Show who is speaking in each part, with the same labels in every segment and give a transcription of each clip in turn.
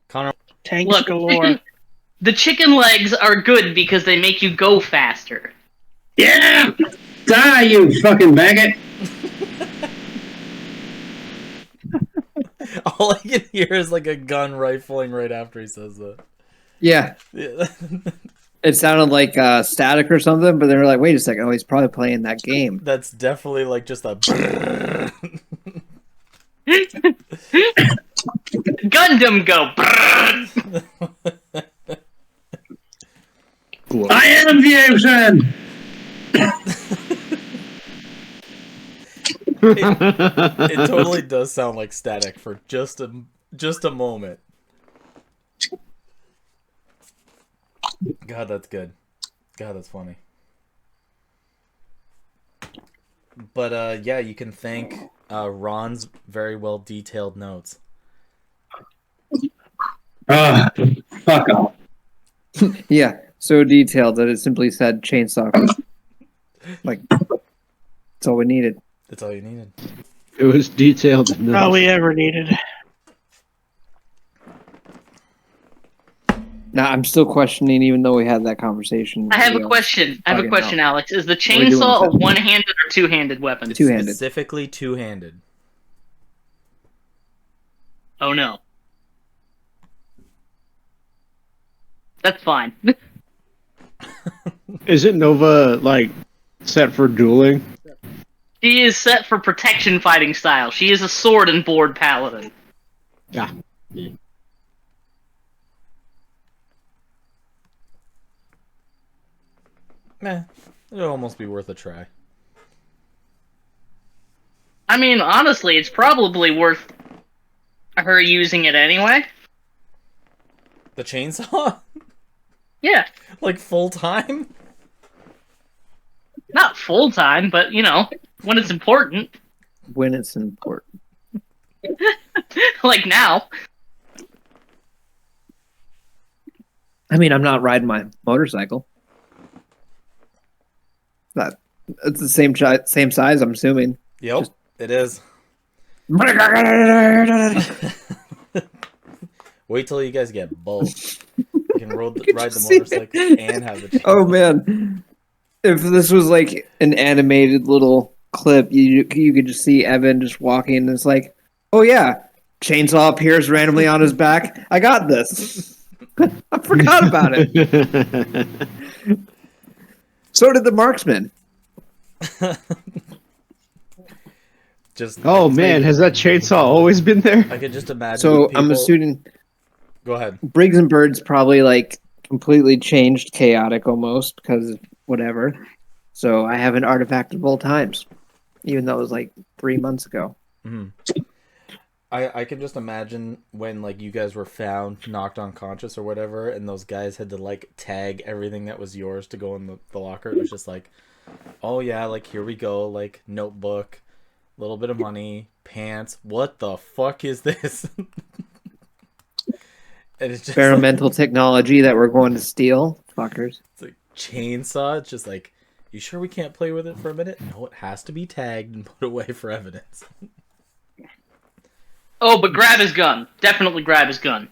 Speaker 1: Connor,
Speaker 2: Tanks
Speaker 3: Look,
Speaker 2: galore.
Speaker 3: the chicken legs are good because they make you go faster.
Speaker 4: Yeah! Die, you fucking maggot!
Speaker 1: all I can hear is like a gun rifling right after he says that.
Speaker 5: Yeah. It sounded like static or something, but they were like, wait a second, oh, he's probably playing that game.
Speaker 1: That's definitely like just a.
Speaker 3: Gundam go.
Speaker 4: I am Fusion!
Speaker 1: It totally does sound like static for just a moment. God, that's good. God, that's funny. But yeah, you can thank Ron's very well detailed notes.
Speaker 4: Fuck off.
Speaker 5: Yeah, so detailed that it simply said chainsaw. Like, that's all we needed.
Speaker 1: That's all you needed.
Speaker 6: It was detailed enough.
Speaker 2: All we ever needed.
Speaker 5: Now, I'm still questioning, even though we had that conversation.
Speaker 3: I have a question. Alex. Is the chainsaw a one-handed or two-handed weapon?
Speaker 1: It's
Speaker 5: Two-handed.
Speaker 1: Specifically two-handed.
Speaker 3: Oh no. That's fine.
Speaker 6: Isn't Nova like set for dueling?
Speaker 3: She is set for protection fighting style. She is a sword and board paladin.
Speaker 6: Yeah.
Speaker 1: Meh. It'll almost be worth a try.
Speaker 3: I mean, honestly, it's probably worth her using it anyway.
Speaker 1: The chainsaw?
Speaker 3: Yeah.
Speaker 1: Like full time?
Speaker 3: Not full time, but you know, when it's important.
Speaker 5: When it's important.
Speaker 3: Like now.
Speaker 5: I mean, I'm not riding my motorcycle. It's the same size, I'm assuming.
Speaker 1: Yep, it is. Wait till you guys get both. You can ride the motorcycle and have the chainsaw.
Speaker 5: Oh man. If this was like an animated little clip, you could just see Evan just walking and it's like, oh yeah, chainsaw appears randomly on his back. I got this. I forgot about it. So did the marksman.
Speaker 1: Just
Speaker 6: Oh man, has that chainsaw always been there?
Speaker 1: I could just imagine.
Speaker 5: So I'm assuming
Speaker 1: Go ahead.
Speaker 5: Briggs and Birds probably like completely changed chaotic almost because of whatever. So I have an artifact of all times, even though it was like 3 months ago.
Speaker 1: Mm-hmm. I can just imagine when like you guys were found knocked unconscious or whatever, and those guys had to like tag everything that was yours to go in the locker. It was just like, oh yeah, like here we go, like notebook, a little bit of money, pants. What the fuck is this? And it's just
Speaker 5: Experimental technology that we're going to steal, fuckers.
Speaker 1: It's like chainsaw. It's just like, you sure we can't play with it for a minute? No, it has to be tagged and put away for evidence.
Speaker 3: Oh, but grab his gun. Definitely grab his gun.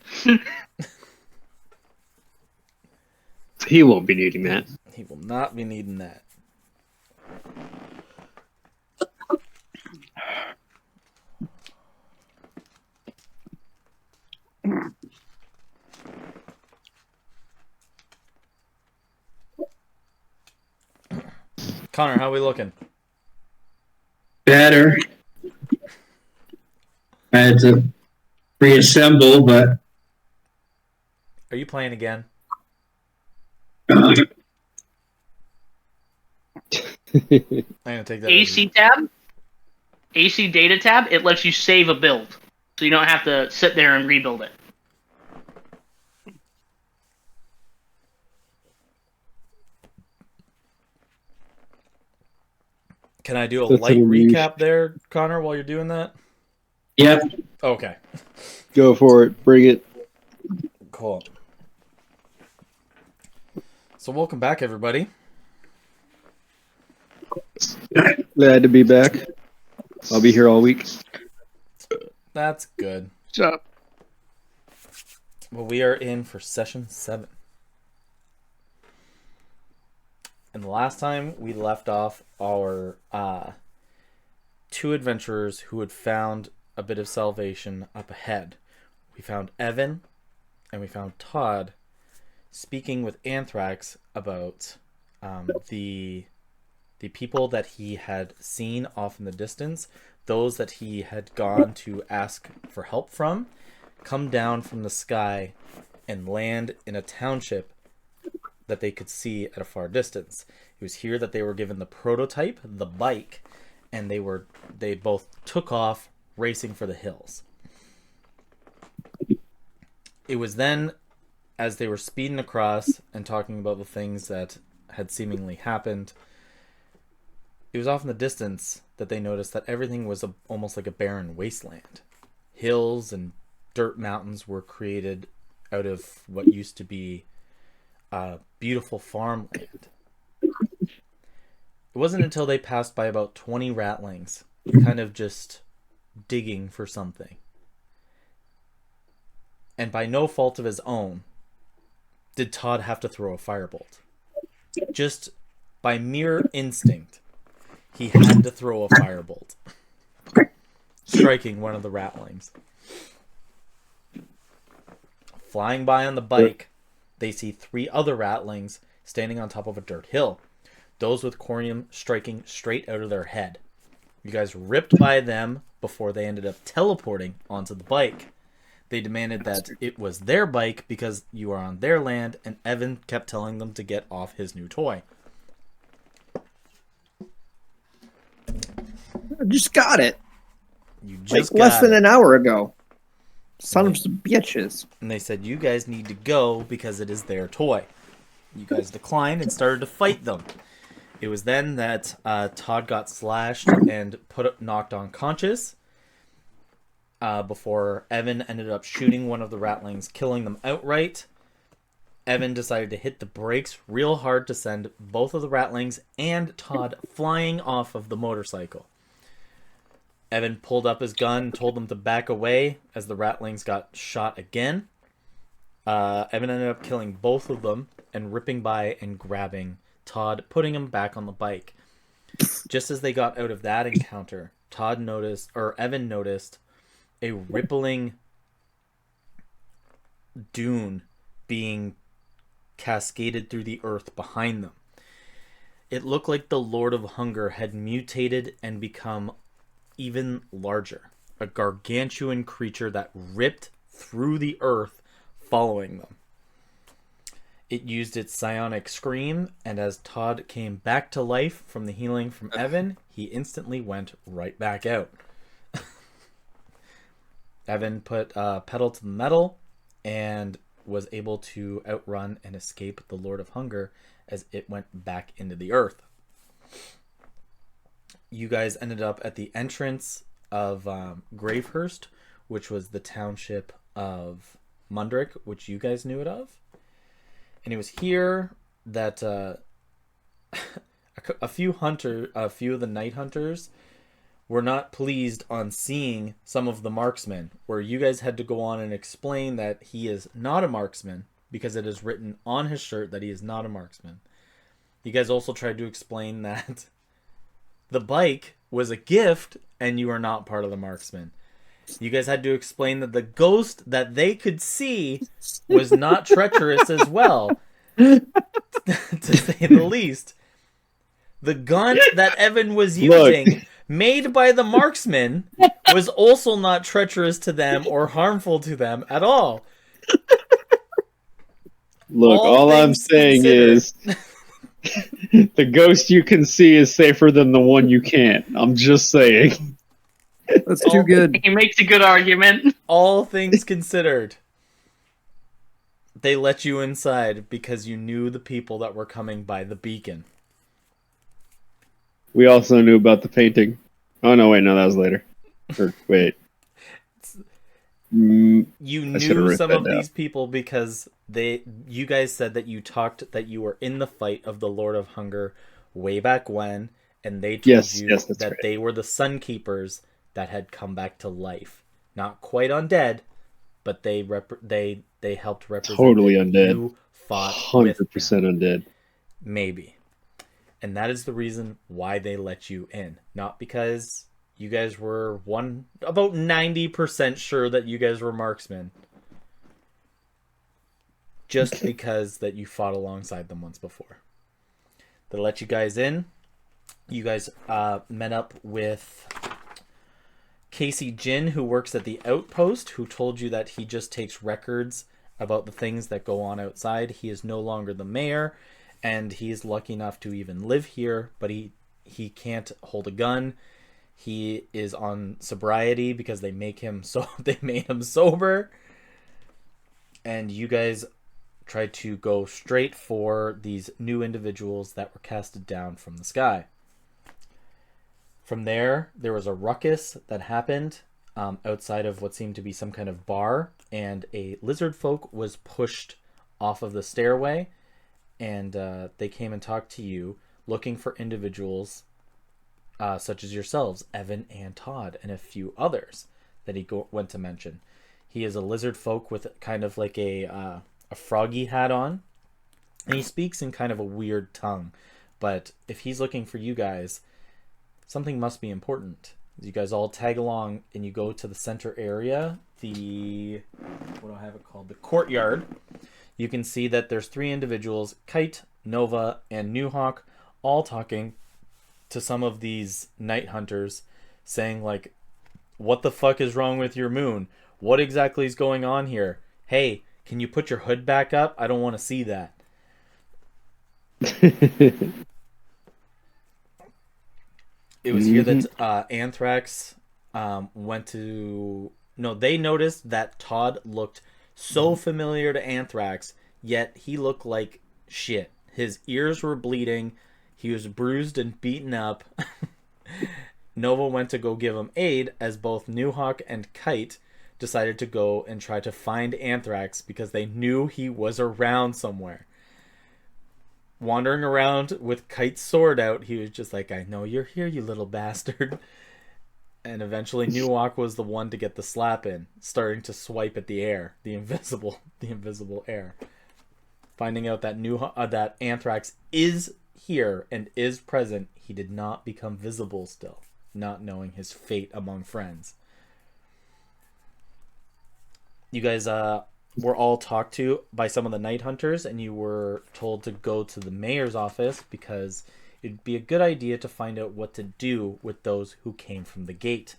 Speaker 6: He won't be needing that.
Speaker 1: He will not be needing that. Connor, how we looking?
Speaker 4: Better. I had to reassemble, but
Speaker 1: Are you playing again?
Speaker 4: uh,
Speaker 1: I'm gonna take that.
Speaker 3: AC tab. AC data tab. It lets you save a build, so you don't have to sit there and rebuild it.
Speaker 1: Can I do a
Speaker 6: That's
Speaker 1: light
Speaker 6: a niche.
Speaker 1: recap there, Connor, while you're doing that?
Speaker 4: yep.
Speaker 1: Okay.
Speaker 6: Go for it. Bring it.
Speaker 1: Cool. So welcome back, everybody.
Speaker 6: Glad to be back. I'll be here all week.
Speaker 1: That's good.
Speaker 2: So,
Speaker 1: Well, we are in for session 7. And the last time we left off our 2 adventurers who had found a bit of salvation up ahead. We found Evan and we found Todd speaking with Anthrax about the people that he had seen off in the distance, those that he had gone to ask for help from, come down from the sky and land in a township that they could see at a far distance. It was here that they were given the prototype, the bike, and they both took off racing for the hills. It was then, as they were speeding across and talking about the things that had seemingly happened, it was off in the distance that they noticed that everything was almost like a barren wasteland. Hills and dirt mountains were created out of what used to be beautiful farmland. It wasn't until they passed by about 20 ratlings, kind of just digging for something. And by no fault of his own, did Todd have to throw a firebolt. Just by mere instinct, he had to throw a firebolt, striking one of the ratlings. Flying by on the bike, they see 3 other ratlings standing on top of a dirt hill. Those with corium striking straight out of their head. You guys ripped by them before they ended up teleporting onto the bike. They demanded that it was their bike because you are on their land, and Evan kept telling them to get off his new toy.
Speaker 5: I just got it.
Speaker 1: You just
Speaker 5: like less
Speaker 1: got
Speaker 5: than
Speaker 1: it.
Speaker 5: an hour ago. Son of some bitches.
Speaker 1: And they said, you guys need to go because it is their toy. You guys declined and started to fight them. It was then that Todd got slashed and knocked unconscious before Evan ended up shooting one of the ratlings, killing them outright. Evan decided to hit the brakes real hard to send both of the ratlings and Todd flying off of the motorcycle. Evan pulled up his gun and told them to back away as the ratlings got shot again. Evan ended up killing both of them and ripping by and grabbing Todd, putting him back on the bike. Just as they got out of that encounter, Evan noticed a rippling dune being cascaded through the earth behind them. It looked like the Lord of Hunger had mutated and become even larger. A gargantuan creature that ripped through the earth following them. It used its psionic scream, and as Todd came back to life from the healing from Evan, he instantly went right back out. Evan put pedal to the metal and was able to outrun and escape the Lord of Hunger as it went back into the earth. You guys ended up at the entrance of Gravehurst, which was the township of Mundrick, which you guys knew it of. And it was here that a few of the night hunters were not pleased on seeing some of the marksmen, where you guys had to go on and explain that he is not a marksman because it is written on his shirt that he is not a marksman. You guys also tried to explain that the bike was a gift and you are not part of the marksmen. You guys had to explain that the ghost that they could see was not treacherous as well, to say the least. The gun that Evan was using, made by the marksman, was also not treacherous to them or harmful to them at all.
Speaker 6: Look, all I'm saying is the ghost you can see is safer than the one you can't. I'm just saying.
Speaker 5: That's too good.
Speaker 3: He makes a good argument.
Speaker 1: All things considered, they let you inside because you knew the people that were coming by the beacon.
Speaker 6: We also knew about the painting. Oh, no, wait, no, that was later. Or, wait.
Speaker 1: You
Speaker 6: I should've
Speaker 1: knew
Speaker 6: written
Speaker 1: some
Speaker 6: that
Speaker 1: of
Speaker 6: down.
Speaker 1: these people because you guys said that you were in the fight of the Lord of Hunger way back when, and they told
Speaker 6: Yes,
Speaker 1: you
Speaker 6: that's
Speaker 1: that
Speaker 6: right.
Speaker 1: they were the Sun Keepers that had come back to life. Not quite undead, but they helped represent
Speaker 6: Totally
Speaker 1: that
Speaker 6: undead.
Speaker 1: you fought with
Speaker 6: 100%
Speaker 1: them.
Speaker 6: undead.
Speaker 1: Maybe. And that is the reason why they let you in. Not because you guys were about 90% sure that you guys were marksmen. Just because that you fought alongside them once before. They let you guys in. You guys met up with Casey Jin, who works at the outpost, who told you that he just takes records about the things that go on outside. He is no longer the mayor, and he is lucky enough to even live here, but he can't hold a gun. He is on sobriety because they made him sober. And you guys tried to go straight for these new individuals that were casted down from the sky. From there was a ruckus that happened outside of what seemed to be some kind of bar, and a lizard folk was pushed off of the stairway, and they came and talked to you, looking for individuals such as yourselves, Evan and Todd, and a few others that he went to mention. He is a lizard folk with kind of like a froggy hat on, and he speaks in kind of a weird tongue. But if he's looking for you guys, something must be important. You guys all tag along and you go to the center area, what do I have it called? The courtyard. You can see that there's 3 individuals, Kite, Nova, and Newhawk, all talking to some of these night hunters, saying like, what the fuck is wrong with your moon? What exactly is going on here? Hey, can you put your hood back up? I don't want to see that. It was here that Anthrax went to... No, they noticed that Todd looked so familiar to Anthrax, yet he looked like shit. His ears were bleeding. He was bruised and beaten up. Nova went to go give him aid, as both Newhawk and Kite decided to go and try to find Anthrax because they knew he was around somewhere. Wandering around with Kite's sword out, he was just like, I know you're here, you little bastard. And eventually Newhawk was the one to get the slap in, starting to swipe at the air, the invisible air. Finding out that that Anthrax is here and is present, he did not become visible still, not knowing his fate among friends. You guys were all talked to by some of the night hunters, and you were told to go to the mayor's office because it'd be a good idea to find out what to do with those who came from the gate.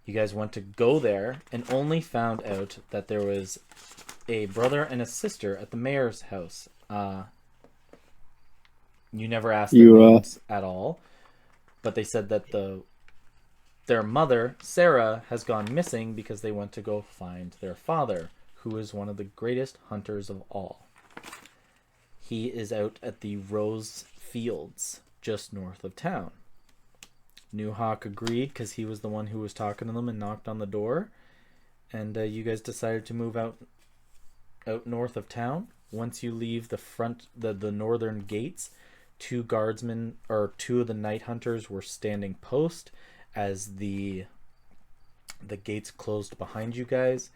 Speaker 1: You guys went to go there and only found out that there was a brother and a sister at the mayor's house. You never asked their names at all, but they said that their mother, Sarah, has gone missing because they went to go find their father, who is one of the greatest hunters of all. He is out at the Rose Fields, just north of town. Newhawk agreed because he was the one who was talking to them and knocked on the door. And you guys decided to move out north of town. Once you leave the northern gates, 2 guardsmen, or 2 of the night hunters, were standing post as the gates closed behind you guys.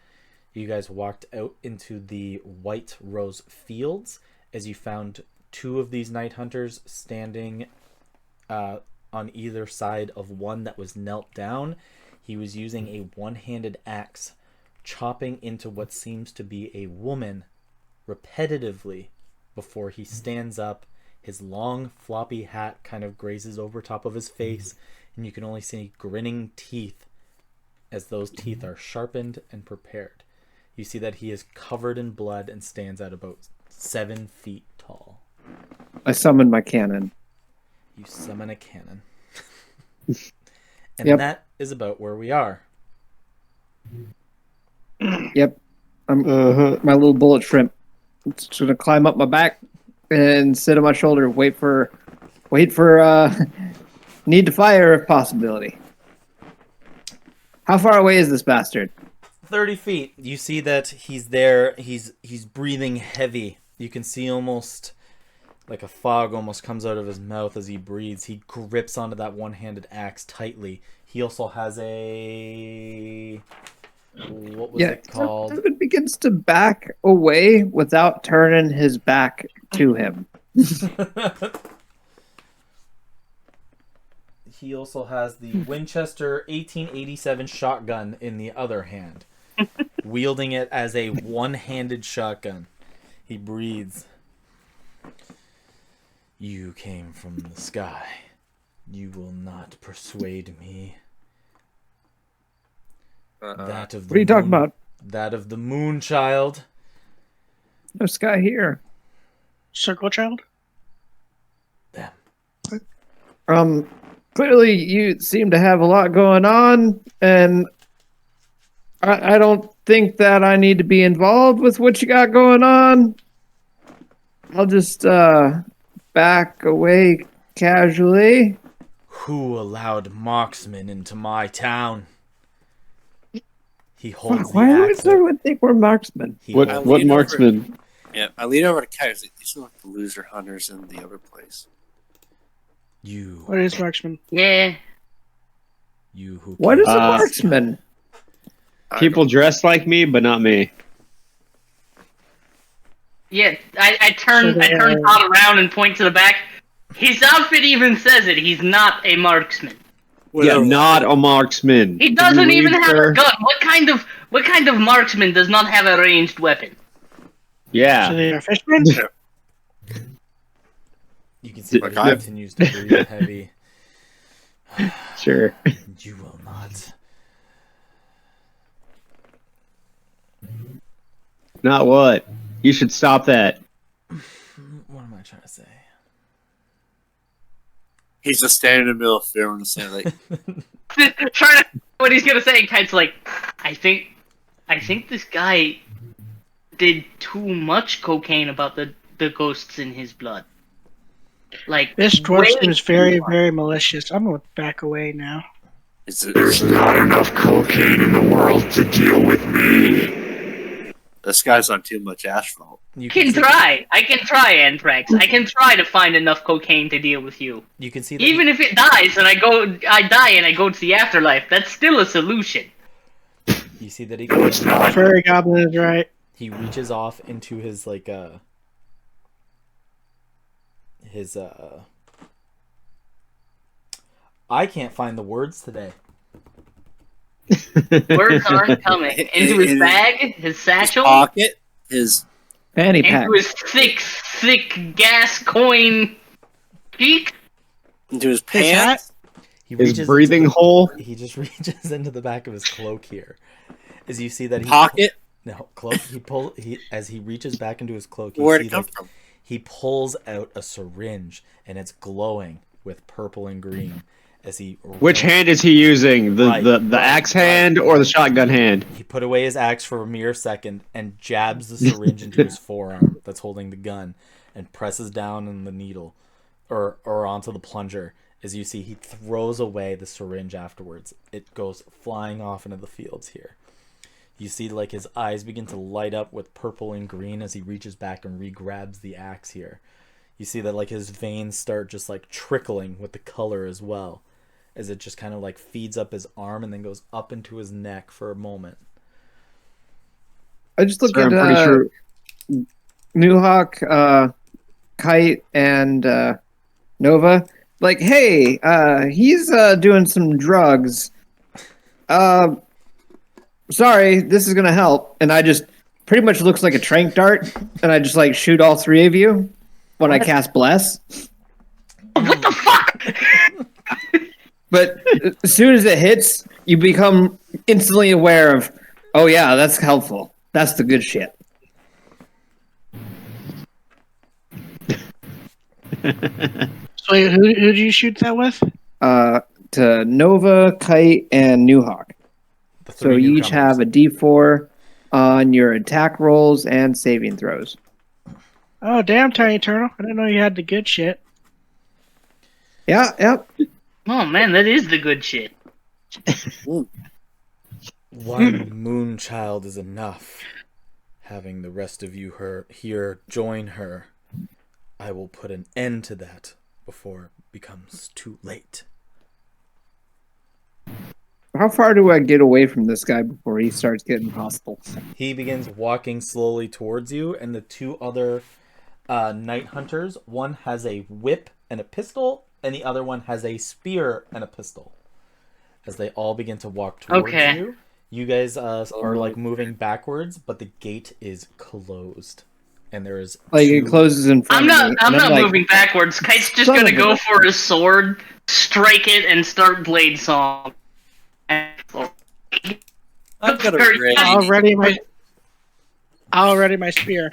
Speaker 1: You guys walked out into the White Rose Fields as you found 2 of these night hunters standing on either side of one that was knelt down. He was using a one-handed axe, chopping into what seems to be a woman repetitively before he stands up. His long floppy hat kind of grazes over top of his face, and you can only see grinning teeth as those teeth are sharpened and prepared. You see that he is covered in blood and stands at about 7 feet tall.
Speaker 5: I summon my cannon.
Speaker 1: You summon a cannon. And that is about where we are.
Speaker 5: Yep. I'm my little bullet shrimp. I'm just gonna climb up my back and sit on my shoulder, wait for need to fire if possibility. How far away is this bastard?
Speaker 1: 30 feet. You see that he's there. He's breathing heavy. You can see almost like a fog almost comes out of his mouth as he breathes. He grips onto that one-handed axe tightly. He also has a What was it called?
Speaker 5: Evan begins to back away without turning his back to him.
Speaker 1: He also has the Winchester 1887 shotgun in the other hand, wielding it as a one-handed shotgun. He breathes. You came from the sky. You will not persuade me. That of the
Speaker 5: What are you talking
Speaker 1: moon-
Speaker 5: about?
Speaker 1: That of the moon child.
Speaker 5: No sky here.
Speaker 3: Circle child?
Speaker 1: Them.
Speaker 5: Clearly you seem to have a lot going on, and I don't think that I need to be involved with what you got going on. I'll just back away casually.
Speaker 1: Who allowed marksmen into my town? He holds
Speaker 5: Fuck, why
Speaker 1: the
Speaker 5: does
Speaker 1: axe.
Speaker 5: everyone think we're marksmen?
Speaker 1: He
Speaker 6: What
Speaker 1: holds-
Speaker 6: what marksman?
Speaker 2: Yeah, I lean over to Kai. I was like, these are like the loser hunters in the other place.
Speaker 1: You.
Speaker 7: What is marksman?
Speaker 3: Yeah.
Speaker 1: You who.
Speaker 5: What
Speaker 1: came-
Speaker 5: is a marksman?
Speaker 6: People dressed like me, but not me.
Speaker 3: Yeah, I turn Todd around and point to the back. His outfit even says it. He's not a marksman.
Speaker 6: Yeah, not a marksman.
Speaker 3: He
Speaker 6: Can
Speaker 3: doesn't
Speaker 6: you
Speaker 3: even
Speaker 6: read,
Speaker 3: have
Speaker 6: sir?
Speaker 3: a gun. What kind of marksman does not have a ranged weapon?
Speaker 7: So
Speaker 6: Yeah.
Speaker 7: they're fishermen?
Speaker 1: You can see that he continues to breathe heavy.
Speaker 6: Sure.
Speaker 1: You will not.
Speaker 6: Not what? You should stop that.
Speaker 1: What am I trying to say?
Speaker 2: He's just standing in the middle of film and saying like,
Speaker 3: Trying to what he's gonna say. Kite's like, I think this guy did too much cocaine about the ghosts in his blood. Like
Speaker 7: This dwarf
Speaker 3: way
Speaker 7: seems
Speaker 3: too
Speaker 7: very,
Speaker 3: much.
Speaker 7: very malicious. I'm going to back away now.
Speaker 2: There's not enough cocaine in the world to deal with me. This guy's on too much asphalt.
Speaker 1: You
Speaker 3: I can
Speaker 1: see-
Speaker 3: try. I can try, Anthrax. I can try to find enough cocaine to deal with you.
Speaker 1: You can see that
Speaker 3: Even if it dies and I die and I go to the afterlife, that's still a solution.
Speaker 1: you see that he
Speaker 7: Furry Goblin is right.
Speaker 1: he reaches off into his like his I can't find the words today.
Speaker 3: Words aren't coming. Into his bag, his satchel,
Speaker 2: Pocket, his
Speaker 5: Fanny pack.
Speaker 3: into his thick gas coin cheek.
Speaker 2: into his
Speaker 7: His hat?
Speaker 2: pants.
Speaker 1: He
Speaker 6: His
Speaker 1: reaches
Speaker 6: breathing
Speaker 1: into
Speaker 6: hole.
Speaker 1: he just reaches into the back of his cloak here. As you see that he
Speaker 2: Pocket.
Speaker 1: No, cloak. As he reaches back into his cloak, you
Speaker 2: Where'd
Speaker 1: see
Speaker 2: it come
Speaker 1: like,
Speaker 2: from?
Speaker 1: he pulls out a syringe and it's glowing with purple and green as he
Speaker 6: Which hand is he using? The
Speaker 1: Right,
Speaker 6: the
Speaker 1: right,
Speaker 6: axe
Speaker 1: right.
Speaker 6: hand or the shotgun hand?
Speaker 1: He put away his axe for a mere second and jabs the syringe into his forearm that's holding the gun and presses down on the needle or onto the plunger. As you see, he throws away the syringe afterwards. It goes flying off into the fields here. You see like his eyes begin to light up with purple and green as he reaches back and re-grabs the axe here. You see that like his veins start just like trickling with the color as well, as it just kind of like feeds up his arm and then goes up into his neck for a moment.
Speaker 5: I just look
Speaker 6: Sir,
Speaker 5: at
Speaker 6: I'm pretty sure.
Speaker 5: Newhawk, Kite, and Nova. Like, hey, he's doing some drugs. Sorry, this is gonna help. And I just pretty much looks like a trank dart, and I just like shoot all three of you when I cast bless.
Speaker 3: What the fuck?
Speaker 5: But as soon as it hits, you become instantly aware of, oh yeah, that's helpful. That's the good shit.
Speaker 7: So wait, who did you shoot that with?
Speaker 5: To Nova, Kite, and Newhawk.
Speaker 1: The
Speaker 5: So you each have a D4 on your attack rolls and saving throws.
Speaker 7: Oh, damn, Tiny Turtle. I didn't know you had the good shit.
Speaker 5: Yeah, yep.
Speaker 3: Oh man, that is the good shit.
Speaker 1: One moon child is enough. Having the rest of you here join her, I will put an end to that before it becomes too late.
Speaker 5: How far do I get away from this guy before he starts getting hostile?
Speaker 1: He begins walking slowly towards you, and the two other night hunters, one has a whip and a pistol, and the other one has a spear and a pistol. As they all begin to walk towards you, you guys are like moving backwards, but the gate is closed, and there is
Speaker 5: Like it closes in front of me.
Speaker 3: I'm not
Speaker 5: like,
Speaker 3: moving backwards. Kite's just
Speaker 5: Son
Speaker 3: gonna
Speaker 5: of a-
Speaker 3: go for his sword, strike it, and start Blade Song.
Speaker 2: I've got a ready.
Speaker 7: I'll ready my spear.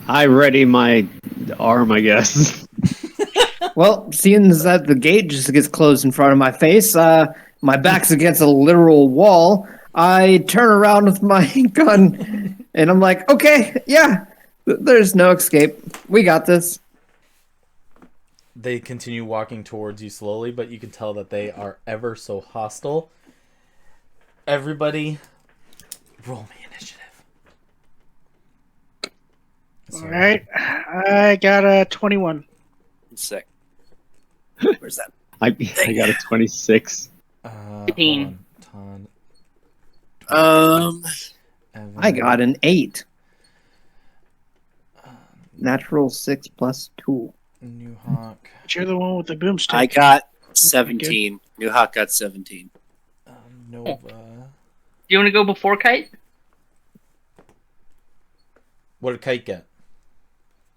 Speaker 6: I ready my arm, I guess.
Speaker 5: Well, seeing as that the gate just gets closed in front of my face, my back's against a literal wall. I turn around with my gun, and I'm like, okay, yeah, there's no escape. We got this.
Speaker 1: They continue walking towards you slowly, but you can tell that they are ever so hostile. Everybody, roll me initiative.
Speaker 7: All right, I got a 21.
Speaker 2: Sick. Where's that?
Speaker 6: I got a 26.
Speaker 1: Hold
Speaker 3: 18.
Speaker 1: on. Evan,
Speaker 5: I got an 8. Natural 6 plus 2.
Speaker 1: New Hawk,
Speaker 7: But you're the one with the boomstick.
Speaker 2: I got 17. New Hawk got 17.
Speaker 1: Nova.
Speaker 3: Do you want to go before Kite?
Speaker 1: What did Kite get?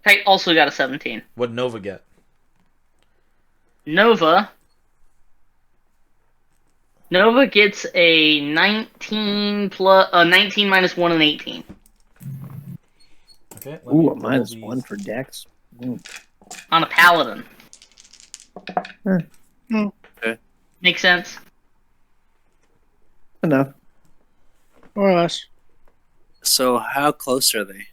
Speaker 3: Kite also got a 17.
Speaker 1: What did Nova get?
Speaker 3: Nova gets a 19 minus 1 and 18.
Speaker 1: Okay.
Speaker 5: Ooh, a minus 1 for Dex.
Speaker 3: On a paladin.
Speaker 2: Okay.
Speaker 3: Makes sense.
Speaker 5: Enough.
Speaker 7: More or less.
Speaker 2: So how close are they?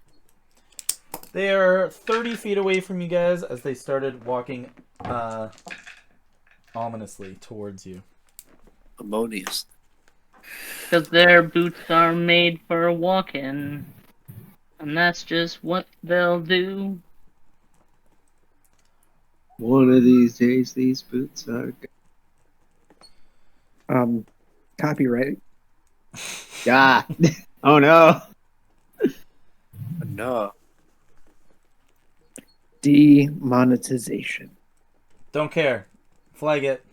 Speaker 1: They are 30 feet away from you guys as they started walking ominously towards you.
Speaker 2: Ammonius.
Speaker 3: Because their boots are made for walking. And that's just what they'll do.
Speaker 6: One of these days, these boots are.
Speaker 5: Copyright.
Speaker 6: God. Oh no.
Speaker 2: No.
Speaker 5: Demonetization.
Speaker 1: Don't care. Flag it.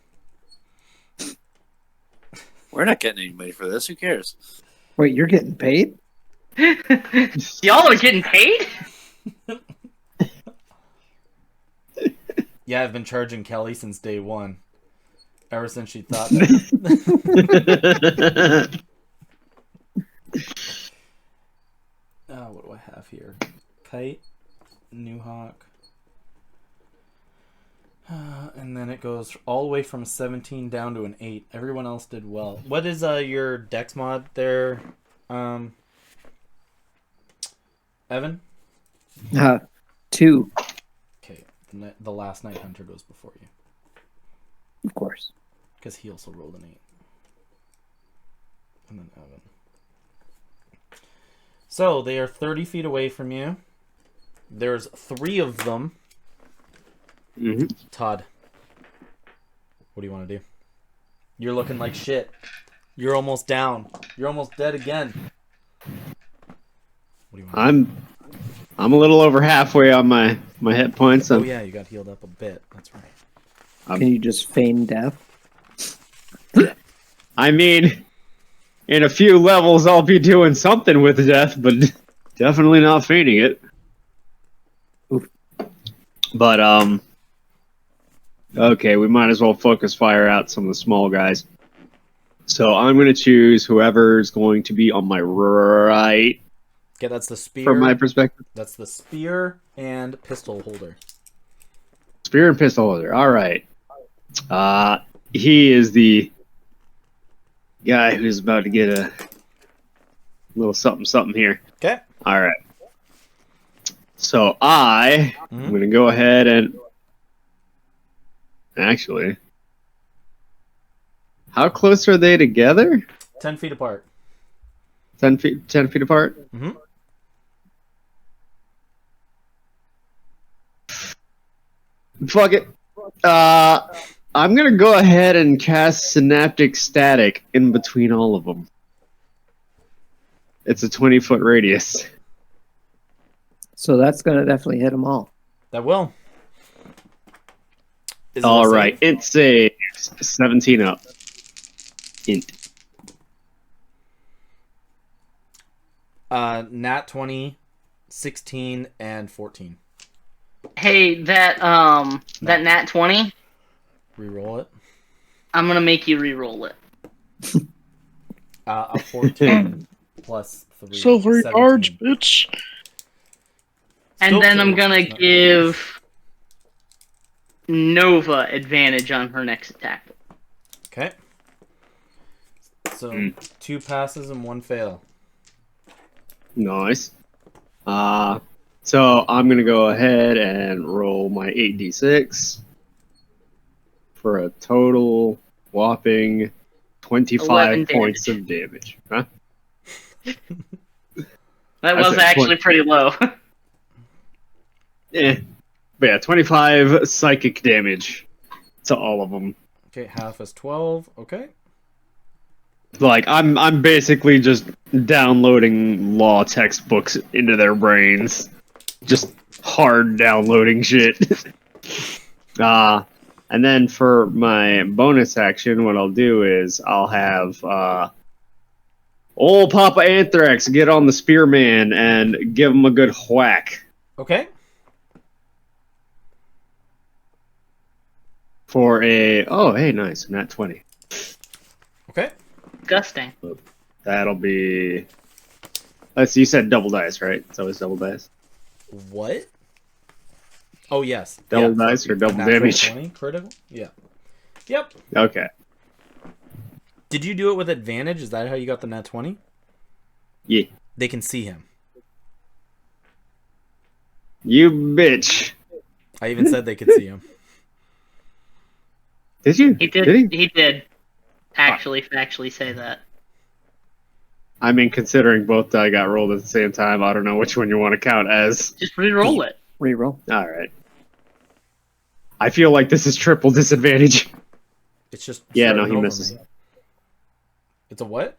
Speaker 2: We're not getting any money for this. Who cares?
Speaker 5: Wait, you're getting paid?
Speaker 3: Y'all are getting paid?
Speaker 1: Yeah, I've been charging Kelly since day one. Ever since she thought that. What do I have here? Kite, New Hawk. And then it goes all the way from a 17 down to an 8. Everyone else did well. What is your Dex mod there, Evan?
Speaker 5: 2,
Speaker 1: Okay, the last Night Hunter goes before you.
Speaker 5: of course.
Speaker 1: Because he also rolled an 8. And then Evan. So, they are 30 feet away from you. There's 3 of them.
Speaker 6: Mm-hmm.
Speaker 1: Todd, what do you want to do? You're looking like shit. You're almost down. You're almost dead again. What do you want?
Speaker 6: I'm a little over halfway on my hit points.
Speaker 1: Oh yeah, you got healed up a bit. That's right.
Speaker 5: Can you just feign death?
Speaker 6: I mean, in a few levels, I'll be doing something with death, but definitely not feigning it.
Speaker 5: Oof.
Speaker 6: But okay, we might as well focus fire out some of the small guys. So I'm going to choose whoever's going to be on my right.
Speaker 1: Okay, that's the spear.
Speaker 6: From my perspective,
Speaker 1: That's the spear and pistol holder.
Speaker 6: spear and pistol holder. All right. He is the guy who's about to get a little something here.
Speaker 1: Okay.
Speaker 6: All right. So I'm going to go ahead and actually, how close are they together?
Speaker 1: 10 feet apart.
Speaker 6: 10 feet apart?
Speaker 1: Mm-hmm.
Speaker 6: Fuck it. I'm gonna go ahead and cast Synaptic Static in between all of them. It's a 20-foot radius.
Speaker 5: So that's gonna definitely hit them all.
Speaker 1: That will. Is it a
Speaker 6: All
Speaker 1: save?
Speaker 6: right, it's a 17 up. Int.
Speaker 1: Nat 20, 16, and 14.
Speaker 3: Hey, that nat 20,
Speaker 1: Reroll it.
Speaker 3: I'm gonna make you re-roll it.
Speaker 1: A 14 plus 3.
Speaker 7: Silver
Speaker 1: 17.
Speaker 7: yards, bitch.
Speaker 3: And
Speaker 1: Still
Speaker 3: then I'm
Speaker 1: close,
Speaker 3: gonna
Speaker 1: it's not-
Speaker 3: give Nova advantage on her next attack.
Speaker 1: Okay. So 2 passes and 1 fail.
Speaker 6: Nice. So I'm gonna go ahead and roll my 8d6 for a total whopping 25
Speaker 3: 11
Speaker 6: points
Speaker 3: damage.
Speaker 6: of damage. Huh?
Speaker 3: That
Speaker 6: I
Speaker 3: was
Speaker 6: said
Speaker 3: actually
Speaker 6: 20.
Speaker 3: pretty low.
Speaker 6: Eh. But yeah, 25 psychic damage to all of them.
Speaker 1: Okay, half is 12. Okay.
Speaker 6: Like I'm basically just downloading law textbooks into their brains. Just hard downloading shit. And then for my bonus action, what I'll do is I'll have old Papa Anthrax get on the Spearman and give him a good whack
Speaker 1: Okay.
Speaker 6: for a hey nice nat 20.
Speaker 1: Okay.
Speaker 3: Disgusting.
Speaker 6: That'll be. Let's see, you said double dice, right? It's always double dice.
Speaker 1: What? Oh, yes.
Speaker 6: Double
Speaker 1: Yeah,
Speaker 6: dice or double
Speaker 1: natural
Speaker 6: damage?
Speaker 1: 20 critical? Yeah. Yep.
Speaker 6: Okay.
Speaker 1: Did you do it with advantage? Is that how you got the nat 20?
Speaker 6: Yeah.
Speaker 1: They can see him.
Speaker 6: You bitch.
Speaker 1: I even said they could see him.
Speaker 6: Did you?
Speaker 3: He did.
Speaker 6: Did he?
Speaker 3: He did factually say that.
Speaker 6: I mean, considering both die got rolled at the same time, I don't know which one you want to count as.
Speaker 3: Just re-roll it.
Speaker 5: Reroll.
Speaker 6: All right. I feel like this is triple disadvantage.
Speaker 1: It's just
Speaker 6: Yeah, no,
Speaker 1: starting
Speaker 6: he
Speaker 1: over
Speaker 6: misses.
Speaker 1: me. It's a what?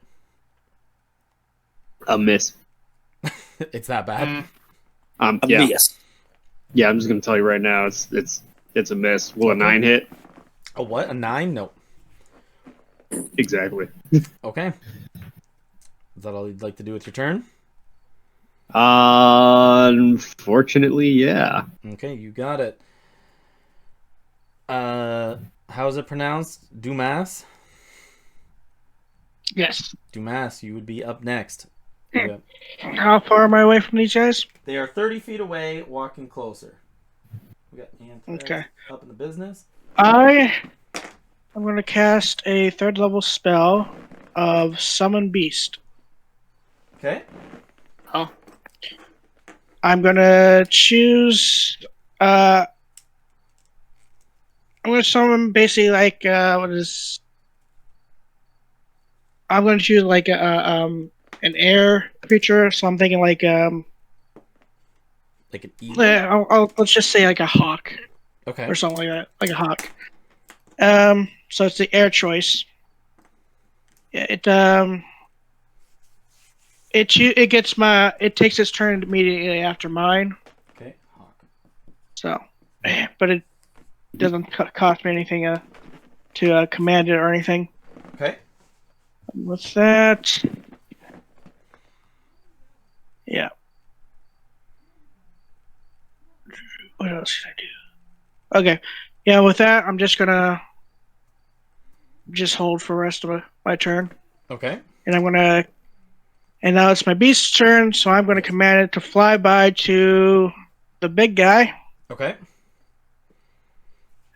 Speaker 6: A miss.
Speaker 1: It's that bad?
Speaker 2: A
Speaker 6: Yeah.
Speaker 2: miss.
Speaker 6: Yeah, I'm just gonna tell you right now, it's a miss. Will a 9 hit?
Speaker 1: A what? A 9? No.
Speaker 6: Exactly.
Speaker 1: Okay. Is that all you'd like to do with your turn?
Speaker 6: Unfortunately, yeah.
Speaker 1: Okay, you got it. How is it pronounced? Dumas?
Speaker 7: Yes.
Speaker 1: Dumas, you would be up next. Okay.
Speaker 7: How far am I away from these guys?
Speaker 1: They are 30 feet away, walking closer. We got Anthrax
Speaker 7: Okay.
Speaker 1: up in the business.
Speaker 7: I'm going to cast a 3rd level spell of Summon Beast.
Speaker 1: Okay.
Speaker 3: Oh,
Speaker 7: I'm going to choose. I'm going to summon basically like what is. I'm going to choose like an air creature, so I'm thinking like
Speaker 1: Like an eagle?
Speaker 7: let's just say like a hawk
Speaker 1: Okay.
Speaker 7: or something like that, like a hawk. So it's the air choice. Yeah, it takes its turn immediately after mine.
Speaker 1: Okay. Hawk.
Speaker 7: So, but it doesn't cost me anything to command it or anything.
Speaker 1: Okay.
Speaker 7: What's that? Yeah. What else should I do? Okay. Yeah, with that, I'm just gonna just hold for the rest of my turn.
Speaker 1: Okay.
Speaker 7: And now it's my beast's turn, so I'm gonna command it to fly by to the big guy.
Speaker 1: Okay.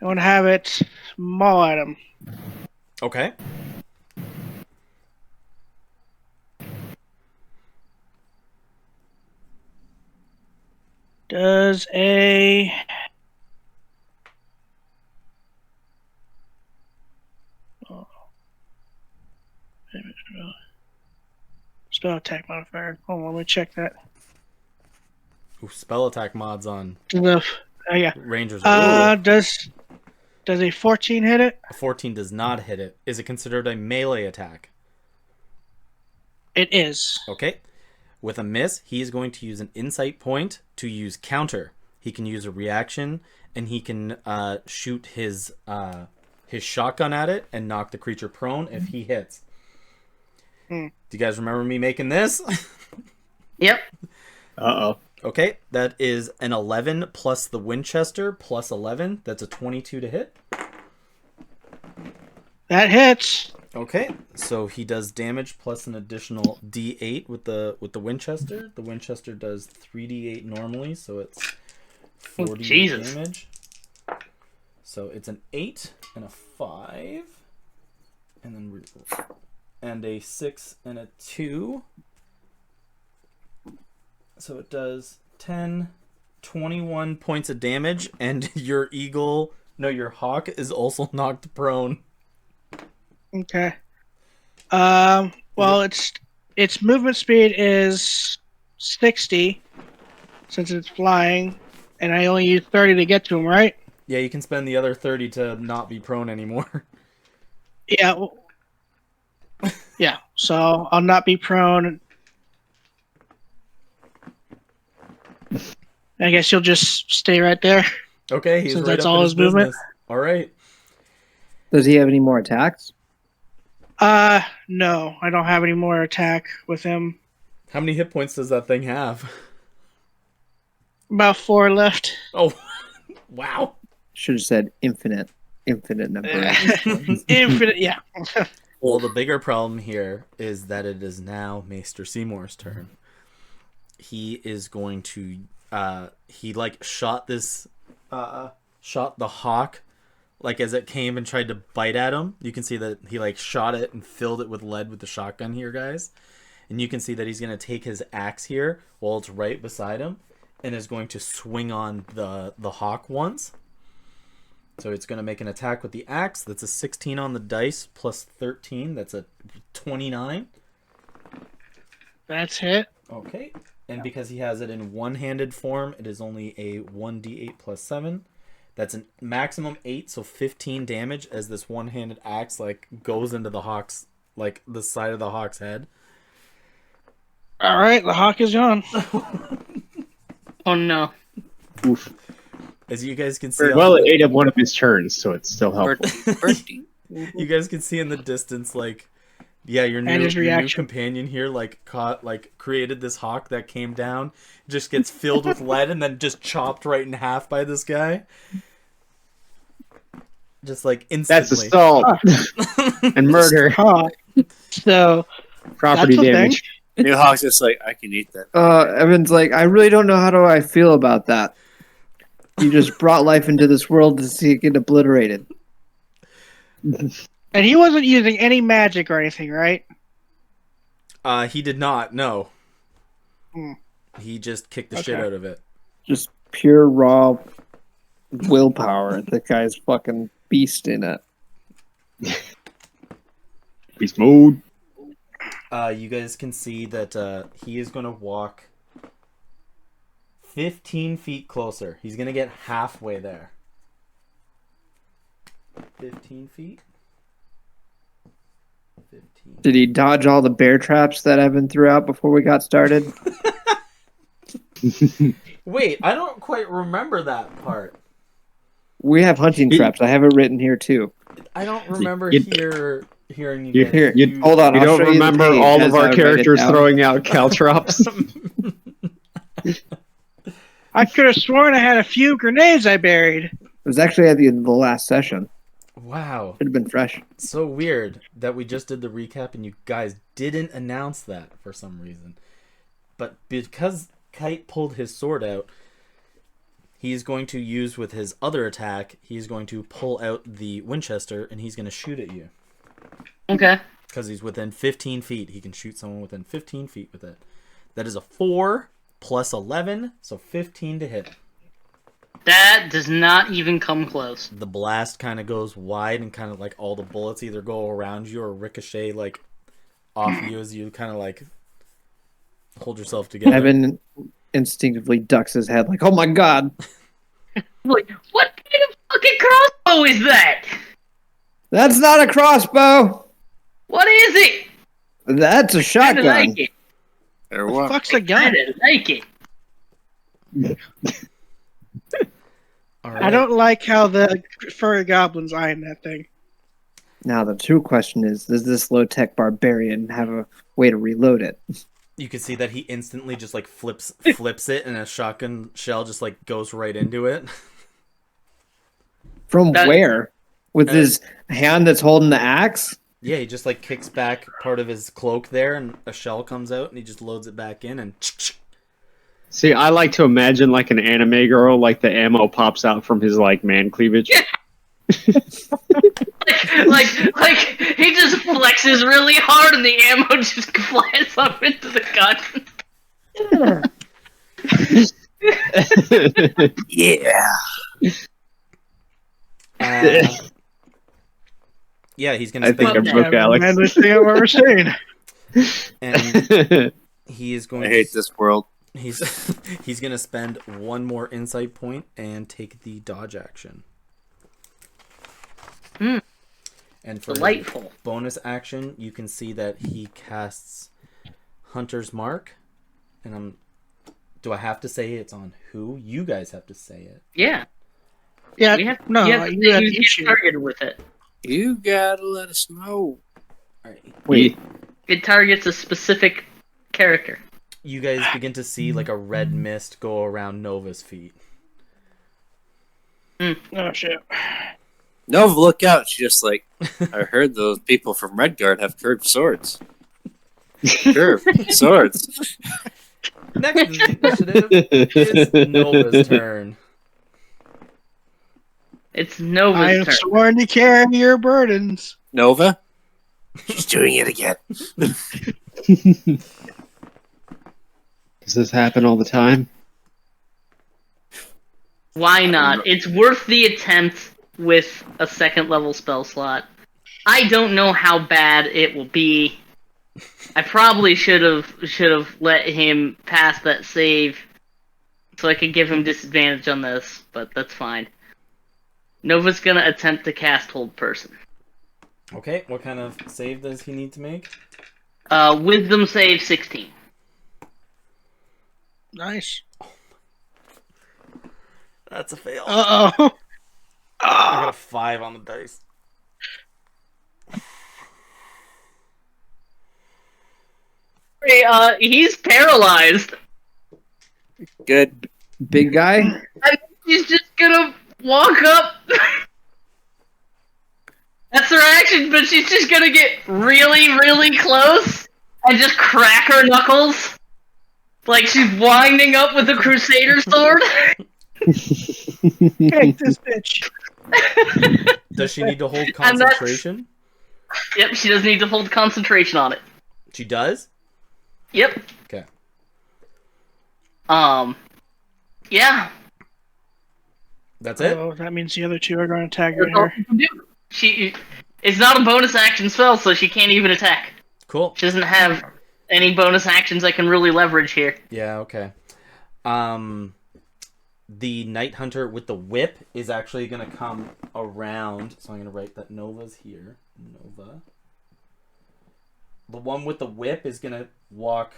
Speaker 7: I want to have it maul at him.
Speaker 1: Okay.
Speaker 7: Does a spell attack modifier? Hold on, let me check that.
Speaker 1: Ooh, spell attack mods on
Speaker 7: Yeah.
Speaker 1: Rangers. Are
Speaker 7: Does Does a 14 hit it?
Speaker 1: A 14 does not hit it. Is it considered a melee attack?
Speaker 7: It is.
Speaker 1: Okay. With a miss, he is going to use an insight point to use counter. He can use a reaction, and he can shoot his shotgun at it and knock the creature prone if he hits. Do you guys remember me making this?
Speaker 3: Yep.
Speaker 6: Uh-oh.
Speaker 1: Okay, that is an 11 plus the Winchester plus 11. That's a 22 to hit.
Speaker 7: That hits.
Speaker 1: Okay, so he does damage plus an additional D8 with the Winchester. The Winchester does 3D8 normally, so it's 40
Speaker 3: Jesus.
Speaker 1: damage. So it's an 8 and a 5, and then and a 6 and a 2. So it does 10, 21 points of damage, and your hawk is also knocked prone.
Speaker 7: Okay. Well, its movement speed is 60 since it's flying, and I only use 30 to get to him, right?
Speaker 1: Yeah, you can spend the other 30 to not be prone anymore.
Speaker 7: Yeah. Well, yeah. So I'll not be prone. I guess you'll just stay right there.
Speaker 1: Okay, he's
Speaker 7: Since
Speaker 1: right
Speaker 7: that's
Speaker 1: up
Speaker 7: all
Speaker 1: in
Speaker 7: his
Speaker 1: his
Speaker 7: movement?
Speaker 1: business. All right.
Speaker 5: Does he have any more attacks?
Speaker 7: No, I don't have any more attack with him.
Speaker 1: How many hit points does that thing have?
Speaker 7: About 4 left.
Speaker 1: Oh, wow.
Speaker 5: Should have said infinite number.
Speaker 7: Infinite, yeah.
Speaker 1: Well, the bigger problem here is that it is now Maester Seymour's turn. He is going to he shot the hawk as it came and tried to bite at him. You can see that he shot it and filled it with lead with the shotgun here, guys. And you can see that he's going to take his axe here while it's right beside him and is going to swing on the hawk once. So it's going to make an attack with the axe. That's a 16 on the dice plus 13. That's a 29.
Speaker 7: That's hit.
Speaker 1: Okay. And because he has it in one-handed form, it is only a 1d8 plus 7. That's a maximum 8, so 15 damage as this one-handed axe goes into the hawk's the side of the hawk's head.
Speaker 7: All right, the hawk is gone.
Speaker 3: Oh no.
Speaker 6: Oof.
Speaker 1: As you guys can see,
Speaker 6: Well, it ate up one of his turns, so it's still helpful.
Speaker 3: Birdie.
Speaker 1: you guys can see in the distance, your
Speaker 7: his
Speaker 1: new
Speaker 7: reaction.
Speaker 1: companion here, created this hawk that came down, just gets filled with lead, and then just chopped right in half by this guy. Just instantly.
Speaker 6: That's assault and murder.
Speaker 7: Huh. So,
Speaker 6: Property
Speaker 7: that's the
Speaker 6: damage.
Speaker 2: New Hawk's just I can eat that.
Speaker 5: Evan's I really don't know how do I feel about that. You just brought life into this world to see it get obliterated.
Speaker 7: And he wasn't using any magic or anything, right?
Speaker 1: He did not, no.
Speaker 7: Hmm.
Speaker 1: He just kicked the shit out of it.
Speaker 5: Just pure raw willpower. The guy's fucking beast in it.
Speaker 6: Beast mode.
Speaker 1: You guys can see that he is going to walk 15 feet closer. He's going to get halfway there. 15 feet. 15.
Speaker 5: Did he dodge all the bear traps that Evan threw out before we got started?
Speaker 1: Wait, I don't quite remember that part.
Speaker 5: We have hunting traps. I have it written here too.
Speaker 1: I don't remember hearing you
Speaker 6: You-
Speaker 1: guys.
Speaker 6: you-
Speaker 5: Hold on,
Speaker 6: You
Speaker 5: I'll
Speaker 6: don't
Speaker 5: show you the
Speaker 6: remember
Speaker 5: page
Speaker 6: all
Speaker 5: as
Speaker 6: of
Speaker 5: I
Speaker 6: our
Speaker 5: write it
Speaker 6: characters
Speaker 5: down.
Speaker 6: throwing out caltrops?
Speaker 7: I could have sworn I had a few grenades I buried.
Speaker 5: It was actually at the end of the last session.
Speaker 1: Wow.
Speaker 5: Should have been fresh.
Speaker 1: So weird that we just did the recap and you guys didn't announce that for some reason. But because Kite pulled his sword out, he's going to use with his other attack, he's going to pull out the Winchester and he's going to shoot at you.
Speaker 3: Okay.
Speaker 1: Because he's within 15 feet. He can shoot someone within 15 feet with it. That is a 4 plus 11, so 15 to hit.
Speaker 3: That does not even come close.
Speaker 1: The blast kind of goes wide and kind of all the bullets either go around you or ricochet off you as you kind of hold yourself together.
Speaker 5: Evan instinctively ducks his head oh my god.
Speaker 3: Like, what kind of fucking crossbow crossbow is that?
Speaker 5: That's not a crossbow.
Speaker 3: What is it?
Speaker 5: That's a
Speaker 3: I
Speaker 5: shotgun.
Speaker 3: like it.
Speaker 2: Or
Speaker 7: What the
Speaker 2: what?
Speaker 7: fuck's a
Speaker 3: I
Speaker 7: gun?
Speaker 3: like it.
Speaker 1: All right.
Speaker 7: I don't like how the furry goblin's eyeing that thing.
Speaker 5: Now the true question is: does this low-tech barbarian have a way to reload it?
Speaker 1: You can see that he instantly just like flips it, and a shotgun shell just like goes right into it.
Speaker 5: From
Speaker 3: That-
Speaker 5: where? With his hand that's holding the axe?
Speaker 1: Yeah, he just like kicks back part of his cloak there, and a shell comes out, and he just loads it back in, and
Speaker 6: See, I like to imagine like an anime girl, like the ammo pops out from his like man cleavage.
Speaker 3: like he just flexes really hard and the ammo just flies up into the gun.
Speaker 2: Yeah.
Speaker 1: yeah, he's gonna
Speaker 6: I think
Speaker 1: spend,
Speaker 6: I'm broke, Alex.
Speaker 7: Manliest thing I've ever seen.
Speaker 1: and he is going.
Speaker 2: I hate this world.
Speaker 1: He's gonna spend one more insight point and take the dodge action. And for his
Speaker 3: Delightful.
Speaker 1: bonus action, you can see that he casts Hunter's Mark, and do I have to say it's on who? You guys have to say it.
Speaker 3: Yeah.
Speaker 7: Yeah,
Speaker 3: We have,
Speaker 7: no,
Speaker 3: you have to
Speaker 7: you have
Speaker 3: use
Speaker 7: issue.
Speaker 3: get targeted with it.
Speaker 2: You gotta let us know.
Speaker 1: All right.
Speaker 5: Wait,
Speaker 3: It targets a specific character.
Speaker 1: You guys begin to see like a red mist go around Nova's feet.
Speaker 7: Oh shit.
Speaker 2: Nova, look out. She's just like, I heard those people from Redguard have curved swords. Curved swords.
Speaker 1: Next initiative is Nova's turn.
Speaker 3: It's
Speaker 7: I
Speaker 3: Nova's
Speaker 7: am
Speaker 3: turn.
Speaker 7: sworn to carry your burdens.
Speaker 2: Nova? She's doing it again.
Speaker 6: Does this happen all the time?
Speaker 3: Why not? It's worth the attempt with a second level spell slot. I don't know how bad it will be. I probably should have let him pass that save so I could give him disadvantage on this, but that's fine. Nova's gonna attempt to cast Hold Person.
Speaker 1: Okay, what kind of save does he need to make?
Speaker 3: Wisdom save 16.
Speaker 7: Nice.
Speaker 1: That's a fail.
Speaker 7: Uh-oh.
Speaker 1: I got a 5 on the dice.
Speaker 3: Hey, he's paralyzed.
Speaker 2: Good.
Speaker 5: big guy?
Speaker 3: He's just gonna walk up. That's her action, but she's just gonna get really, really close and just crack her knuckles. Like she's winding up with a crusader sword.
Speaker 7: Kick this bitch.
Speaker 1: Does she need to hold
Speaker 3: And that's-
Speaker 1: concentration?
Speaker 3: Yep, she doesn't need to hold concentration on it.
Speaker 1: She does?
Speaker 3: Yep.
Speaker 1: Okay.
Speaker 3: Yeah.
Speaker 1: That's it?
Speaker 7: Oh, that means the other two are going to tag
Speaker 3: That's all
Speaker 7: her.
Speaker 3: she can do. It's not a bonus action spell, so she can't even attack.
Speaker 1: Cool.
Speaker 3: She doesn't have any bonus actions I can really leverage here.
Speaker 1: Yeah, okay. The Night Hunter with the whip is actually going to come around. So I'm going to write that Nova's here. Nova. The one with the whip is going to walk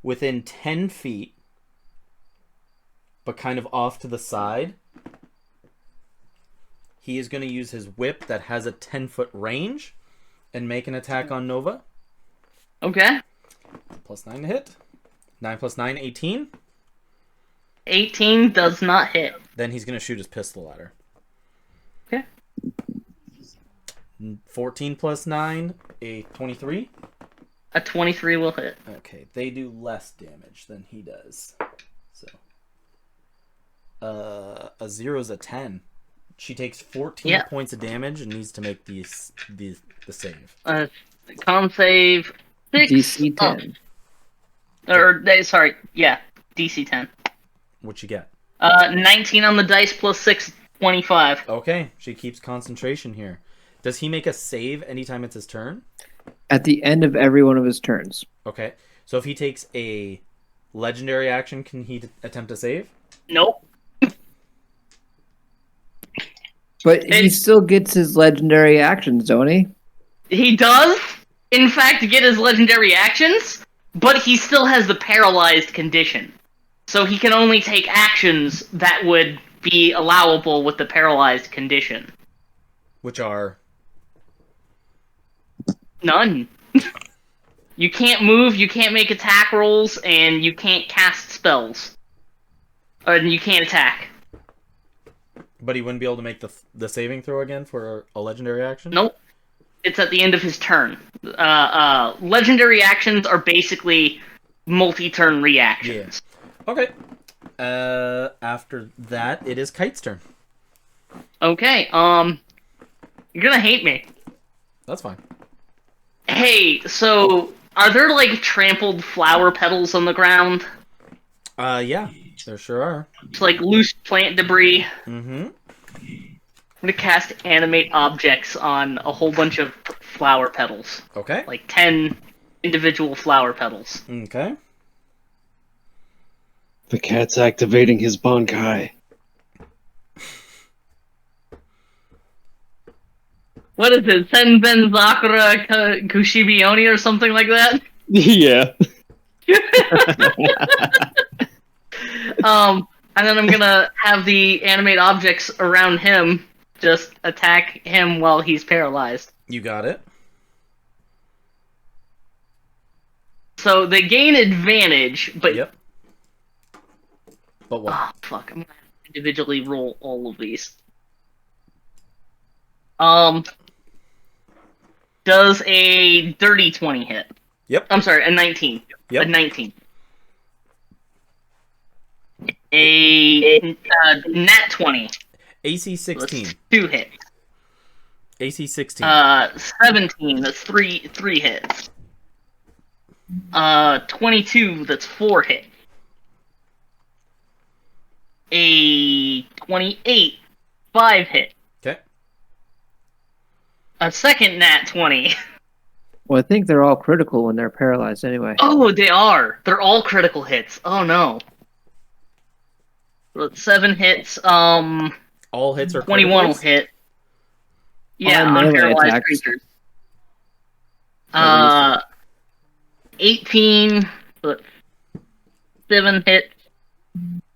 Speaker 1: within 10 feet, but kind of off to the side. He is going to use his whip that has a 10-foot range and make an attack on Nova.
Speaker 3: Okay.
Speaker 1: Plus 9 to hit. 9 plus 9, 18.
Speaker 3: 18 does not hit.
Speaker 1: Then he's going to shoot his pistol at her.
Speaker 3: Okay.
Speaker 1: 14 plus 9, a 23.
Speaker 3: A 23 will hit.
Speaker 1: Okay, they do less damage than he does. So, a 0 is a 10. She takes 14 points of damage and needs to make the save.
Speaker 3: Con save 6.
Speaker 5: DC 10.
Speaker 3: Sorry, yeah, DC 10.
Speaker 1: What you get?
Speaker 3: 19 on the dice plus 6, 25.
Speaker 1: Okay, she keeps concentration here. Does he make a save anytime it's his turn?
Speaker 5: At the end of every one of his turns.
Speaker 1: Okay, so if he takes a legendary action, can he attempt a save?
Speaker 3: Nope.
Speaker 5: But he still gets his legendary actions, don't he?
Speaker 3: He does, in fact, get his legendary actions, but he still has the paralyzed condition. So he can only take actions that would be allowable with the paralyzed condition.
Speaker 1: Which are
Speaker 3: None. You can't move, you can't make attack rolls, and you can't cast spells. And you can't attack.
Speaker 1: But he wouldn't be able to make the saving throw again for a legendary action?
Speaker 3: Nope. It's at the end of his turn. Legendary actions are basically multi-turn reactions.
Speaker 1: Yeah. Okay. After that, it is Kite's turn.
Speaker 3: Okay, you're gonna hate me.
Speaker 1: That's fine.
Speaker 3: Hey, so, are there, like, trampled flower petals on the ground?
Speaker 1: Yeah. There sure are.
Speaker 3: It's like loose plant debris.
Speaker 1: Mm-hmm.
Speaker 3: I'm gonna cast animate objects on a whole bunch of flower petals.
Speaker 1: Okay.
Speaker 3: Like 10 individual flower petals.
Speaker 1: Okay.
Speaker 6: The cat's activating his Bankai.
Speaker 3: What is it? Senben Zakura Kushibioni or something like that?
Speaker 6: Yeah.
Speaker 3: And then I'm gonna have the animate objects around him just attack him while he's paralyzed.
Speaker 1: You got it.
Speaker 3: So they gain advantage, but
Speaker 1: Yep. But what?
Speaker 3: oh fuck, I'm gonna have to individually roll all of these. Does a dirty 20 hit?
Speaker 1: Yep.
Speaker 3: I'm sorry, a 19.
Speaker 1: Yep.
Speaker 3: A 19. A nat 20.
Speaker 1: AC 16.
Speaker 3: That's 2 hits.
Speaker 1: AC 16.
Speaker 3: 17. That's three hits. 22. That's 4 hits. A 28. 5 hits.
Speaker 1: Okay.
Speaker 3: A second nat 20.
Speaker 5: Well, I think they're all critical when they're paralyzed anyway.
Speaker 3: Oh, they are. They're all critical hits. Oh no. So 7 hits.
Speaker 1: All hits are
Speaker 3: 21 will
Speaker 1: criticals?
Speaker 3: hit. Yeah,
Speaker 5: All
Speaker 3: on
Speaker 5: melee
Speaker 3: paralyzed
Speaker 5: attacks.
Speaker 3: creatures. 18. 7 hits.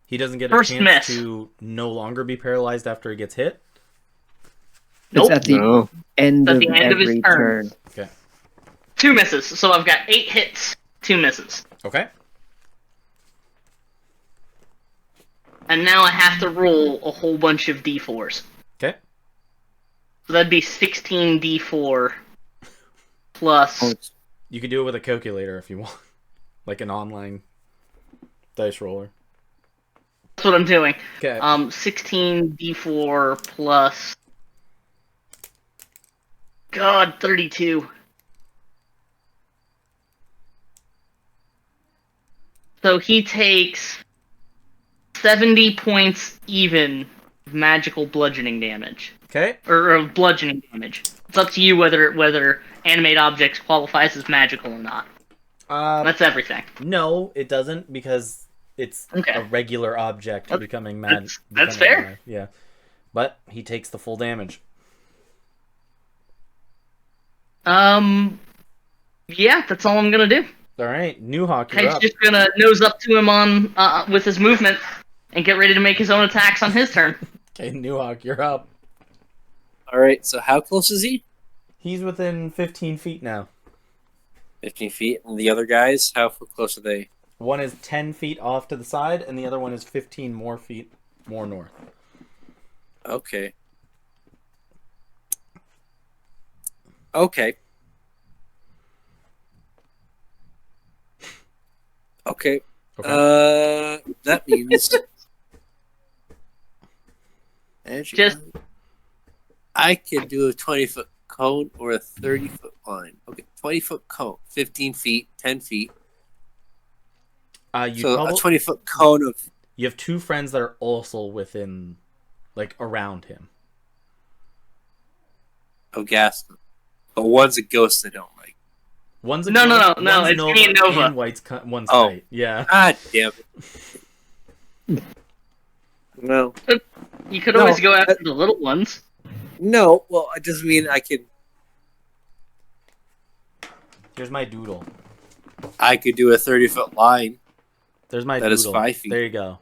Speaker 1: He doesn't get a
Speaker 3: First
Speaker 1: chance
Speaker 3: miss.
Speaker 1: to no longer be paralyzed after he gets hit?
Speaker 5: It's
Speaker 3: Nope.
Speaker 5: at the
Speaker 6: No.
Speaker 5: end
Speaker 3: At
Speaker 5: of
Speaker 3: the end of his
Speaker 5: every
Speaker 3: turn.
Speaker 5: turn.
Speaker 1: Okay.
Speaker 3: 2 misses. So I've got 8 hits, 2 misses.
Speaker 1: Okay.
Speaker 3: And now I have to roll a whole bunch of d4s.
Speaker 1: Okay.
Speaker 3: So that'd be 16 d4 plus.
Speaker 5: Oh, it's
Speaker 1: You could do it with a calculator if you want. Like an online dice roller.
Speaker 3: That's what I'm doing.
Speaker 1: Okay.
Speaker 3: 16 d4 plus. God, 32. So he takes 70 points even of magical bludgeoning damage.
Speaker 1: Okay.
Speaker 3: Or of bludgeoning damage. It's up to you whether animate objects qualifies as magical or not. That's everything.
Speaker 1: No, it doesn't because it's
Speaker 3: Okay.
Speaker 1: a regular object
Speaker 3: That's-
Speaker 1: becoming mad.
Speaker 3: that's
Speaker 1: becoming
Speaker 3: fair.
Speaker 1: alive. Yeah. But he takes the full damage.
Speaker 3: Yeah, that's all I'm gonna do.
Speaker 1: All right, New Hawk, you're
Speaker 3: Kite's
Speaker 1: up.
Speaker 3: just gonna nose up to him on with his movement and get ready to make his own attacks on his turn.
Speaker 1: Okay, New Hawk, you're up.
Speaker 2: Alright, so how close is he?
Speaker 1: He's within 15 feet now.
Speaker 2: 15 feet. And the other guys, how close are they?
Speaker 1: One is 10 feet off to the side, and the other one is 15 more feet more north.
Speaker 2: Okay. Okay. Okay.
Speaker 1: Okay.
Speaker 2: That means actually,
Speaker 3: Just-
Speaker 2: I can do a 20-foot cone or a 30-foot line. Okay, 20-foot cone, 15 feet, 10 feet.
Speaker 1: You
Speaker 2: So a 20-foot cone of
Speaker 1: you have two friends that are also within, like, around him.
Speaker 2: gas, but one's a ghost I don't like.
Speaker 1: One's a
Speaker 3: No,
Speaker 1: ghost,
Speaker 3: no,
Speaker 1: one's
Speaker 3: it's me and Nova.
Speaker 1: and one's
Speaker 2: Oh.
Speaker 1: kite. Yeah.
Speaker 2: God damn it. No.
Speaker 3: You could
Speaker 2: No,
Speaker 3: always go after the little ones.
Speaker 2: No, well, it doesn't mean I could.
Speaker 1: Here's my doodle.
Speaker 2: I could do a 30-foot line.
Speaker 1: There's my
Speaker 2: That is
Speaker 1: doodle.
Speaker 2: 5 feet.
Speaker 1: There you go.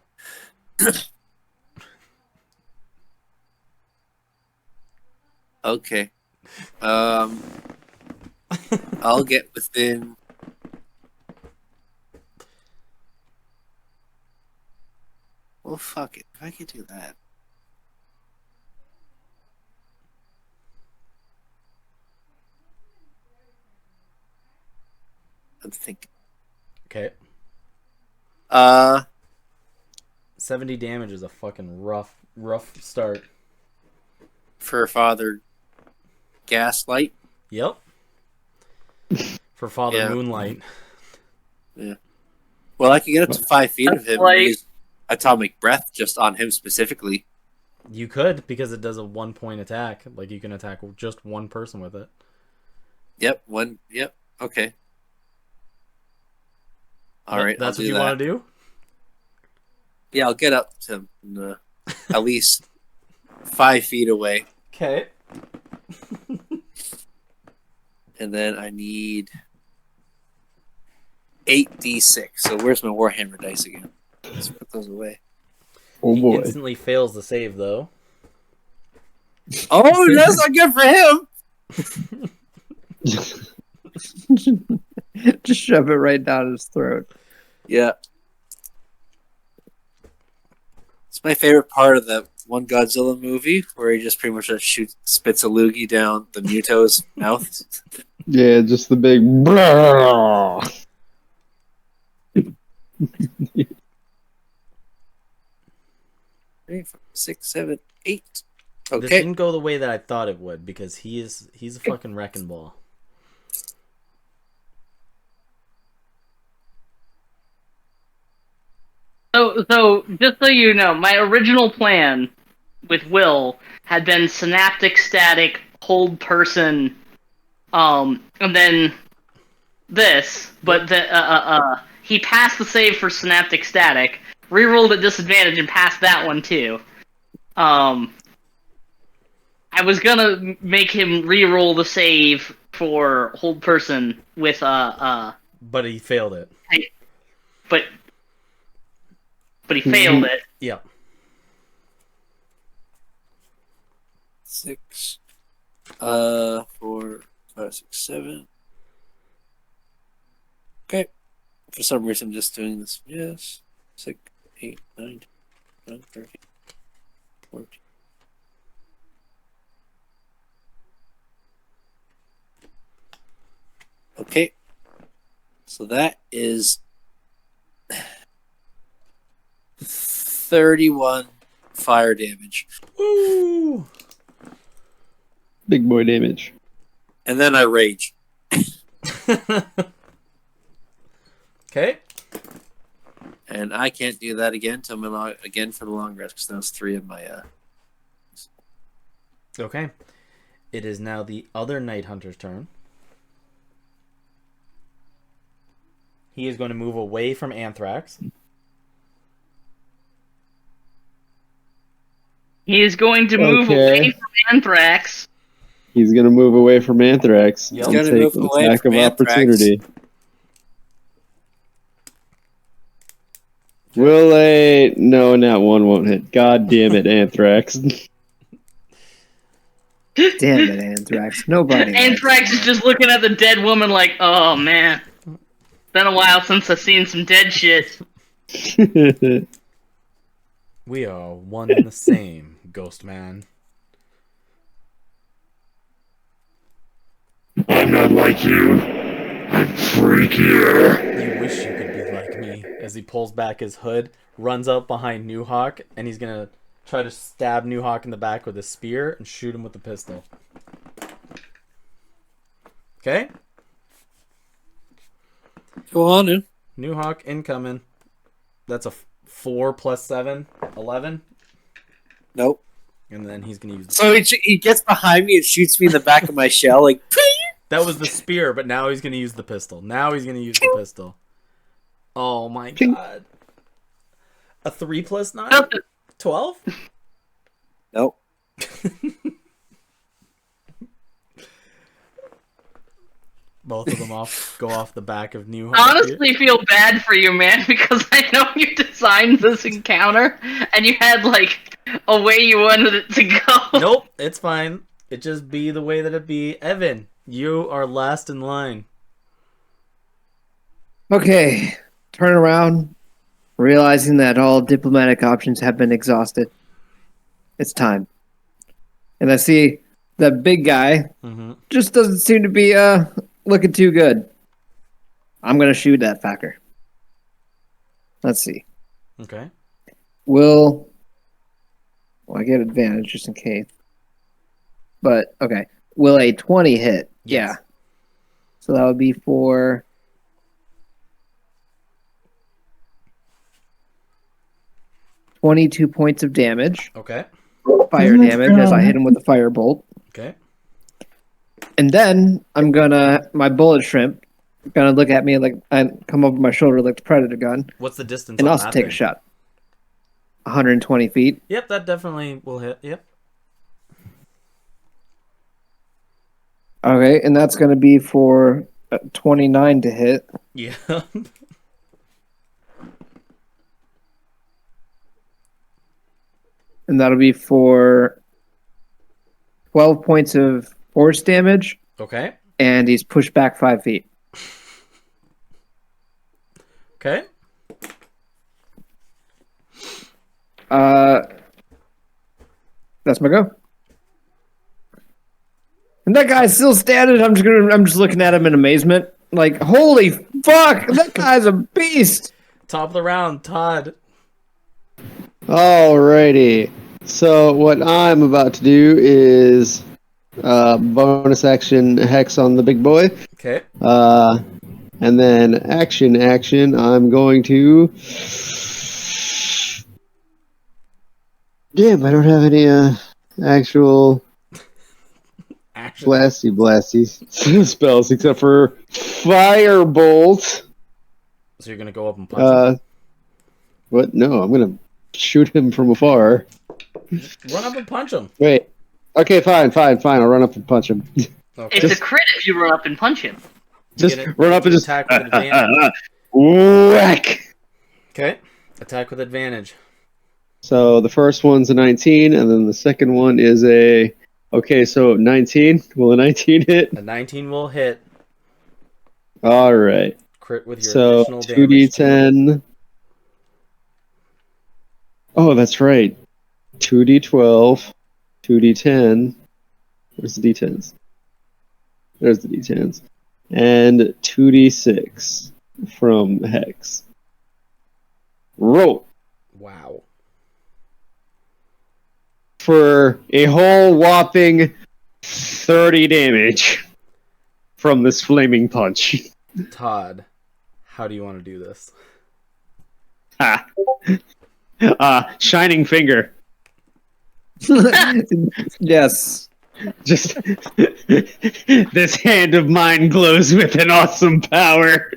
Speaker 2: Okay. I'll get within. Well, fuck it. If I could do that. I'm thinking.
Speaker 1: Okay.
Speaker 2: Uh,
Speaker 1: 70 damage is a fucking rough start.
Speaker 2: for Father Gaslight.
Speaker 1: Yep. For Father
Speaker 2: Yeah.
Speaker 1: Moonlight.
Speaker 2: Well, I could get up to 5 feet of him.
Speaker 3: Like-
Speaker 2: And use atomic breath just on him specifically.
Speaker 1: You could, because it does a 1-point attack. Like, you can attack just one person with it.
Speaker 2: Yep. One. Yep. Okay. All right.
Speaker 1: That's
Speaker 2: I'll
Speaker 1: what
Speaker 2: do
Speaker 1: you
Speaker 2: that.
Speaker 1: want to do?
Speaker 2: Yeah, I'll get up to him, at least 5 feet away,
Speaker 1: Okay.
Speaker 2: and then I need 8d6. So where's my Warhammer dice again? Let's put those away.
Speaker 6: Oh
Speaker 1: He
Speaker 6: boy.
Speaker 1: instantly fails the save, though.
Speaker 2: Oh, that's not good for him.
Speaker 5: Just shove it right down his throat.
Speaker 2: Yeah. It's my favorite part of the one Godzilla movie where he just pretty much just spits a loogie down the Muto's mouth.
Speaker 6: Yeah, just the big. Blah.
Speaker 2: 3, 4, 6, 7, 8.
Speaker 1: This
Speaker 2: Okay.
Speaker 1: didn't go the way that I thought it would, because he's a fucking wrecking ball.
Speaker 3: So just so you know, my original plan with Will had been synaptic static, hold person, and then this, but he passed the save for synaptic static, rerolled at disadvantage and passed that one too. I was gonna make him reroll the save for hold person with
Speaker 1: But he failed it.
Speaker 3: but he failed it.
Speaker 1: Yeah.
Speaker 2: 6, 4, 5, 6, 7. Okay. For some reason, I'm just doing this. Yes. 6, 8, 9, 10, 13, 14. Okay. So that is 31 fire damage.
Speaker 1: Woo!
Speaker 6: Big boy damage.
Speaker 2: And then I rage.
Speaker 1: Okay.
Speaker 2: And I can't do that again till again for the long rest because that was 3 of my.
Speaker 1: Okay. It is now the other Night Hunter's turn. He is going to move away from Anthrax.
Speaker 3: He is going to move
Speaker 6: Okay.
Speaker 3: away from Anthrax.
Speaker 6: He's gonna move away from Anthrax
Speaker 1: Yep.
Speaker 6: and
Speaker 2: He's gonna
Speaker 6: take
Speaker 2: move
Speaker 6: an
Speaker 2: away
Speaker 6: attack
Speaker 2: from
Speaker 6: of
Speaker 2: Anthrax.
Speaker 6: opportunity. Will a no, not one won't hit. God damn it, Anthrax.
Speaker 5: Damn it, Anthrax. Nobody.
Speaker 3: Anthrax
Speaker 5: likes
Speaker 3: is
Speaker 5: that.
Speaker 3: just looking at the dead woman like, oh man. Been a while since I've seen some dead shit.
Speaker 1: We are one and the same, Ghost Man.
Speaker 4: I'm not like you. I'm freakier.
Speaker 1: You wish you could be like me. As he pulls back his hood, runs up behind New Hawk, and he's gonna try to stab New Hawk in the back with a spear and shoot him with a pistol. Okay?
Speaker 2: Go on in.
Speaker 1: New Hawk incoming. That's a 4 plus 7, 11.
Speaker 2: Nope.
Speaker 1: And then he's gonna use.
Speaker 2: So he gets behind me and shoots me in the back of my shell like.
Speaker 1: That was the spear, but now he's gonna use the pistol. Oh my god. A 3 plus 9? 12?
Speaker 2: Nope.
Speaker 1: Both of them go off the back of New
Speaker 3: I honestly feel bad for you, man, because I know you designed this encounter, and you had, like, a way you wanted it to go.
Speaker 1: Nope, it's fine. It just be the way that it be. Evan, you are last in line.
Speaker 5: Okay, turn around, realizing that all diplomatic options have been exhausted. It's time. And I see that big guy just doesn't seem to be looking too good. I'm gonna shoot that fucker. Let's see.
Speaker 1: Okay.
Speaker 5: Well, I get advantage just in case. But okay, will a 20 hit?
Speaker 1: Yes.
Speaker 5: Yeah. So that would be for 22 points of damage.
Speaker 1: Okay.
Speaker 5: Fire damage as I hit him with a firebolt.
Speaker 1: Okay.
Speaker 5: And then I'm gonna my bullet shrimp gonna look at me like and come over my shoulder like the predator gun
Speaker 1: What's the distance
Speaker 5: and
Speaker 1: on
Speaker 5: also
Speaker 1: that
Speaker 5: take
Speaker 1: thing?
Speaker 5: a shot. 120 feet.
Speaker 1: Yep, that definitely will hit. Yep.
Speaker 5: Okay, and that's gonna be for 29 to hit.
Speaker 1: Yeah.
Speaker 5: And that'll be for 12 points of force damage,
Speaker 1: Okay.
Speaker 5: and he's pushed back 5 feet.
Speaker 1: Okay.
Speaker 5: That's my go. And that guy's still standing. I'm just looking at him in amazement. Like, holy fuck, that guy's a beast.
Speaker 1: Top of the round, Todd.
Speaker 6: Alrighty. So what I'm about to do is bonus action hex on the big boy.
Speaker 1: Okay.
Speaker 6: And then action. I'm going to. Damn, I don't have any actual
Speaker 1: Action.
Speaker 6: blasty spells except for firebolt.
Speaker 1: So you're gonna go up and punch him.
Speaker 6: What? No, I'm gonna shoot him from afar.
Speaker 1: Run up and punch him.
Speaker 6: Wait. Okay, fine. I'll run up and punch him.
Speaker 1: Okay.
Speaker 3: It's a crit if you run up and punch him.
Speaker 6: Just
Speaker 1: Get it.
Speaker 6: run up and just
Speaker 1: Attack with advantage.
Speaker 6: whack.
Speaker 1: Okay. Attack with advantage.
Speaker 6: So the first one's a 19, and then the second one is a. Okay, so 19. Will a 19 hit?
Speaker 1: A 19 will hit.
Speaker 6: All right.
Speaker 1: Crit with your
Speaker 6: So
Speaker 1: additional damage.
Speaker 6: 2d10. Oh, that's right. 2d12, 2d10. Where's the d10s? There's the d10s. And 2d6 from Hex. Roll.
Speaker 1: Wow.
Speaker 6: For a whole whopping 30 damage from this flaming punch.
Speaker 1: Todd, how do you want to do this?
Speaker 6: Shining finger.
Speaker 5: Yes.
Speaker 6: Just this hand of mine glows with an awesome power.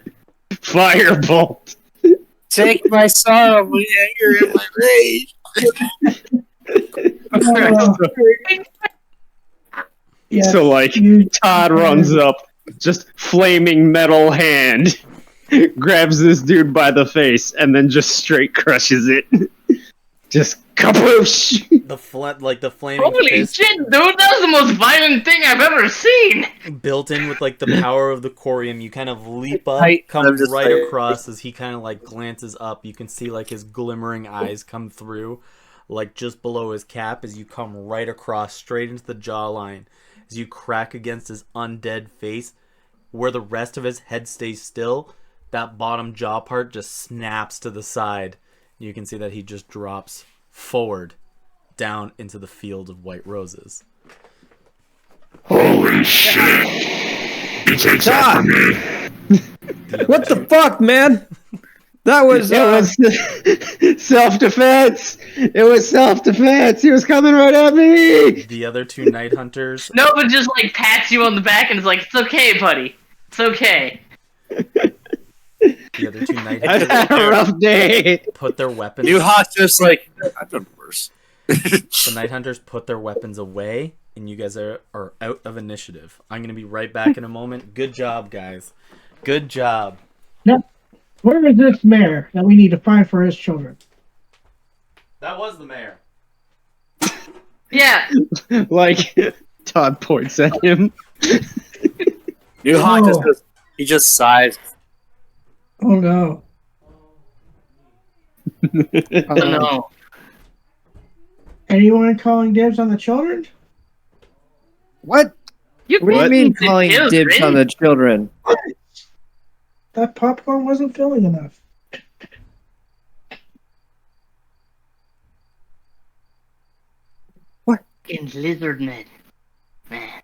Speaker 6: Firebolt.
Speaker 2: Take my sorrow, my anger, and my rage.
Speaker 6: So like Todd runs up, just flaming metal hand, grabs this dude by the face, and then just straight crushes it. Just kaboosh!
Speaker 1: The the flaming
Speaker 3: Holy
Speaker 1: fist
Speaker 3: shit, dude! That was the most violent thing I've ever seen!
Speaker 1: built in with like the power of the corium. You kind of leap up,
Speaker 2: I'm
Speaker 1: come
Speaker 2: just
Speaker 1: right
Speaker 2: like-
Speaker 1: across as he kind of like glances up. You can see like his glimmering eyes come through, like just below his cap as you come right across straight into the jawline. As you crack against his undead face, where the rest of his head stays still, that bottom jaw part just snaps to the side. You can see that he just drops forward down into the field of white roses.
Speaker 8: Holy shit! You take that from me.
Speaker 5: What the fuck, man? That was
Speaker 6: It was self-defense! It was self-defense! He was coming right at me!
Speaker 1: The other two night hunters,
Speaker 3: No, but just like pats you on the back and is like, "It's okay, buddy. It's okay."
Speaker 1: the other two night
Speaker 6: I've
Speaker 1: hunters
Speaker 6: had a rough day!
Speaker 1: put their weapons.
Speaker 2: New Hawk just like, I've done worse.
Speaker 1: The night hunters put their weapons away, and you guys are out of initiative. I'm gonna be right back in a moment. Good job, guys. Good job.
Speaker 7: Now, where is this mayor that we need to find for his children?
Speaker 1: That was the mayor.
Speaker 3: Yeah.
Speaker 6: Like Todd points at him.
Speaker 2: New Hawk
Speaker 7: Oh.
Speaker 2: he just sighs.
Speaker 7: Oh no.
Speaker 3: Oh, no.
Speaker 7: Anyone calling dibs on the children?
Speaker 5: What?
Speaker 3: You
Speaker 5: What do you
Speaker 3: put
Speaker 5: mean
Speaker 3: the
Speaker 5: calling dibs
Speaker 3: children?
Speaker 5: on the children?
Speaker 7: That popcorn wasn't filling enough.
Speaker 3: In lizard men. Man.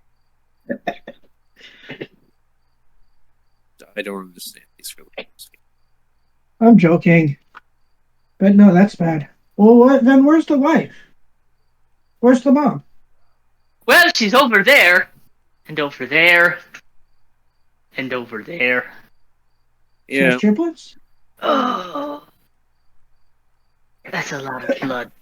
Speaker 2: I don't understand these feelings.
Speaker 7: I'm joking. But no, that's bad. Well, what? Then where's the wife? Where's the mom?
Speaker 3: Well, she's over there. And over there. And over there.
Speaker 7: She has
Speaker 2: Yeah.
Speaker 7: triplets?
Speaker 3: Oh. That's a lot of blood.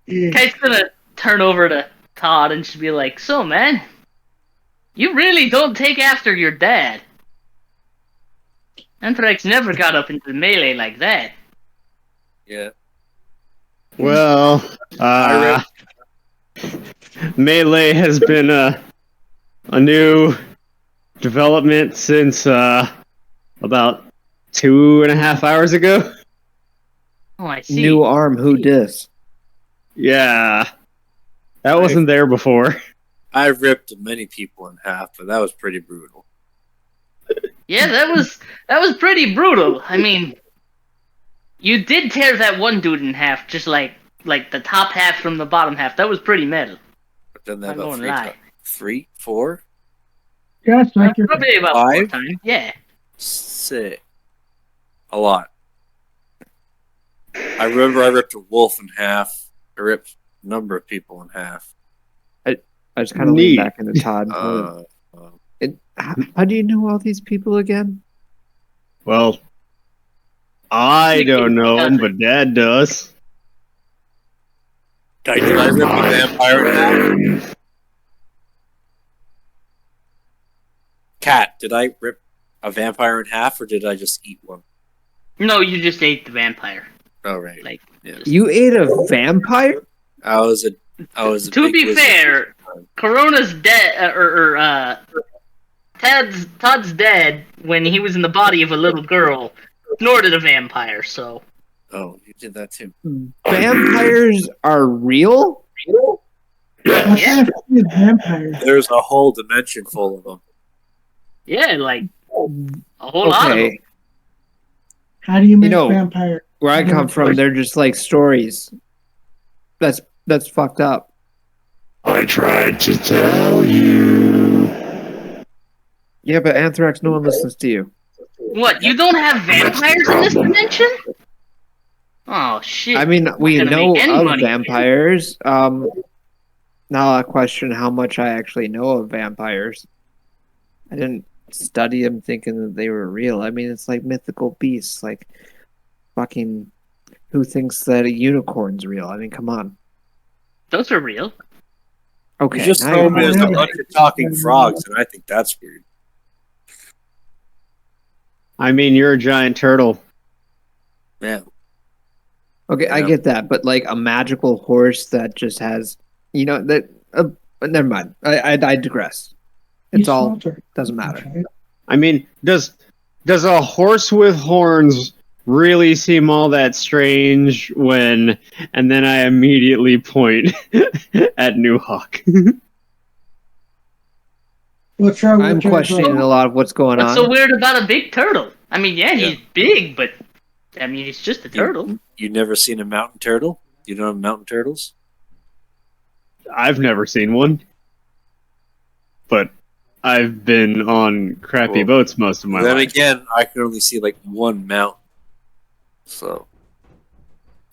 Speaker 7: Yeah.
Speaker 3: Kite's gonna turn over to Todd and she'll be like, so man, you really don't take after your dad. Anthrax never got up into the melee like that.
Speaker 2: Yeah.
Speaker 6: Well, Melee has been a new development since about 2.5 hours ago.
Speaker 3: Oh, I see.
Speaker 5: New arm, who dis?
Speaker 6: Yeah, that wasn't there before.
Speaker 2: I ripped many people in half, but that was pretty brutal.
Speaker 3: Yeah, that was pretty brutal. I mean, you did tear that one dude in half, just like the top half from the bottom half. That was pretty metal.
Speaker 2: I've done that
Speaker 3: I'm
Speaker 2: about
Speaker 3: gonna lie.
Speaker 2: 3, 4,
Speaker 7: Yeah, it's like you're
Speaker 3: Probably about 4
Speaker 2: 5?
Speaker 3: times. Yeah.
Speaker 2: 6. A lot. I remember I ripped a wolf in half. I ripped a number of people in half.
Speaker 5: I just kind of lean
Speaker 6: Neat.
Speaker 5: back into Todd. How do you know all these people again?
Speaker 6: Well, I don't know him, but Dad does.
Speaker 2: Did I rip a vampire in half? Cat, did I rip a vampire in half, or did I just eat one?
Speaker 3: No, you just ate the vampire.
Speaker 2: Oh, right.
Speaker 3: Like,
Speaker 2: Yeah.
Speaker 5: You ate a vampire?
Speaker 2: I was a
Speaker 3: to
Speaker 2: big
Speaker 3: be
Speaker 2: wizard.
Speaker 3: fair, Corona's dead, Todd's dead when he was in the body of a little girl, snorted a vampire. So
Speaker 2: Oh, you did that too.
Speaker 5: Vampires are real?
Speaker 7: what kind of thing is vampires?
Speaker 2: There's a whole dimension full of them.
Speaker 3: yeah, like a whole lot of them.
Speaker 5: Okay.
Speaker 7: How do you make
Speaker 5: know,
Speaker 7: vampire?
Speaker 5: Where I come from, they're just like stories. That's fucked up.
Speaker 8: I tried to tell you.
Speaker 5: Yeah, but Anthrax, no one listens to you.
Speaker 3: What? You don't have vampires in this dimension? Oh shit!
Speaker 5: I mean, we
Speaker 3: gonna
Speaker 5: know
Speaker 3: make any
Speaker 5: of
Speaker 3: money.
Speaker 5: vampires. Now I question how much I actually know of vampires. I didn't study them thinking that they were real. I mean, it's like mythical beasts. Like, fucking, who thinks that a unicorn's real? I mean, come on.
Speaker 3: Those are real.
Speaker 5: Okay,
Speaker 2: You just
Speaker 5: now
Speaker 2: told me
Speaker 5: you're-
Speaker 2: there's a bunch of talking frogs, and I think that's weird.
Speaker 6: I mean, you're a giant turtle.
Speaker 2: Yeah.
Speaker 5: Okay, I
Speaker 2: Yeah.
Speaker 5: get that, but like a magical horse that just has, that. But never mind. I digress. It's
Speaker 7: You
Speaker 5: all
Speaker 7: smelter.
Speaker 5: doesn't matter.
Speaker 6: I mean, does a horse with horns really seem all that strange when? And then I immediately point at New Hawk.
Speaker 7: What's wrong
Speaker 5: I'm
Speaker 7: with your
Speaker 5: questioning a lot of what's going
Speaker 3: What's
Speaker 5: on.
Speaker 3: so weird about a big turtle? I mean, yeah, he's big, but I mean, he's just a turtle.
Speaker 2: You never seen a mountain turtle? You know mountain turtles?
Speaker 6: I've never seen one, but I've been on crappy
Speaker 2: Well,
Speaker 6: boats most of my
Speaker 2: then
Speaker 6: life.
Speaker 2: again, I can only see like one mountain. So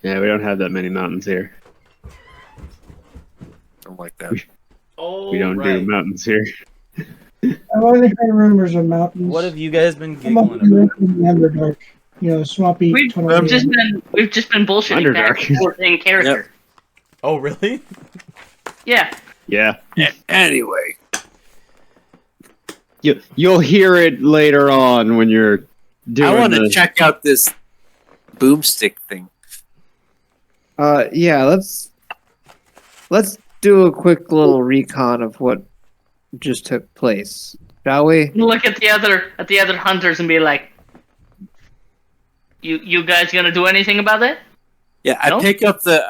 Speaker 6: Yeah, we don't have that many mountains here.
Speaker 2: something like that.
Speaker 1: Oh,
Speaker 6: We don't do mountains here.
Speaker 7: I've only heard rumors of mountains.
Speaker 1: What have you guys been
Speaker 7: I'm up
Speaker 1: giggling about?
Speaker 7: in the Underdark. Swampy.
Speaker 3: We've
Speaker 7: tunnel.
Speaker 3: just been bullshitting back
Speaker 6: Underdark.
Speaker 3: and forth in character.
Speaker 1: Oh, really?
Speaker 3: Yeah.
Speaker 6: Yeah.
Speaker 2: Anyway,
Speaker 6: You'll hear it later on when you're doing
Speaker 2: I want to
Speaker 6: the...
Speaker 2: check out this boomstick thing.
Speaker 5: Yeah, let's do a quick little recon of what just took place, shall we?
Speaker 3: Look at the other hunters and be like, "You guys gonna do anything about it?"
Speaker 2: Yeah, I
Speaker 3: No?
Speaker 2: pick up the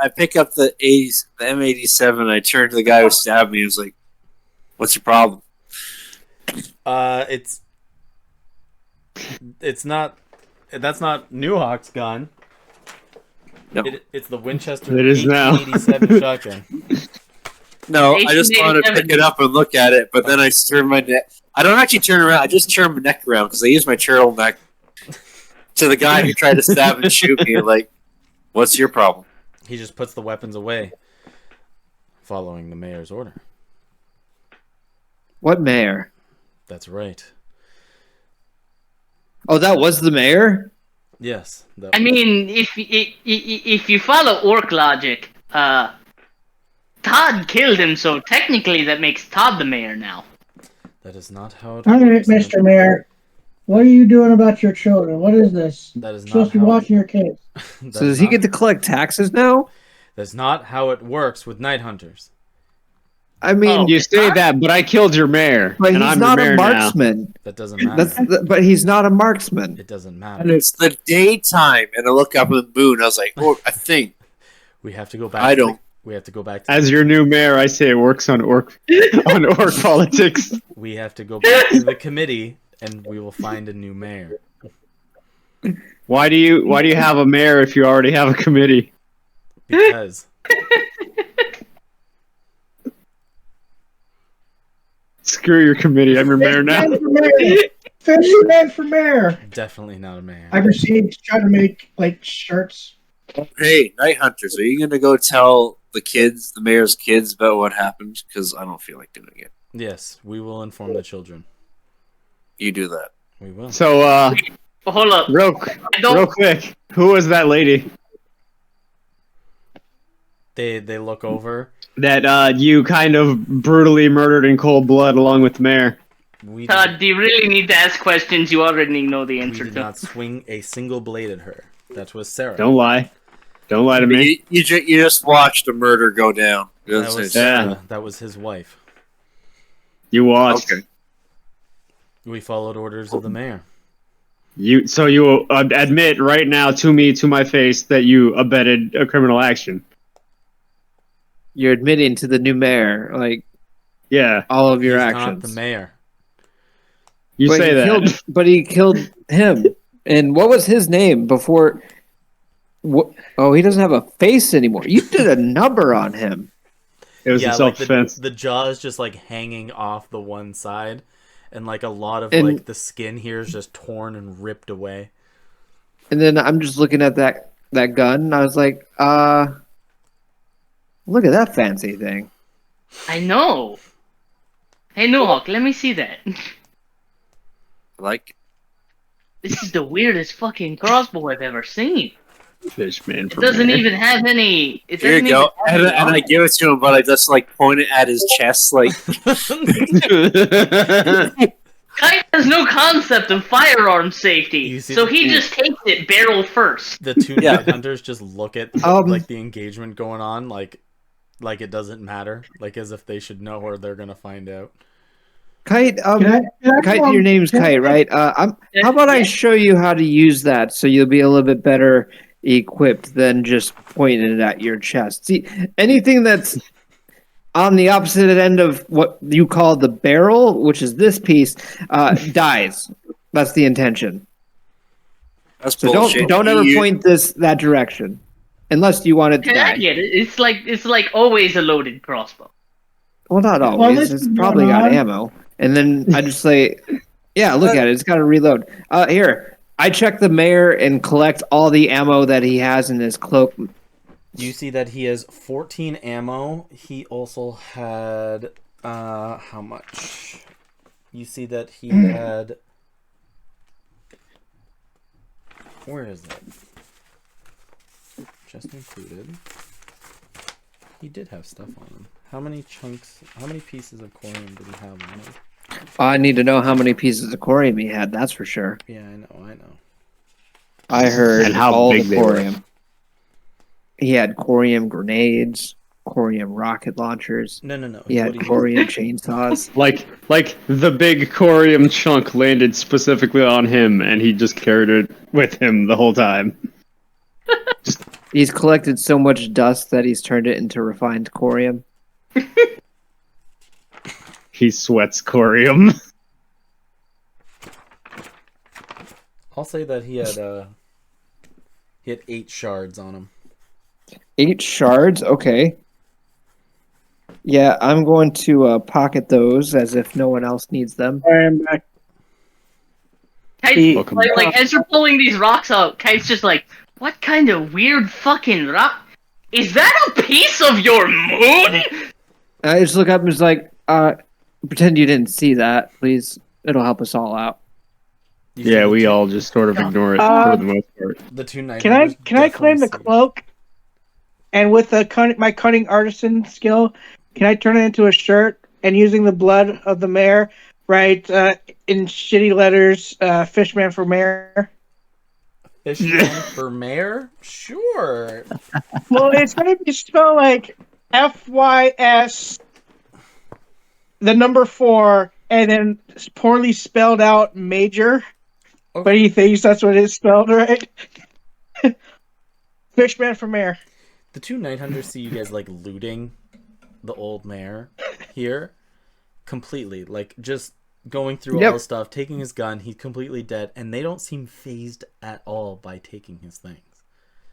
Speaker 2: M87. I turn to the guy who stabbed me. He was like, "What's your problem?"
Speaker 1: It's not. That's not Newhawk's gun.
Speaker 2: No.
Speaker 1: It's the Winchester
Speaker 6: It is now.
Speaker 1: 1887 shotgun.
Speaker 2: No, I just wanted to
Speaker 3: 1887.
Speaker 2: pick it up and look at it, but then I turn my neck. I don't actually turn around. I just turn my neck around because I use my turtleneck to the guy who tried to stab and shoot me. Like, what's your problem?
Speaker 1: He just puts the weapons away, following the mayor's order.
Speaker 5: What mayor?
Speaker 1: That's right.
Speaker 5: Oh, that was the mayor?
Speaker 1: Yes.
Speaker 3: I mean, if you follow orc logic, Todd killed him, so technically that makes Todd the mayor now.
Speaker 1: That is not how it
Speaker 9: All right,
Speaker 1: works.
Speaker 9: Mr. Mayor. What are you doing about your children? What is this?
Speaker 1: That is
Speaker 9: You're
Speaker 1: not
Speaker 9: supposed to be
Speaker 1: how.
Speaker 9: watching your kids.
Speaker 5: So does he get to collect taxes now?
Speaker 1: That's not how it works with night hunters.
Speaker 5: I mean,
Speaker 3: Oh.
Speaker 6: You say that, but I killed your mayor.
Speaker 5: but
Speaker 6: and
Speaker 5: he's
Speaker 6: I'm
Speaker 5: not
Speaker 6: your
Speaker 5: a
Speaker 6: mayor now.
Speaker 5: marksman.
Speaker 1: That doesn't matter.
Speaker 5: But he's not a marksman.
Speaker 1: It doesn't
Speaker 2: And
Speaker 1: matter.
Speaker 2: it's the daytime, and I look up at the moon. I was like, "Oh, I think
Speaker 1: We have to go back.
Speaker 2: I don't."
Speaker 1: We have to go back. To
Speaker 6: As your new mayor, I say it works on orc politics.
Speaker 1: We have to go back to the committee, and we will find a new mayor.
Speaker 6: Why do you have a mayor if you already have a committee?
Speaker 1: Because
Speaker 6: Screw your committee. I'm your mayor now.
Speaker 9: Man for mayor. Fancy man for mayor.
Speaker 1: definitely not a mayor.
Speaker 9: I received trying to make like shirts.
Speaker 2: Hey, night hunters, are you gonna go tell the mayor's kids, about what happened? Because I don't feel like doing it.
Speaker 1: Yes, we will inform the children.
Speaker 2: You do that.
Speaker 1: We will.
Speaker 6: So,
Speaker 3: But hold up.
Speaker 6: real quick, who was that lady
Speaker 1: They look over.
Speaker 6: that you kind of brutally murdered in cold blood along with the mayor?
Speaker 1: We
Speaker 3: Todd, do you really need to ask questions you already know the
Speaker 1: we
Speaker 3: answer
Speaker 1: did
Speaker 3: to?
Speaker 1: not swing a single blade at her. That was Sarah.
Speaker 6: Don't lie. Don't lie to me.
Speaker 2: You just watched a murder go down.
Speaker 1: That was
Speaker 6: Yeah.
Speaker 1: Sarah. That was his wife.
Speaker 6: You watched.
Speaker 2: Okay.
Speaker 1: We followed orders of the mayor.
Speaker 6: You admit right now to me, to my face, that you abetted a criminal action.
Speaker 5: You're admitting to the new mayor, like
Speaker 6: Yeah,
Speaker 5: all of your
Speaker 1: He's
Speaker 5: actions.
Speaker 1: not the mayor.
Speaker 6: you
Speaker 5: But
Speaker 6: say
Speaker 5: he
Speaker 6: that.
Speaker 5: but he killed him. And what was his name before? Oh, he doesn't have a face anymore. You did a number on him.
Speaker 6: It was in
Speaker 1: like
Speaker 6: self-defense.
Speaker 1: the jaw is just like hanging off the one side, and like a lot of
Speaker 5: And-
Speaker 1: like the skin here is just torn and ripped away.
Speaker 5: And then I'm just looking at that gun, and I was like, look at that fancy thing.
Speaker 3: I know. Hey, Newhawk, let me see that.
Speaker 2: Like,
Speaker 3: This is the weirdest fucking crossbow I've ever seen.
Speaker 6: Fishman
Speaker 3: It
Speaker 6: for
Speaker 3: doesn't
Speaker 6: mayor.
Speaker 3: even have any. It
Speaker 2: here you
Speaker 3: doesn't
Speaker 2: go.
Speaker 3: even have
Speaker 2: And
Speaker 3: any
Speaker 2: I give it to him, but I just like point it at his chest, like,
Speaker 3: Kite has no concept of firearm safety,
Speaker 1: You see
Speaker 3: so
Speaker 1: the-
Speaker 3: he just takes it barrel first.
Speaker 1: The two
Speaker 2: Yeah.
Speaker 1: night hunters just look at like the engagement going on, like it doesn't matter, like as if they should know or they're gonna find out.
Speaker 5: Kite,
Speaker 9: Can I
Speaker 5: Kite,
Speaker 9: come-
Speaker 5: your name's Kite, right? How about I show you how to use that so you'll be a little bit better equipped than just pointing it at your chest. See, anything that's on the opposite end of what you call the barrel, which is this piece, dies. That's the intention.
Speaker 2: that's
Speaker 5: So
Speaker 2: bullshit.
Speaker 5: don't ever
Speaker 2: You-
Speaker 5: point that direction, unless you want it to
Speaker 3: Can I
Speaker 5: die.
Speaker 3: get it? It's like always a loaded crossbow.
Speaker 5: Well, not
Speaker 9: Well,
Speaker 5: always.
Speaker 9: this
Speaker 5: It's
Speaker 9: is
Speaker 5: probably
Speaker 9: going
Speaker 5: got
Speaker 9: on.
Speaker 5: ammo. And then I just say, yeah, look at it. It's got to reload. Here, I check the mayor and collect all the ammo that he has in his cloak.
Speaker 1: You see that he has 14 ammo. He also had how much? You see that he had. Where is it? Just included. He did have stuff on him. How many chunks? How many pieces of corium did he have on him?
Speaker 5: I need to know how many pieces of corium he had. That's for sure.
Speaker 1: Yeah, I know.
Speaker 5: I heard
Speaker 6: And how
Speaker 5: all
Speaker 6: big
Speaker 5: the
Speaker 6: they were.
Speaker 5: corium. He had corium grenades, corium rocket launchers.
Speaker 1: No.
Speaker 5: He had corium chainsaws.
Speaker 6: Like the big corium chunk landed specifically on him, and he just carried it with him the whole time.
Speaker 5: He's collected so much dust that he's turned it into refined corium.
Speaker 6: He sweats corium.
Speaker 1: I'll say that he had 8 shards on him.
Speaker 5: 8 shards? Okay. Yeah, I'm going to pocket those as if no one else needs them.
Speaker 7: I'm back.
Speaker 3: Kite,
Speaker 6: Welcome
Speaker 3: like as you're pulling these rocks out, Kite's just like, what kind of weird fucking rock? Is that a piece of your moon?
Speaker 5: I just look up and just like, pretend you didn't see that, please. It'll help us all out.
Speaker 6: Yeah, we all just sort of ignore it for the most part.
Speaker 1: The 2 night.
Speaker 7: Can I claim the cloak? And with my cunning artisan skill, can I turn it into a shirt? And using the blood of the mare, write in shitty letters, "Fishman for mayor."
Speaker 1: Fishman for mayor? Sure.
Speaker 7: Well, it's gonna be spelled like FYS, the number 4, and then poorly spelled out major.
Speaker 1: Okay.
Speaker 7: But he thinks that's what it's spelled right. Fishman for mayor.
Speaker 1: The 2 night hunters see you guys like looting the old mare here completely, like just going through all the stuff, taking his gun. He's completely dead, and they don't seem phased at all by taking his things.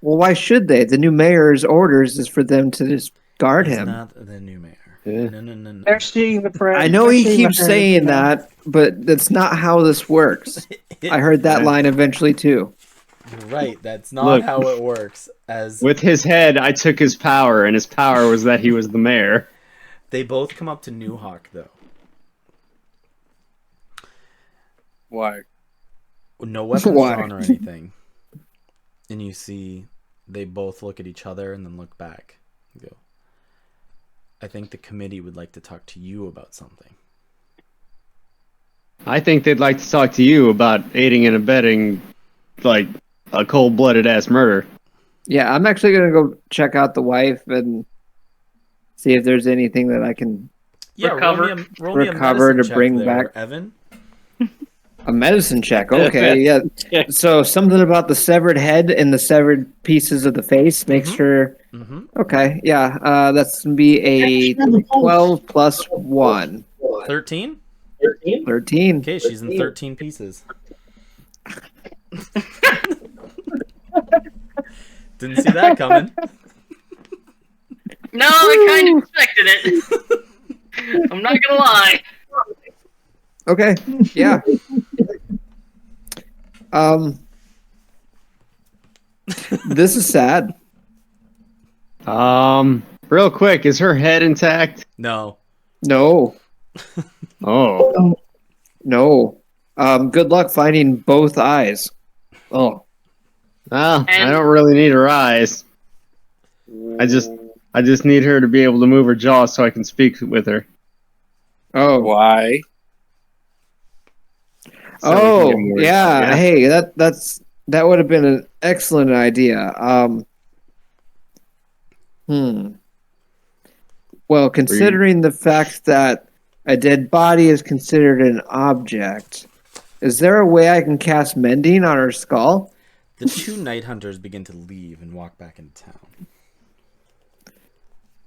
Speaker 5: Well, why should they? The new mayor's orders is for them to just guard
Speaker 1: He's
Speaker 5: him.
Speaker 1: not the new mayor.
Speaker 6: Yeah.
Speaker 1: No.
Speaker 7: They're seeing the press.
Speaker 5: I know he keeps saying that, but that's not how this works. I heard that line eventually too.
Speaker 1: Right, that's not
Speaker 6: Look.
Speaker 1: how it works. As
Speaker 6: With his head, I took his power, and his power was that he was the mayor.
Speaker 1: they both come up to New Hawk, though.
Speaker 2: Why?
Speaker 1: No weapons
Speaker 5: Why?
Speaker 1: drawn or anything. And you see they both look at each other and then look back. And go, I think the committee would like to talk to you about something.
Speaker 6: I think they'd like to talk to you about aiding and abetting, like, a cold-blooded ass murder.
Speaker 5: Yeah, I'm actually gonna go check out the wife and see if there's anything that I can
Speaker 3: Recover.
Speaker 1: Roll me a
Speaker 5: Recover
Speaker 1: medicine
Speaker 5: to
Speaker 1: check
Speaker 5: bring
Speaker 1: there,
Speaker 5: back.
Speaker 1: Evan.
Speaker 5: a medicine check. Okay, yeah. So something about the severed head and the severed pieces of the face makes sure.
Speaker 1: Mm-hmm.
Speaker 5: Okay, yeah. That's gonna be a 12 plus 1.
Speaker 1: 13?
Speaker 5: 13.
Speaker 1: Okay, she's in 13 pieces. Didn't see that coming.
Speaker 3: No, I kind of expected it. I'm not gonna lie.
Speaker 5: Okay, yeah. This is sad.
Speaker 6: Real quick, is her head intact?
Speaker 1: No.
Speaker 5: No,
Speaker 6: Oh.
Speaker 5: no. Good luck finding both eyes. Oh,
Speaker 6: Well,
Speaker 3: And-
Speaker 6: I don't really need her eyes. I just need her to be able to move her jaw so I can speak with her.
Speaker 5: oh,
Speaker 2: Why?
Speaker 6: So we can
Speaker 5: oh.
Speaker 6: get more-
Speaker 5: Yeah. Hey, that would have been an excellent idea. Well, considering the fact that a dead body is considered an object, is there a way I can cast mending on her skull?
Speaker 1: The 2 night hunters begin to leave and walk back into town.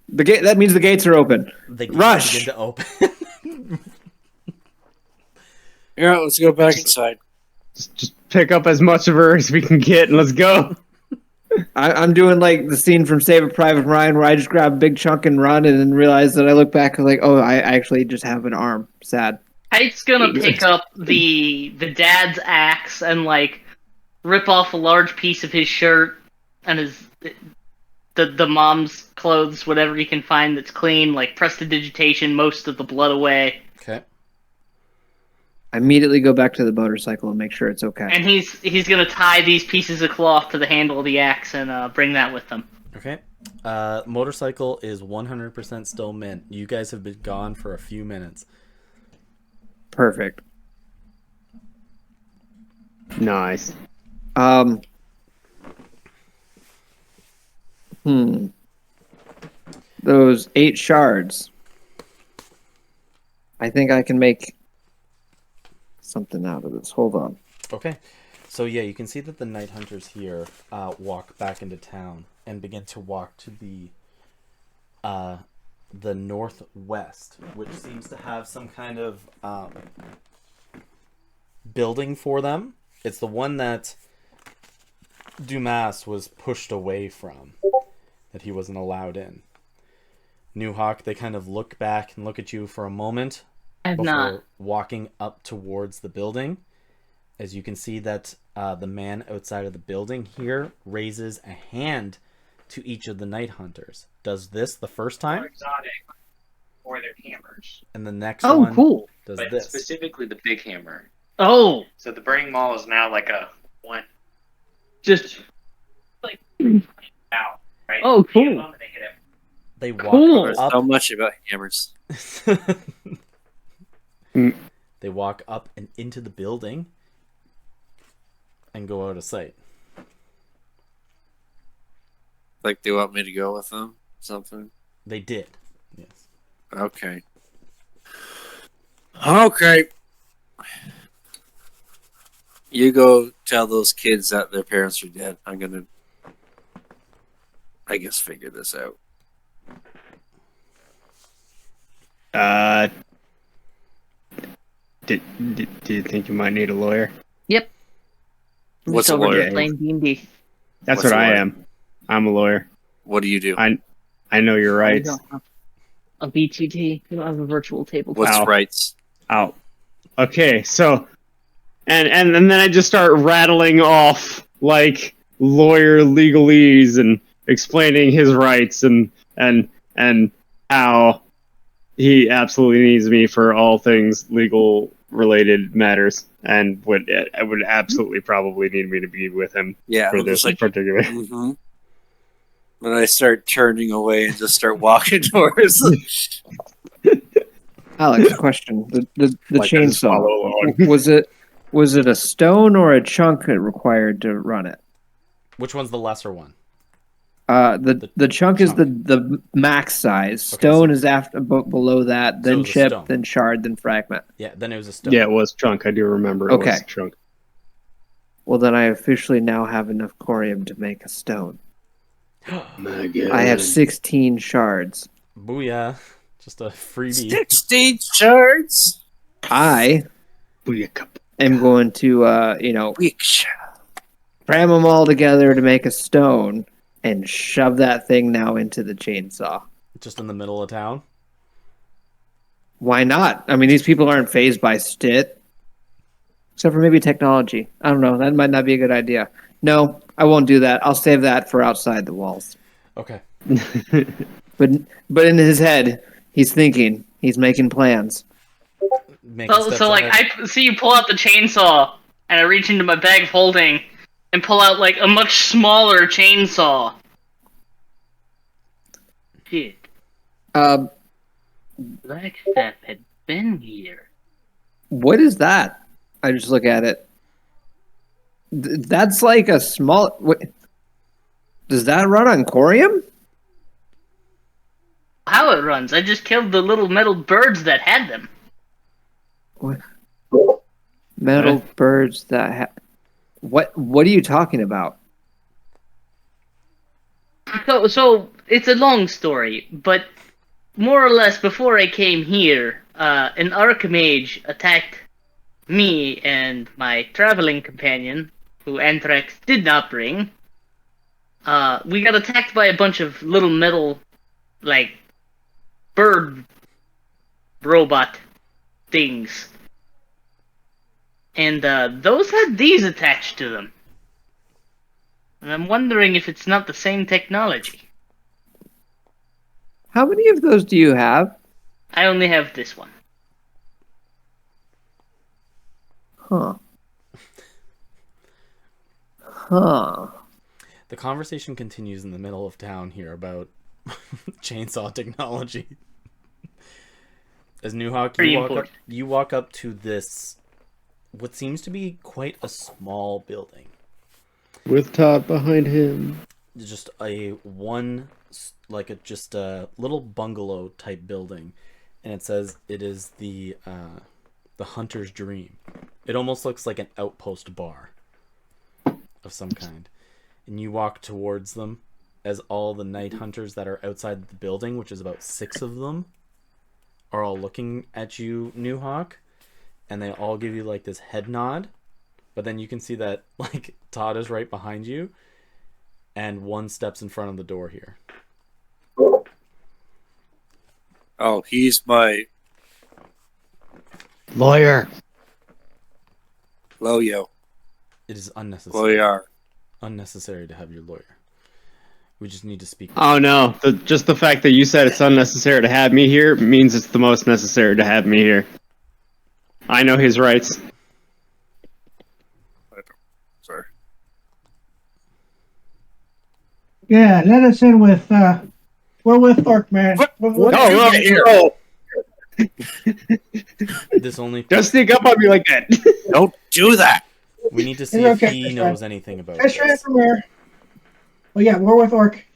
Speaker 5: The gate. That means the gates are open.
Speaker 1: The gates
Speaker 5: Rush!
Speaker 1: begin to open.
Speaker 2: Yeah, let's go back inside.
Speaker 6: Just pick up as much of her as we can get and let's go.
Speaker 5: I'm doing like the scene from Saving Private Ryan where I just grab a big chunk and run, and then realize that I look back and like, oh, I actually just have an arm. Sad.
Speaker 3: Kite's gonna pick up the dad's axe and like rip off a large piece of his shirt and the mom's clothes, whatever he can find that's clean, like prestidigitation most of the blood away.
Speaker 1: Okay.
Speaker 5: I immediately go back to the motorcycle and make sure it's okay.
Speaker 3: And he's gonna tie these pieces of cloth to the handle of the axe and bring that with him.
Speaker 1: Okay. Motorcycle is 100% still mint. You guys have been gone for a few minutes.
Speaker 5: Perfect.
Speaker 6: Nice.
Speaker 5: Um. Hmm. Those 8 shards. I think I can make something out of this. Hold on.
Speaker 1: Okay. So yeah, you can see that the night hunters here walk back into town and begin to walk to the northwest, which seems to have some kind of building for them. It's the one that Dumas was pushed away from, that he wasn't allowed in. New Hawk, they kind of look back and look at you for a moment
Speaker 3: I have
Speaker 1: before
Speaker 3: not.
Speaker 1: walking up towards the building. As you can see that the man outside of the building here raises a hand to each of the night hunters. Does this the first time,
Speaker 10: exotic or their hammers,
Speaker 1: and the next
Speaker 3: Oh,
Speaker 1: one
Speaker 3: cool.
Speaker 1: does
Speaker 10: but
Speaker 1: this.
Speaker 10: specifically the big hammer.
Speaker 3: Oh,
Speaker 10: So the burning maul is now like a one
Speaker 3: just
Speaker 10: out, right?
Speaker 3: Oh, cool.
Speaker 10: Hit 'em up and they hit it.
Speaker 1: They walk
Speaker 3: Cool.
Speaker 2: There's
Speaker 1: up.
Speaker 2: so much about hammers.
Speaker 1: They walk up and into the building and go out of sight.
Speaker 2: Like they want me to go with them? Something?
Speaker 1: They did. Yes.
Speaker 2: Okay. Okay. You go tell those kids that their parents are dead. I'm gonna, I guess, figure this out.
Speaker 6: Do you think you might need a lawyer?
Speaker 3: yep.
Speaker 2: What's
Speaker 3: Just
Speaker 2: a
Speaker 3: over
Speaker 2: lawyer?
Speaker 3: here playing D&D.
Speaker 6: That's
Speaker 2: What's
Speaker 6: what
Speaker 2: a
Speaker 6: I
Speaker 2: lawyer?
Speaker 6: am. I'm a lawyer.
Speaker 2: What do you do?
Speaker 6: I know your
Speaker 3: I
Speaker 6: rights.
Speaker 3: don't have a BTT. We don't have a virtual tabletop.
Speaker 2: What's
Speaker 6: Ow.
Speaker 2: rights?
Speaker 6: Out. Okay, so and then I just start rattling off like lawyer legalese and explaining his rights and how he absolutely needs me for all things legal related matters and would absolutely probably need me to be with him
Speaker 2: Yeah,
Speaker 6: for
Speaker 2: I'm
Speaker 6: this
Speaker 2: just like,
Speaker 6: particular.
Speaker 2: mm-hmm. Then I start turning away and just start walking towards.
Speaker 5: Alex, question: the
Speaker 6: Like, I just
Speaker 5: chainsaw
Speaker 6: follow along.
Speaker 5: was it a stone or a chunk it required to run it?
Speaker 1: Which one's the lesser one?
Speaker 5: The chunk is
Speaker 1: chunk.
Speaker 5: the max size.
Speaker 1: Okay,
Speaker 5: Stone
Speaker 1: so-
Speaker 5: is after below that, then
Speaker 1: it was a
Speaker 5: chip,
Speaker 1: stone.
Speaker 5: then shard, then fragment.
Speaker 1: Yeah, then it was a stone.
Speaker 6: Yeah, it was chunk. I do remember it was
Speaker 5: Okay.
Speaker 6: chunk.
Speaker 5: Well, then I officially now have enough corium to make a stone.
Speaker 8: My God.
Speaker 5: I have 16 shards.
Speaker 1: Booyah. Just a freebie.
Speaker 2: 16 shards?
Speaker 5: I
Speaker 6: Booyaka.
Speaker 5: am going to,
Speaker 2: Weak.
Speaker 5: cram them all together to make a stone and shove that thing now into the chainsaw.
Speaker 1: Just in the middle of town.
Speaker 5: Why not? I mean, these people aren't phased by stit. Except for maybe technology. I don't know. That might not be a good idea. No, I won't do that. I'll save that for outside the walls.
Speaker 1: Okay.
Speaker 5: But in his head, he's thinking. He's making plans.
Speaker 1: Making
Speaker 3: So,
Speaker 1: steps
Speaker 3: so like,
Speaker 1: ahead.
Speaker 3: I see you pull out the chainsaw, and I reach into my bag of holding, and pull out, like, a much smaller chainsaw. Shit. Blackstaff had been here.
Speaker 5: What is that? I just look at it. That's like a small. What, does that run on corium?
Speaker 3: How it runs? I just killed the little metal birds that had them.
Speaker 5: Metal birds that have. What are you talking about?
Speaker 3: So it's a long story, but more or less before I came here, an archmage attacked me and my traveling companion, who Anthrax did not bring. We got attacked by a bunch of little metal, like, bird robot things. And those had these attached to them. And I'm wondering if it's not the same technology.
Speaker 5: How many of those do you have?
Speaker 3: I only have this one.
Speaker 5: Huh. Huh.
Speaker 1: The conversation continues in the middle of town here about chainsaw technology. As Newhawk,
Speaker 3: Pretty
Speaker 1: you walk up to this, what seems to be quite a small building.
Speaker 6: With Todd behind him.
Speaker 1: Just just a little bungalow type building, and it says it is the hunter's dream. It almost looks like an outpost bar of some kind. And you walk towards them as all the night hunters that are outside the building, which is about 6 of them, are all looking at you, Newhawk, and they all give you like this head nod. But then you can see that like Todd is right behind you, and one steps in front of the door here.
Speaker 2: Oh, he's my
Speaker 6: Lawyer.
Speaker 2: Loyo.
Speaker 1: It is unnecessary.
Speaker 2: Lawyer.
Speaker 1: Unnecessary to have your lawyer. We just need to speak.
Speaker 6: Oh no! Just the fact that you said it's unnecessary to have me here means it's the most necessary to have me here. I know his rights.
Speaker 2: Sorry.
Speaker 9: Yeah, let us in with. We're with Orc Man.
Speaker 2: What
Speaker 6: Oh,
Speaker 2: you
Speaker 6: right
Speaker 2: get
Speaker 6: here.
Speaker 1: This only.
Speaker 6: Don't sneak up on me like that.
Speaker 2: Don't do that.
Speaker 1: We need to see
Speaker 9: It's
Speaker 1: if
Speaker 9: okay,
Speaker 1: he
Speaker 9: it's
Speaker 1: knows
Speaker 9: fine.
Speaker 1: anything about
Speaker 9: Fish ran
Speaker 1: this.
Speaker 9: from where? Well, yeah, we're with Orc.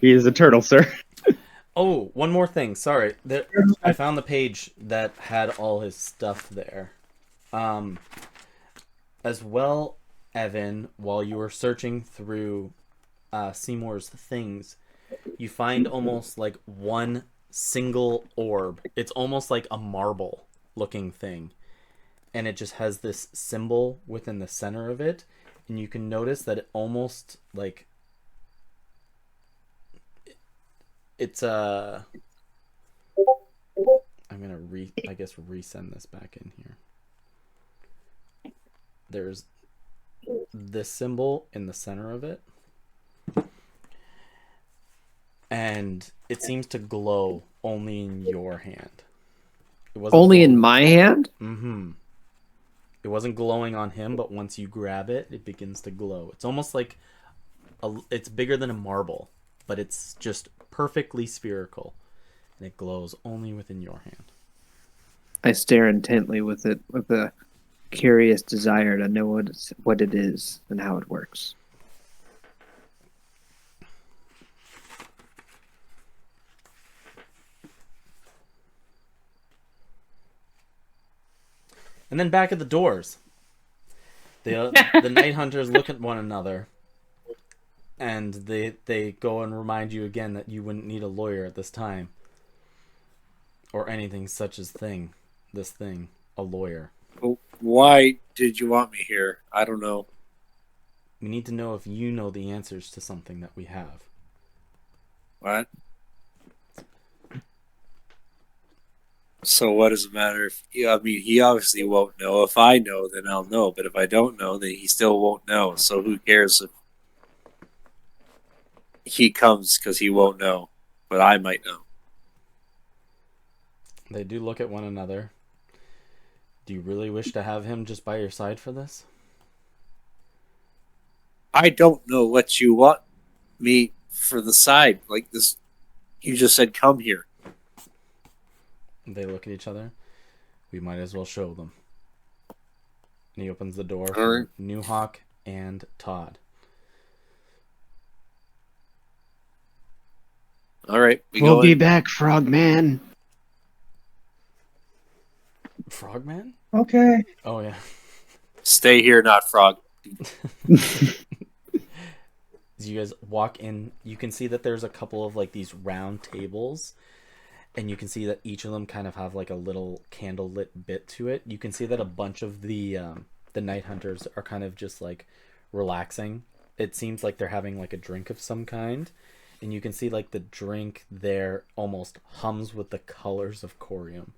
Speaker 6: He is a turtle, sir.
Speaker 1: Oh, one more thing. Sorry, I found the page that had all his stuff there. As well, Evan, while you were searching through Seymour's things, you find almost like one single orb. It's almost like a marble-looking thing, and it just has this symbol within the center of it, and you can notice that it almost like it's I'm gonna resend this back in here. There's this symbol in the center of it, and it seems to glow only in your hand. It wasn't
Speaker 5: Only in
Speaker 1: glowing.
Speaker 5: my hand?
Speaker 1: Mm-hmm. It wasn't glowing on him, but once you grab it, it begins to glow. It's almost like it's bigger than a marble, but it's just perfectly spherical, and it glows only within your hand.
Speaker 5: I stare intently with a curious desire to know what it is and how it works.
Speaker 1: And then back at the doors, the night hunters look at one another, and they go and remind you again that you wouldn't need a lawyer at this time, or anything such as a lawyer.
Speaker 2: Well, why did you want me here? I don't know.
Speaker 1: We need to know if you know the answers to something that we have.
Speaker 2: What? So what does it matter if... I mean, he obviously won't know. If I know, then I'll know. But if I don't know, then he still won't know. So who cares if he comes, because he won't know. But I might know.
Speaker 1: They do look at one another. Do you really wish to have him just by your side for this?
Speaker 2: I don't know what you want me for the side. Like this, you just said come here.
Speaker 1: They look at each other. We might as well show them. And he opens the door
Speaker 2: All
Speaker 1: for
Speaker 2: right.
Speaker 1: Newhawk and Todd.
Speaker 2: All right, we
Speaker 6: We'll
Speaker 2: go
Speaker 6: be
Speaker 2: in.
Speaker 6: back, Frogman.
Speaker 1: Frogman?
Speaker 9: Okay.
Speaker 1: Oh, yeah.
Speaker 2: Stay here, not frog.
Speaker 1: As you guys walk in, you can see that there's a couple of like these round tables, and you can see that each of them kind of have like a little candlelit bit to it. You can see that a bunch of the night hunters are kind of just like relaxing. It seems like they're having like a drink of some kind, and you can see like the drink there almost hums with the colors of corium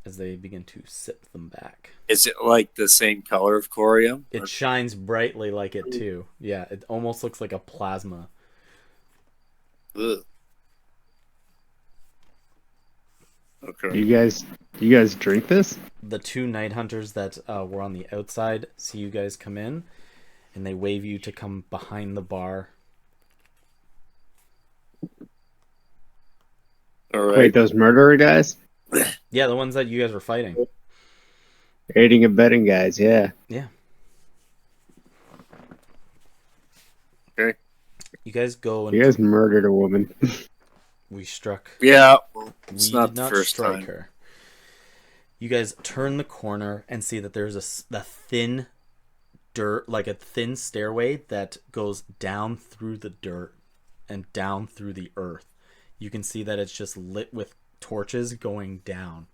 Speaker 1: as they begin to sip them back.
Speaker 2: Is it like the same color of corium?
Speaker 1: It shines brightly like it too. Yeah, it almost looks like a plasma.
Speaker 2: Ugh. Okay.
Speaker 6: You guys drink this?
Speaker 1: The two night hunters that were on the outside see you guys come in, and they wave you to come behind the bar.
Speaker 2: All right.
Speaker 6: Wait, those murderer guys?
Speaker 1: Yeah, the ones that you guys were fighting.
Speaker 6: Aiding and abetting guys, yeah.
Speaker 1: Yeah.
Speaker 2: Okay.
Speaker 1: You guys go and
Speaker 6: You guys murdered a woman.
Speaker 1: we struck.
Speaker 2: Yeah. Well, it's
Speaker 1: We
Speaker 2: not
Speaker 1: did
Speaker 2: the
Speaker 1: not
Speaker 2: first
Speaker 1: strike
Speaker 2: time.
Speaker 1: her. You guys turn the corner and see that there's a thin dirt, like a thin stairway that goes down through the dirt and down through the earth. You can see that it's just lit with torches going down.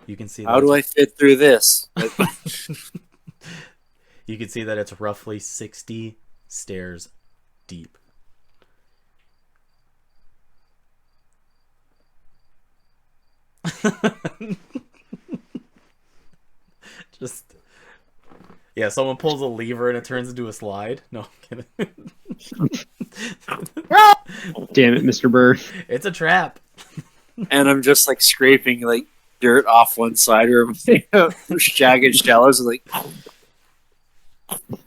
Speaker 1: You can see that
Speaker 2: How do I fit through this?
Speaker 1: you can see that it's roughly 60 stairs deep. Just yeah, someone pulls a lever and it turns into a slide. No, I'm kidding.
Speaker 6: Damn it, Mr. Bird.
Speaker 1: It's a trap.
Speaker 2: And I'm just like scraping like dirt off one side or jagged shallows. Like,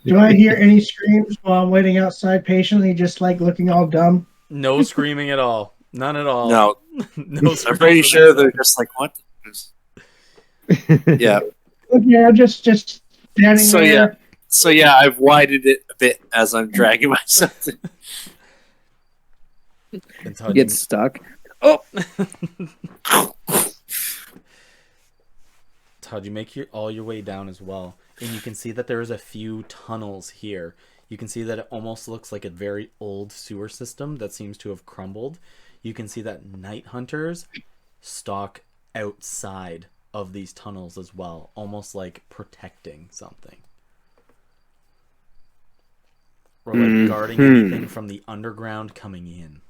Speaker 9: Do I hear any screams while I'm waiting outside patiently, just like looking all dumb?
Speaker 1: No screaming at all. None at all.
Speaker 2: no,
Speaker 1: No
Speaker 2: I'm
Speaker 1: screams
Speaker 2: pretty
Speaker 1: of
Speaker 2: sure they're
Speaker 1: inside.
Speaker 2: just like, what? Yeah.
Speaker 9: Yeah, just standing
Speaker 2: So
Speaker 9: there.
Speaker 2: yeah, I've widened it a bit as I'm dragging myself.
Speaker 1: And
Speaker 5: You get stuck.
Speaker 1: Todd, you make all your way down as well, and you can see that there's a few tunnels here. You can see that it almost looks like a very old sewer system that seems to have crumbled. You can see that night hunters stalk outside of these tunnels as well, almost like protecting something. Or like guarding anything from the underground coming in.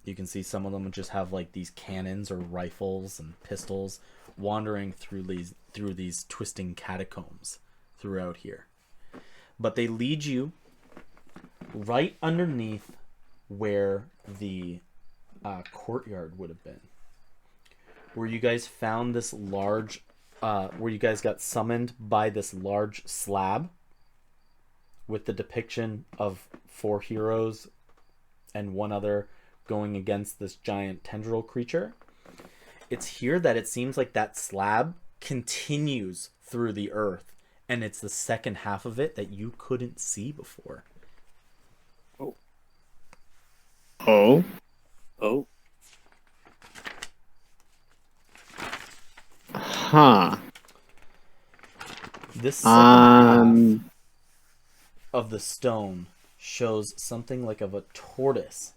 Speaker 1: You can see some of them just have like these cannons or rifles and pistols wandering through these twisting catacombs throughout here. But they lead you right underneath where the courtyard would have been. Where you guys found this large, where you guys got summoned by this large slab with the depiction of 4 heroes and one other going against this giant tendril creature. It's here that it seems like that slab continues through the earth, and it's the second half of it that you couldn't see before.
Speaker 6: Oh?
Speaker 2: Oh.
Speaker 6: Huh.
Speaker 1: This second half
Speaker 6: Um,
Speaker 1: of the stone shows something like of a tortoise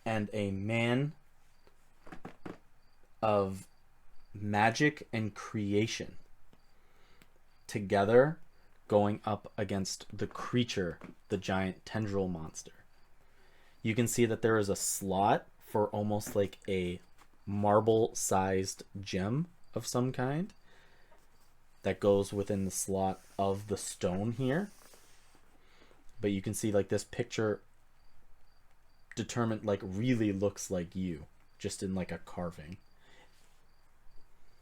Speaker 1: and a man of magic and creation together going up against the creature, the giant tendril monster. You can see that there is a slot for almost like a marble-sized gem of some kind that goes within the slot of the stone here. But you can see like this picture determined like really looks like you, just in like a carving.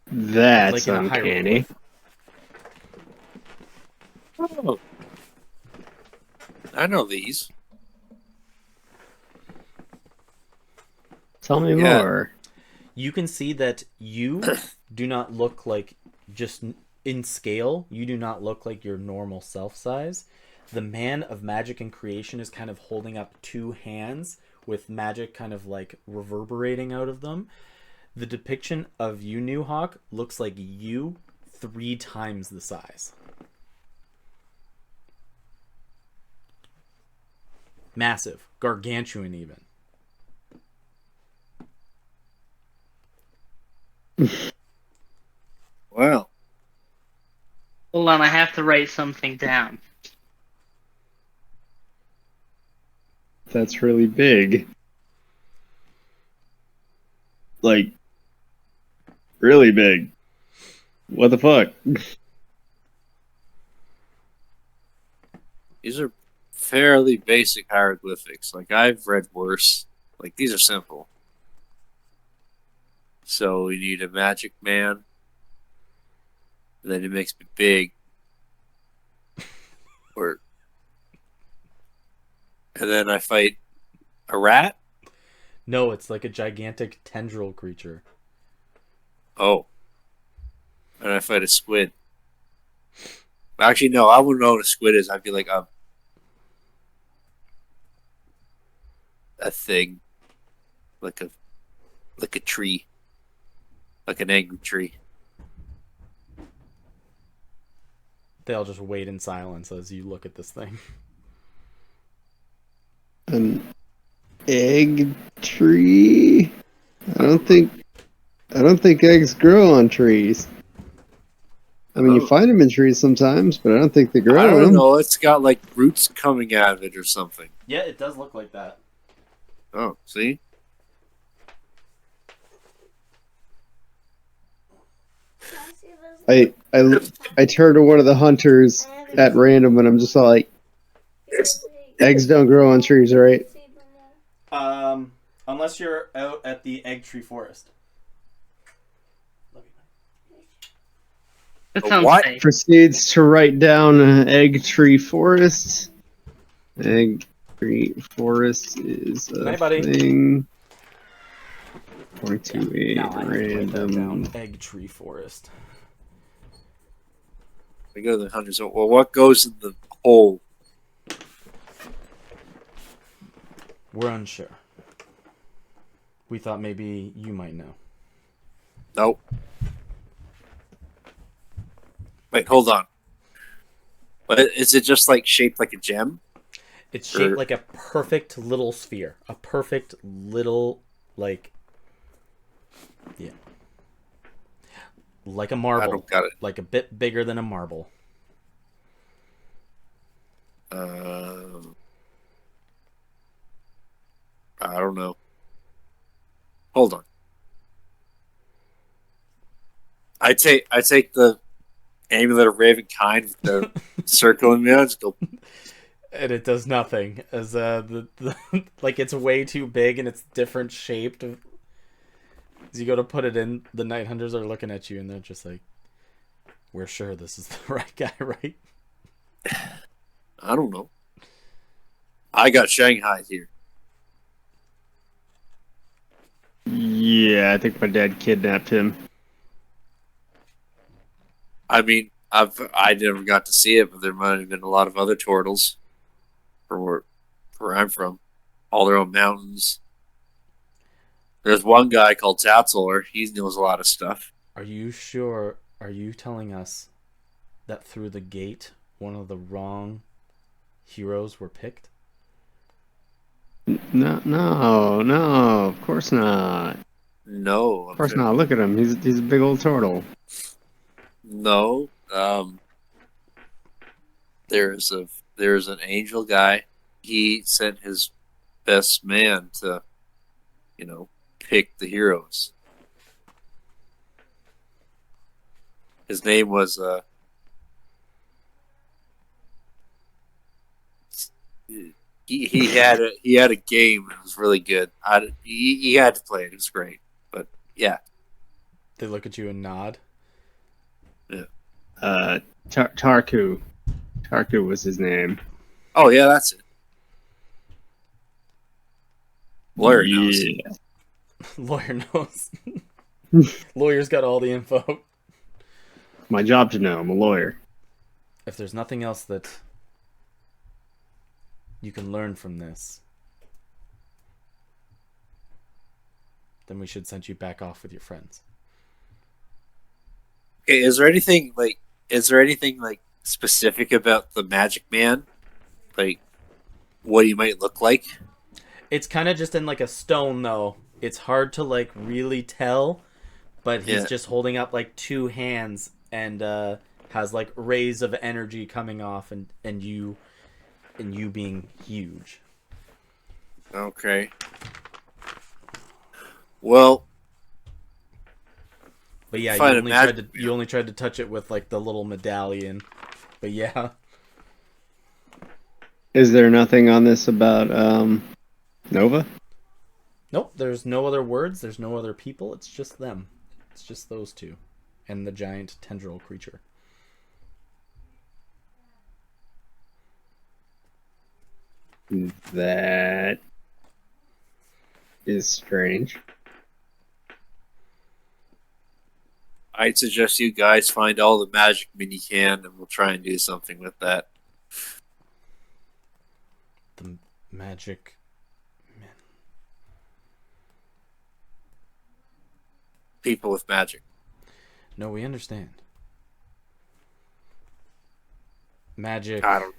Speaker 6: that's
Speaker 1: Like in a
Speaker 6: uncanny.
Speaker 1: hieroglyph.
Speaker 2: Oh. I know these.
Speaker 6: Tell me
Speaker 2: Yeah.
Speaker 6: more.
Speaker 1: You can see that you do not look like, just in scale, you do not look like your normal self size. The man of magic and creation is kind of holding up 2 hands with magic kind of like reverberating out of them. The depiction of you, New Hawk, looks like you 3 times the size. Massive, gargantuan even.
Speaker 2: Wow.
Speaker 3: Hold on, I have to write something down.
Speaker 6: That's really big. Like, really big. What the fuck?
Speaker 2: These are fairly basic hieroglyphics. Like, I've read worse. Like, these are simple. So we need a magic man. And then it makes me big. Or, and then I fight a rat.
Speaker 1: No, it's like a gigantic tendril creature.
Speaker 2: Oh, and I fight a squid. Actually, no, I wouldn't know what a squid is. I'd be like a thing, like a tree, like an angry tree.
Speaker 1: They all just wait in silence as you look at this thing.
Speaker 6: An egg tree? I don't think eggs grow on trees. I mean, you find them in trees sometimes, but I don't think they grow
Speaker 2: I
Speaker 6: on
Speaker 2: don't
Speaker 6: them.
Speaker 2: know. It's got like roots coming out of it or something.
Speaker 1: Yeah, it does look like that.
Speaker 2: Oh, see?
Speaker 6: I turn to one of the hunters at random, and I'm just like, eggs don't grow on trees, right?
Speaker 1: Unless you're out at the egg tree forest.
Speaker 3: That
Speaker 2: A
Speaker 3: sounds
Speaker 2: what?
Speaker 3: safe.
Speaker 6: Proceeds to write down egg tree forest. Egg tree forest is a
Speaker 1: Hey, buddy.
Speaker 6: thing. 428
Speaker 1: Now I have to write that
Speaker 6: random.
Speaker 1: down. Egg tree forest.
Speaker 2: We go to the hunters. Well, what goes in the hole?
Speaker 1: We're unsure. We thought maybe you might know.
Speaker 2: Nope. Wait, hold on. But is it just like shaped like a gem?
Speaker 1: It's shaped like a perfect little sphere. A perfect little, like, yeah. Like a marble.
Speaker 2: I don't got it.
Speaker 1: Like a bit bigger than a marble.
Speaker 2: I don't know. Hold on. I take the amulet of Ravenkind with the circle in there. Just go.
Speaker 1: And it does nothing. As the like it's way too big and it's different shaped. As you go to put it in, the Night Hunters are looking at you and they're just like, "We're sure this is the right guy, right?"
Speaker 2: I don't know. I got Shanghai here.
Speaker 6: Yeah, I think my dad kidnapped him.
Speaker 2: I mean, I never got to see it, but there might have been a lot of other turtles from where I'm from. All their own mountains. There's one guy called Tatzeler. He knows a lot of stuff.
Speaker 1: Are you sure? Are you telling us that through the gate, one of the wrong heroes were picked?
Speaker 6: No, of course not.
Speaker 2: No,
Speaker 6: Of course not. Look at him. He's a big old turtle.
Speaker 2: No. There's an angel guy. He sent his best man to, pick the heroes. His name was he had a game. It was really good. He had to play it. It was great. But yeah,
Speaker 1: They look at you and nod.
Speaker 6: Tarku. Tarku was his name.
Speaker 2: oh yeah, that's it. Lawyer knows.
Speaker 6: Yeah.
Speaker 1: Lawyer knows. Lawyer's got all the info.
Speaker 6: My job to know. I'm a lawyer.
Speaker 1: If there's nothing else that you can learn from this, then we should send you back off with your friends.
Speaker 2: Okay, is there anything specific about the Magic Man? Like what he might look like?
Speaker 1: It's kind of just in like a stone though. It's hard to like really tell, but he's just holding up like two hands and has like rays of energy coming off and you being huge.
Speaker 2: Okay. Well,
Speaker 1: But yeah,
Speaker 2: Find
Speaker 1: you only tried to touch it with like the little medallion. But yeah.
Speaker 6: Is there nothing on this about Nova?
Speaker 1: Nope, there's no other words, there's no other people, it's just them. It's just those two. And the giant tendril creature.
Speaker 6: That is strange.
Speaker 2: I'd suggest you guys find all the magic men you can, and we'll try and do something with that.
Speaker 1: The magic men.
Speaker 2: People with magic.
Speaker 1: No, we understand. Magic
Speaker 2: I don't.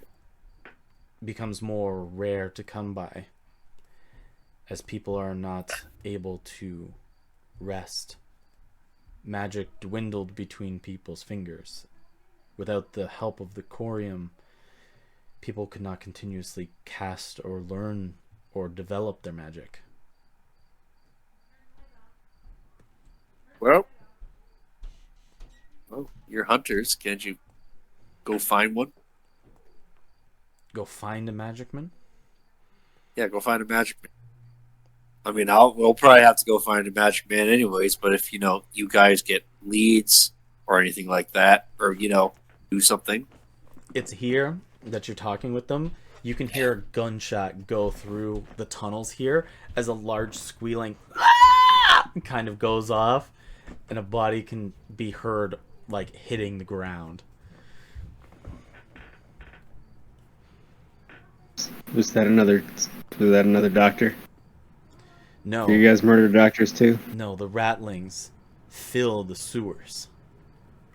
Speaker 1: becomes more rare to come by as people are not able to rest. Magic dwindled between people's fingers. Without the help of the corium, people could not continuously cast or learn or develop their magic.
Speaker 2: Well, you're hunters. Can't you go find one?
Speaker 1: Go find a magic man?
Speaker 2: Yeah, go find a magic man. I mean, we'll probably have to go find a magic man anyways, but if, you guys get leads or anything like that, or, do something.
Speaker 1: It's here that you're talking with them. You can hear a gunshot go through the tunnels here as a large squealing kind of goes off, and a body can be heard, like, hitting the ground.
Speaker 6: Was that another doctor?
Speaker 1: No.
Speaker 6: Do you guys murder doctors too?
Speaker 1: No, the ratlings fill the sewers.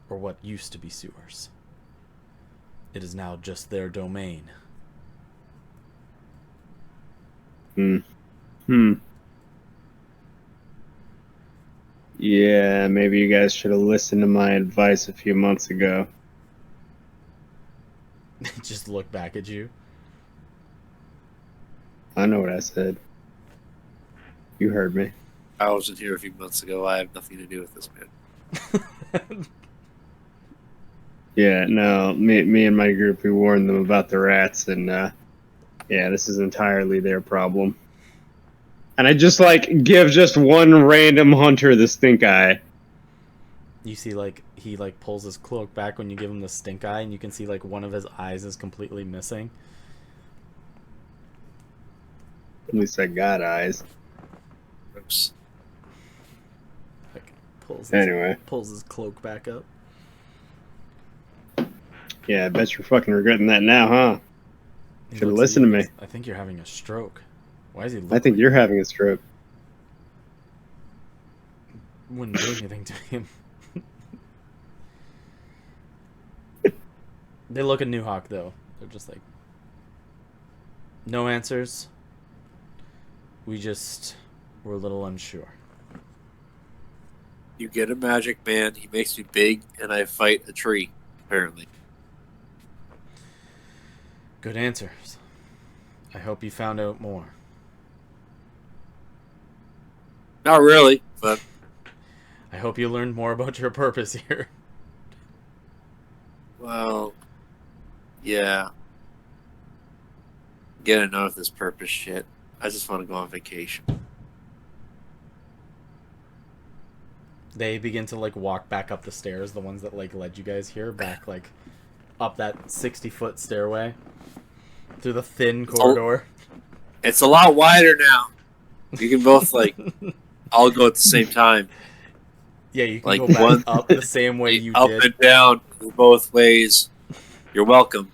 Speaker 1: Or what used to be sewers. It is now just their domain.
Speaker 6: Yeah, maybe you guys should have listened to my advice a few months ago.
Speaker 1: Just look back at you.
Speaker 6: I know what I said. You heard me.
Speaker 2: I wasn't here a few months ago. I have nothing to do with this man.
Speaker 6: Yeah, no, me and my group, we warned them about the rats, and yeah, this is entirely their problem. And I just give just one random hunter the stink eye.
Speaker 1: You see, he pulls his cloak back when you give him the stink eye, and you can see one of his eyes is completely missing.
Speaker 6: At least I got eyes.
Speaker 2: Oops.
Speaker 1: Pulls his cloak back up.
Speaker 6: Yeah, I bet you're fucking regretting that now, huh? Should have listened to me.
Speaker 1: I think you're having a stroke. Why is he
Speaker 6: I think you're having a stroke.
Speaker 1: Wouldn't do anything to him. They look at New Hawk, though. They're just like, no answers. We're a little unsure.
Speaker 2: You get a magic man, he makes me big, and I fight a tree, apparently.
Speaker 1: Good answers. I hope you found out more.
Speaker 2: Not really, but...
Speaker 1: I hope you learned more about your purpose here.
Speaker 2: Well... Yeah. Get enough of this purpose shit. I just want to go on vacation.
Speaker 1: They begin to walk back up the stairs, the ones that led you guys here, back up that 60-foot stairway through the thin corridor.
Speaker 2: It's a lot wider now. You can both all go at the same time.
Speaker 1: Yeah, you can go back up the same way you
Speaker 2: up
Speaker 1: did.
Speaker 2: Up and down, both ways. You're welcome.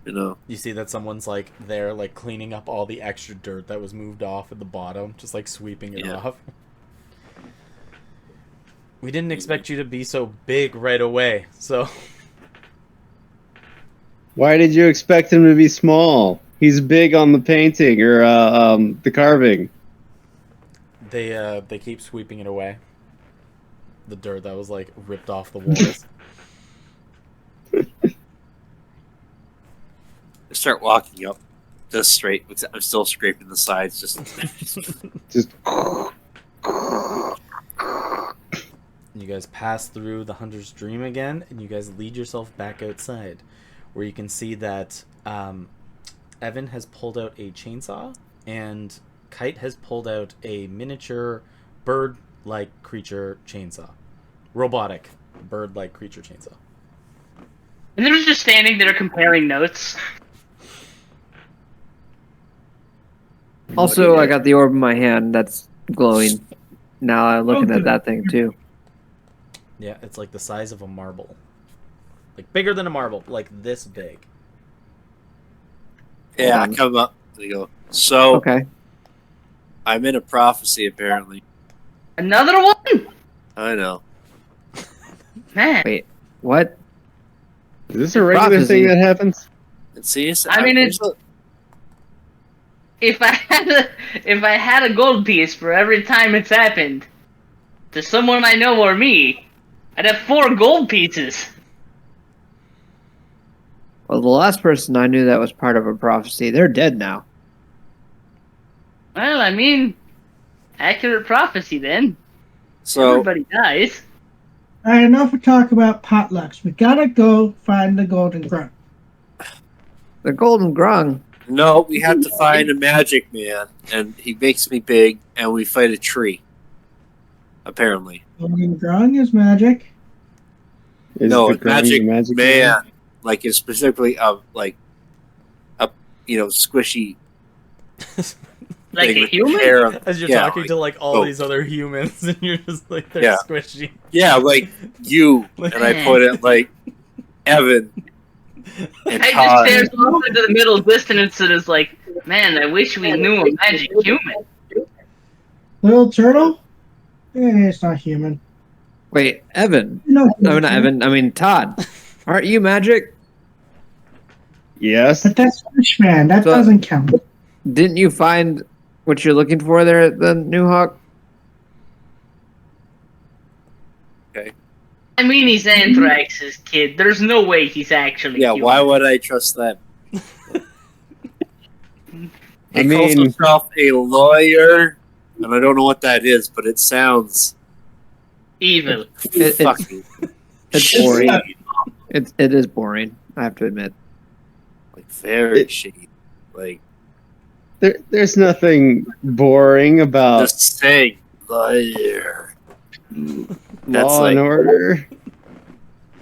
Speaker 1: You see that someone's there, cleaning up all the extra dirt that was moved off at the bottom, just sweeping it off. We didn't expect you to be so big right away, so...
Speaker 6: Why did you expect him to be small? He's big on the painting or the carving.
Speaker 1: They keep sweeping it away. The dirt that was ripped off the walls.
Speaker 2: I start walking up, just straight. I'm still scraping the sides, just.
Speaker 1: You guys pass through the Hunter's Dream again, and you guys lead yourself back outside, where you can see that Evan has pulled out a chainsaw and Kite has pulled out a miniature bird-like creature chainsaw. Robotic bird-like creature chainsaw.
Speaker 3: And they're just standing there comparing notes.
Speaker 5: Also, I got the orb in my hand that's glowing. Now I'm looking at
Speaker 9: good.
Speaker 5: that thing too.
Speaker 1: Yeah, it's like the size of a marble. Like bigger than a marble, like this big.
Speaker 2: Yeah, I come up. They go. So
Speaker 5: Okay.
Speaker 2: I'm in a prophecy apparently.
Speaker 3: Another one?
Speaker 2: I know.
Speaker 3: Man.
Speaker 5: Wait, what?
Speaker 6: Is this a regular
Speaker 5: Prophecy.
Speaker 6: thing that happens?
Speaker 2: And see,
Speaker 3: I mean, it's if I had a gold piece for every time it's happened to someone I know or me, I'd have 4 gold pieces.
Speaker 5: Well, the last person I knew that was part of a prophecy, they're dead now.
Speaker 3: Well, I mean, accurate prophecy then.
Speaker 2: so
Speaker 3: Everybody dies.
Speaker 9: All right, enough of talk about potlucks. We gotta go find the golden grunt.
Speaker 5: The Golden Grung.
Speaker 2: no, we have to find a magic man, and he makes me big, and we fight a tree. Apparently,
Speaker 9: Golden grunt is magic.
Speaker 6: Is
Speaker 2: no,
Speaker 6: the
Speaker 2: it's
Speaker 6: Grung
Speaker 2: magic, man. Like it's specifically a squishy
Speaker 3: Like
Speaker 2: thing
Speaker 3: a
Speaker 2: with the
Speaker 3: human?
Speaker 2: hair of-
Speaker 1: As you're
Speaker 2: yeah,
Speaker 1: talking
Speaker 2: like-
Speaker 1: to like all
Speaker 2: oh.
Speaker 1: these other humans, and you're just like they're
Speaker 2: Yeah.
Speaker 1: squishy.
Speaker 2: Yeah, like you, and I put it like Evan and
Speaker 3: I just
Speaker 2: Todd.
Speaker 3: stares off into the middle distance and is like, man, I wish we knew a magic human.
Speaker 9: Little turtle? It's not human.
Speaker 5: Wait, Evan.
Speaker 9: No,
Speaker 5: No, not Evan. I mean, Todd. Aren't you magic?
Speaker 6: Yes.
Speaker 9: But that's Fishman. That
Speaker 5: So-
Speaker 9: doesn't count.
Speaker 5: Didn't you find what you're looking for there at the New Hawk?
Speaker 3: I mean, he's Anthrax's kid. There's no way he's actually
Speaker 2: Yeah,
Speaker 3: human.
Speaker 2: why would I trust them? He
Speaker 6: I
Speaker 2: calls
Speaker 6: mean-
Speaker 2: himself a lawyer, and I don't know what that is, but it sounds
Speaker 3: Evil.
Speaker 5: It's
Speaker 2: fucking
Speaker 5: it's boring.
Speaker 2: shady.
Speaker 5: It is boring. I have to admit.
Speaker 2: Like very shady. Like
Speaker 6: There's nothing boring about
Speaker 2: just saying lawyer. That's
Speaker 6: Law and Order.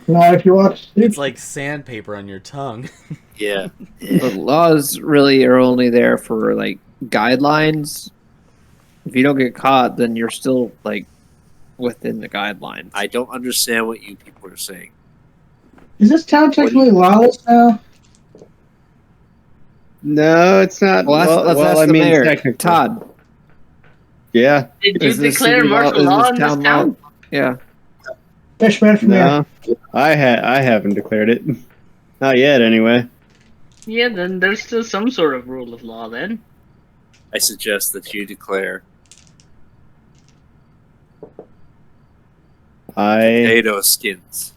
Speaker 9: Now, if you watch,
Speaker 1: It's like sandpaper on your tongue.
Speaker 2: Yeah.
Speaker 5: The laws really are only there for like guidelines. If you don't get caught, then you're still like within the guidelines.
Speaker 2: I don't understand what you people are saying.
Speaker 9: is this town technically lawless now?
Speaker 6: No, it's not.
Speaker 5: Well, let's ask
Speaker 6: I
Speaker 5: the
Speaker 6: mean,
Speaker 5: mayor,
Speaker 6: technically.
Speaker 5: Todd.
Speaker 6: Yeah.
Speaker 3: Did you
Speaker 5: Is this
Speaker 3: declare
Speaker 5: city law-
Speaker 3: martial
Speaker 5: is
Speaker 3: law
Speaker 5: this
Speaker 3: in this
Speaker 5: town
Speaker 3: town?
Speaker 5: law? Yeah.
Speaker 9: Fishman from there.
Speaker 6: No, I haven't declared it. Not yet, anyway.
Speaker 3: Yeah, then there's still some sort of rule of law then.
Speaker 2: I suggest that you declare potato skins.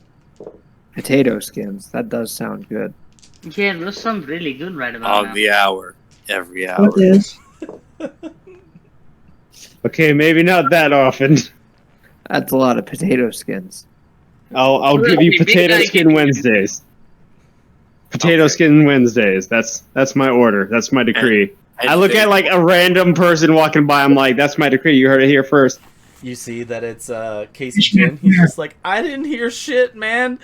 Speaker 5: Potato skins. That does sound good.
Speaker 3: Yeah, those sound really good right about
Speaker 2: On
Speaker 3: now.
Speaker 2: the hour. Every hour.
Speaker 9: What is?
Speaker 6: Okay, maybe not that often.
Speaker 5: That's a lot of potato skins.
Speaker 6: I'll give
Speaker 3: Really
Speaker 6: you
Speaker 3: big
Speaker 6: potato
Speaker 3: guy
Speaker 6: skin
Speaker 3: can-
Speaker 6: Wednesdays. Potato
Speaker 2: Okay.
Speaker 6: skin Wednesdays. That's my order. That's my decree. I look at like a random person walking by. I'm like, that's my decree. You heard it here first.
Speaker 1: You see that it's Casey Jin. He's just like, I didn't hear shit, man.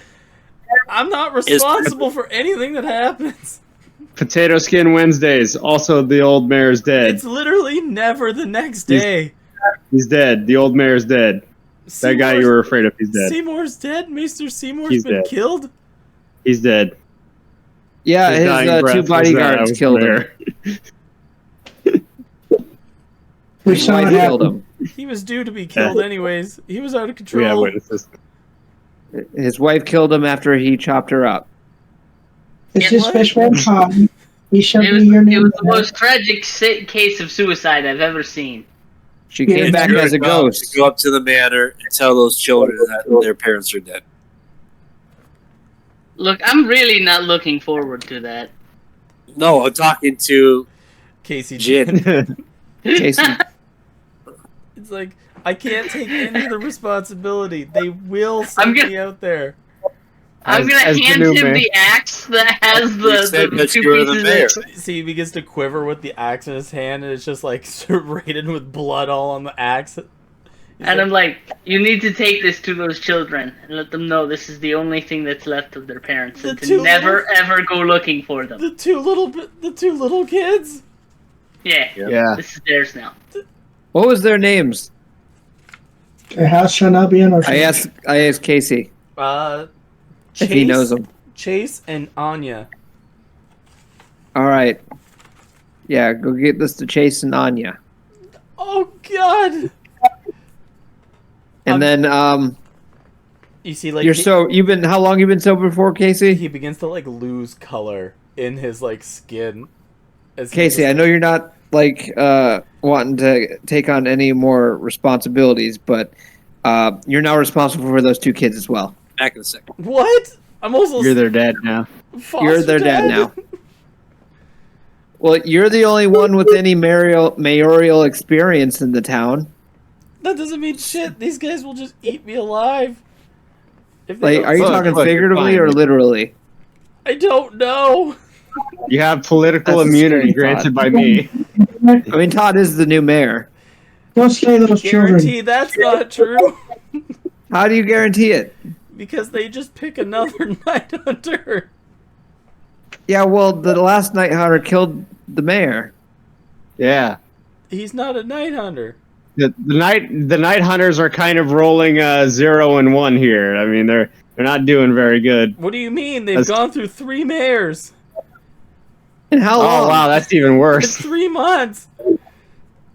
Speaker 1: I'm not responsible for anything that happens.
Speaker 6: Potato skin Wednesdays. Also, the old mayor's dead.
Speaker 1: It's literally never the next day.
Speaker 6: He's dead. The old mayor's dead. That guy you were afraid of, he's dead.
Speaker 1: Seymour's dead. Maester Seymour's
Speaker 6: He's
Speaker 1: been
Speaker 6: dead.
Speaker 1: killed.
Speaker 6: He's dead.
Speaker 5: Yeah, his
Speaker 6: dying breath
Speaker 5: two
Speaker 6: was that I
Speaker 5: bodyguards
Speaker 6: was
Speaker 5: killed him.
Speaker 6: there.
Speaker 9: We
Speaker 5: His
Speaker 9: saw
Speaker 5: wife
Speaker 9: it
Speaker 5: killed
Speaker 9: happen.
Speaker 5: him.
Speaker 1: He was due to be killed anyways. He was out of
Speaker 6: We have
Speaker 1: control.
Speaker 6: witnesses.
Speaker 5: His wife killed him after he chopped her up.
Speaker 9: It's
Speaker 3: Yeah,
Speaker 9: just
Speaker 1: what?
Speaker 9: Fishman Cotton. We shall
Speaker 3: It
Speaker 9: be
Speaker 3: was,
Speaker 9: your
Speaker 3: it
Speaker 9: new
Speaker 3: was the
Speaker 9: man.
Speaker 3: most tragic case of suicide I've ever seen.
Speaker 5: She
Speaker 9: Yeah,
Speaker 5: came back
Speaker 2: You're
Speaker 5: as a
Speaker 2: gonna
Speaker 5: ghost.
Speaker 2: Go up to the manor and tell those children that their parents are dead.
Speaker 3: Look, I'm really not looking forward to that.
Speaker 2: No, I'm talking to
Speaker 1: Casey Jin.
Speaker 2: Jin.
Speaker 5: Casey,
Speaker 1: It's like, I can't take any of the responsibility. They will send
Speaker 3: I'm gonna-
Speaker 1: me out there.
Speaker 3: I'm gonna
Speaker 6: as the
Speaker 3: hand
Speaker 6: new
Speaker 3: him
Speaker 6: mayor.
Speaker 3: the axe that has
Speaker 2: You said
Speaker 3: the
Speaker 2: that
Speaker 3: two
Speaker 2: you were the
Speaker 3: pieces
Speaker 2: mayor.
Speaker 3: of.
Speaker 1: See, he begins to quiver with the axe in his hand, and it's just like serrated with blood all on the axe. He's
Speaker 3: And I'm like, you need to take this to those children and let them know this is the only thing that's left of their parents,
Speaker 1: The
Speaker 3: and to
Speaker 1: two
Speaker 3: never
Speaker 1: little-
Speaker 3: ever go looking for them.
Speaker 1: the two little kids.
Speaker 3: Yeah,
Speaker 6: Yeah.
Speaker 3: this is theirs now.
Speaker 5: What was their names?
Speaker 9: The house shall not be in our
Speaker 5: I asked Casey
Speaker 1: Chase,
Speaker 5: if he knows them.
Speaker 1: Chase and Anya.
Speaker 5: All right. Yeah, go get this to Chase and Anya.
Speaker 1: Oh God!
Speaker 5: And then
Speaker 1: You see, like
Speaker 5: you've been how long you been sober for, Casey?
Speaker 1: he begins to like lose color in his like skin. As he
Speaker 5: Casey,
Speaker 1: just,
Speaker 5: I know you're not like wanting to take on any more responsibilities, but you're now responsible for those two kids as well.
Speaker 2: Back in a second.
Speaker 1: What? I'm also
Speaker 6: You're their dad now.
Speaker 1: foster
Speaker 5: You're their dad now. Well, you're the only one with any mayoral experience in the town.
Speaker 1: That doesn't mean shit. These guys will just eat me alive. If they
Speaker 5: Like,
Speaker 1: don't
Speaker 5: are you
Speaker 1: stop-
Speaker 5: talking
Speaker 6: look, you're
Speaker 5: figuratively
Speaker 6: fine.
Speaker 5: or literally?
Speaker 1: I don't know.
Speaker 6: You have political
Speaker 5: That's a
Speaker 6: immunity
Speaker 5: scary
Speaker 6: granted
Speaker 5: thought.
Speaker 6: by me.
Speaker 5: I mean, Todd is the new mayor.
Speaker 9: Don't slay those children.
Speaker 1: Guarantee that's not true.
Speaker 5: How do you guarantee it?
Speaker 1: Because they just pick another night hunter.
Speaker 5: Yeah, well, the last night hunter killed the mayor.
Speaker 6: Yeah.
Speaker 1: He's not a night hunter.
Speaker 6: The night hunters are kind of rolling 0 and 1 here. I mean, they're not doing very good.
Speaker 1: What do you mean? They've
Speaker 6: That's-
Speaker 1: gone through 3 mayors.
Speaker 5: And how long?
Speaker 6: Oh wow, that's even
Speaker 1: It's
Speaker 6: worse.
Speaker 1: 3 months.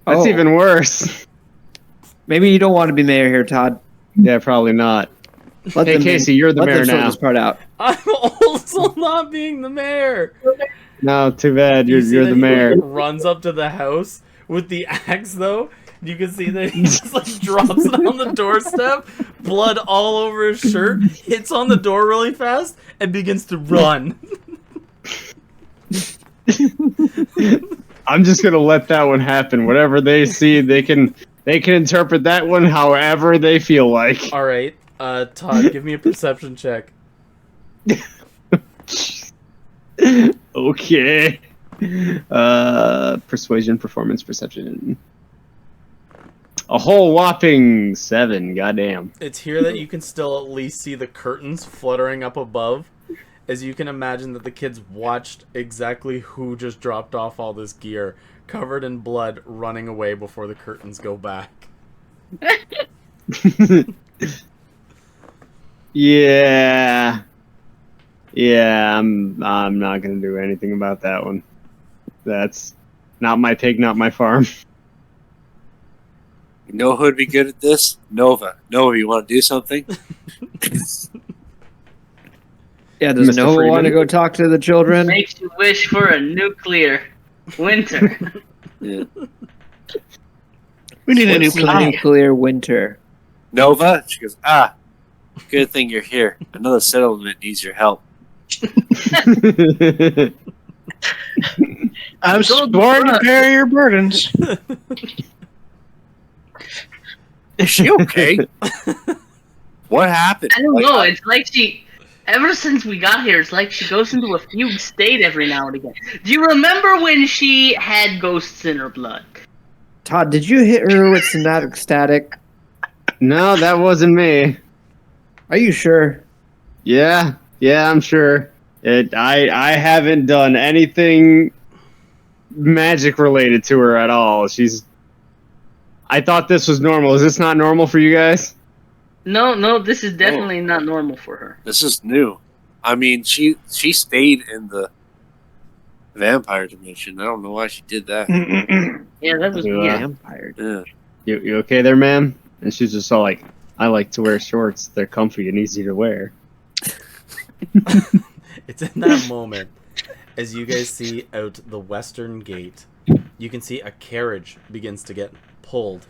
Speaker 6: That's
Speaker 5: Oh.
Speaker 6: even worse.
Speaker 5: Maybe you don't want to be mayor here, Todd.
Speaker 6: Yeah, probably not.
Speaker 5: Let
Speaker 6: Hey,
Speaker 5: them-
Speaker 6: Casey, you're the
Speaker 5: let
Speaker 6: mayor
Speaker 5: them sort
Speaker 6: now.
Speaker 5: this part out.
Speaker 1: I'm also not being the mayor.
Speaker 6: No, too bad.
Speaker 1: You
Speaker 6: You're
Speaker 1: see
Speaker 6: you're
Speaker 1: that
Speaker 6: the
Speaker 1: he,
Speaker 6: mayor.
Speaker 1: like, runs up to the house with the axe, though. You can see that he just like drops it on the doorstep, blood all over his shirt, hits on the door really fast, and begins to run.
Speaker 6: I'm just gonna let that one happen. Whatever they see, they can interpret that one however they feel like.
Speaker 1: All right, Todd, give me a perception check.
Speaker 6: Okay. Persuasion, performance, perception. A whole whopping 7. Goddamn.
Speaker 1: It's here that you can still at least see the curtains fluttering up above, as you can imagine that the kids watched exactly who just dropped off all this gear, covered in blood, running away before the curtains go back.
Speaker 6: Yeah. Yeah, I'm not gonna do anything about that one. That's not my pig, not my farm.
Speaker 2: You know who'd be good at this? Nova. Nova, you want to do something?
Speaker 5: Yeah, does
Speaker 6: Mr.
Speaker 5: Nova
Speaker 6: Freeman?
Speaker 5: want to go talk to the children?
Speaker 3: Makes you wish for a nuclear winter.
Speaker 2: Yeah.
Speaker 7: We need a new
Speaker 5: What's the
Speaker 7: plan.
Speaker 5: nuclear winter.
Speaker 2: Nova? She goes, good thing you're here. Another settlement needs your help.
Speaker 7: I'm sworn to bear your burdens.
Speaker 2: Is she okay? What happened?
Speaker 3: I don't know. It's like she, ever since we got here, it's like she goes into a fugue state every now and again. Do you remember when she had ghosts in her blood?
Speaker 5: Todd, did you hit her with somatic static?
Speaker 6: No, that wasn't me.
Speaker 5: Are you sure?
Speaker 6: Yeah, I'm sure. I haven't done anything magic related to her at all. I thought this was normal. Is this not normal for you guys?
Speaker 3: No, this is definitely not normal for her.
Speaker 2: This is new. I mean, she stayed in the vampire dimension. I don't know why she did that.
Speaker 3: Yeah, that was
Speaker 6: Yeah.
Speaker 3: weird.
Speaker 5: Vampire.
Speaker 2: Yeah.
Speaker 6: You okay there, ma'am? And she's just all like, I like to wear shorts. They're comfy and easy to wear.
Speaker 1: It's in that moment, as you guys see out the western gate, you can see a carriage begins to get pulled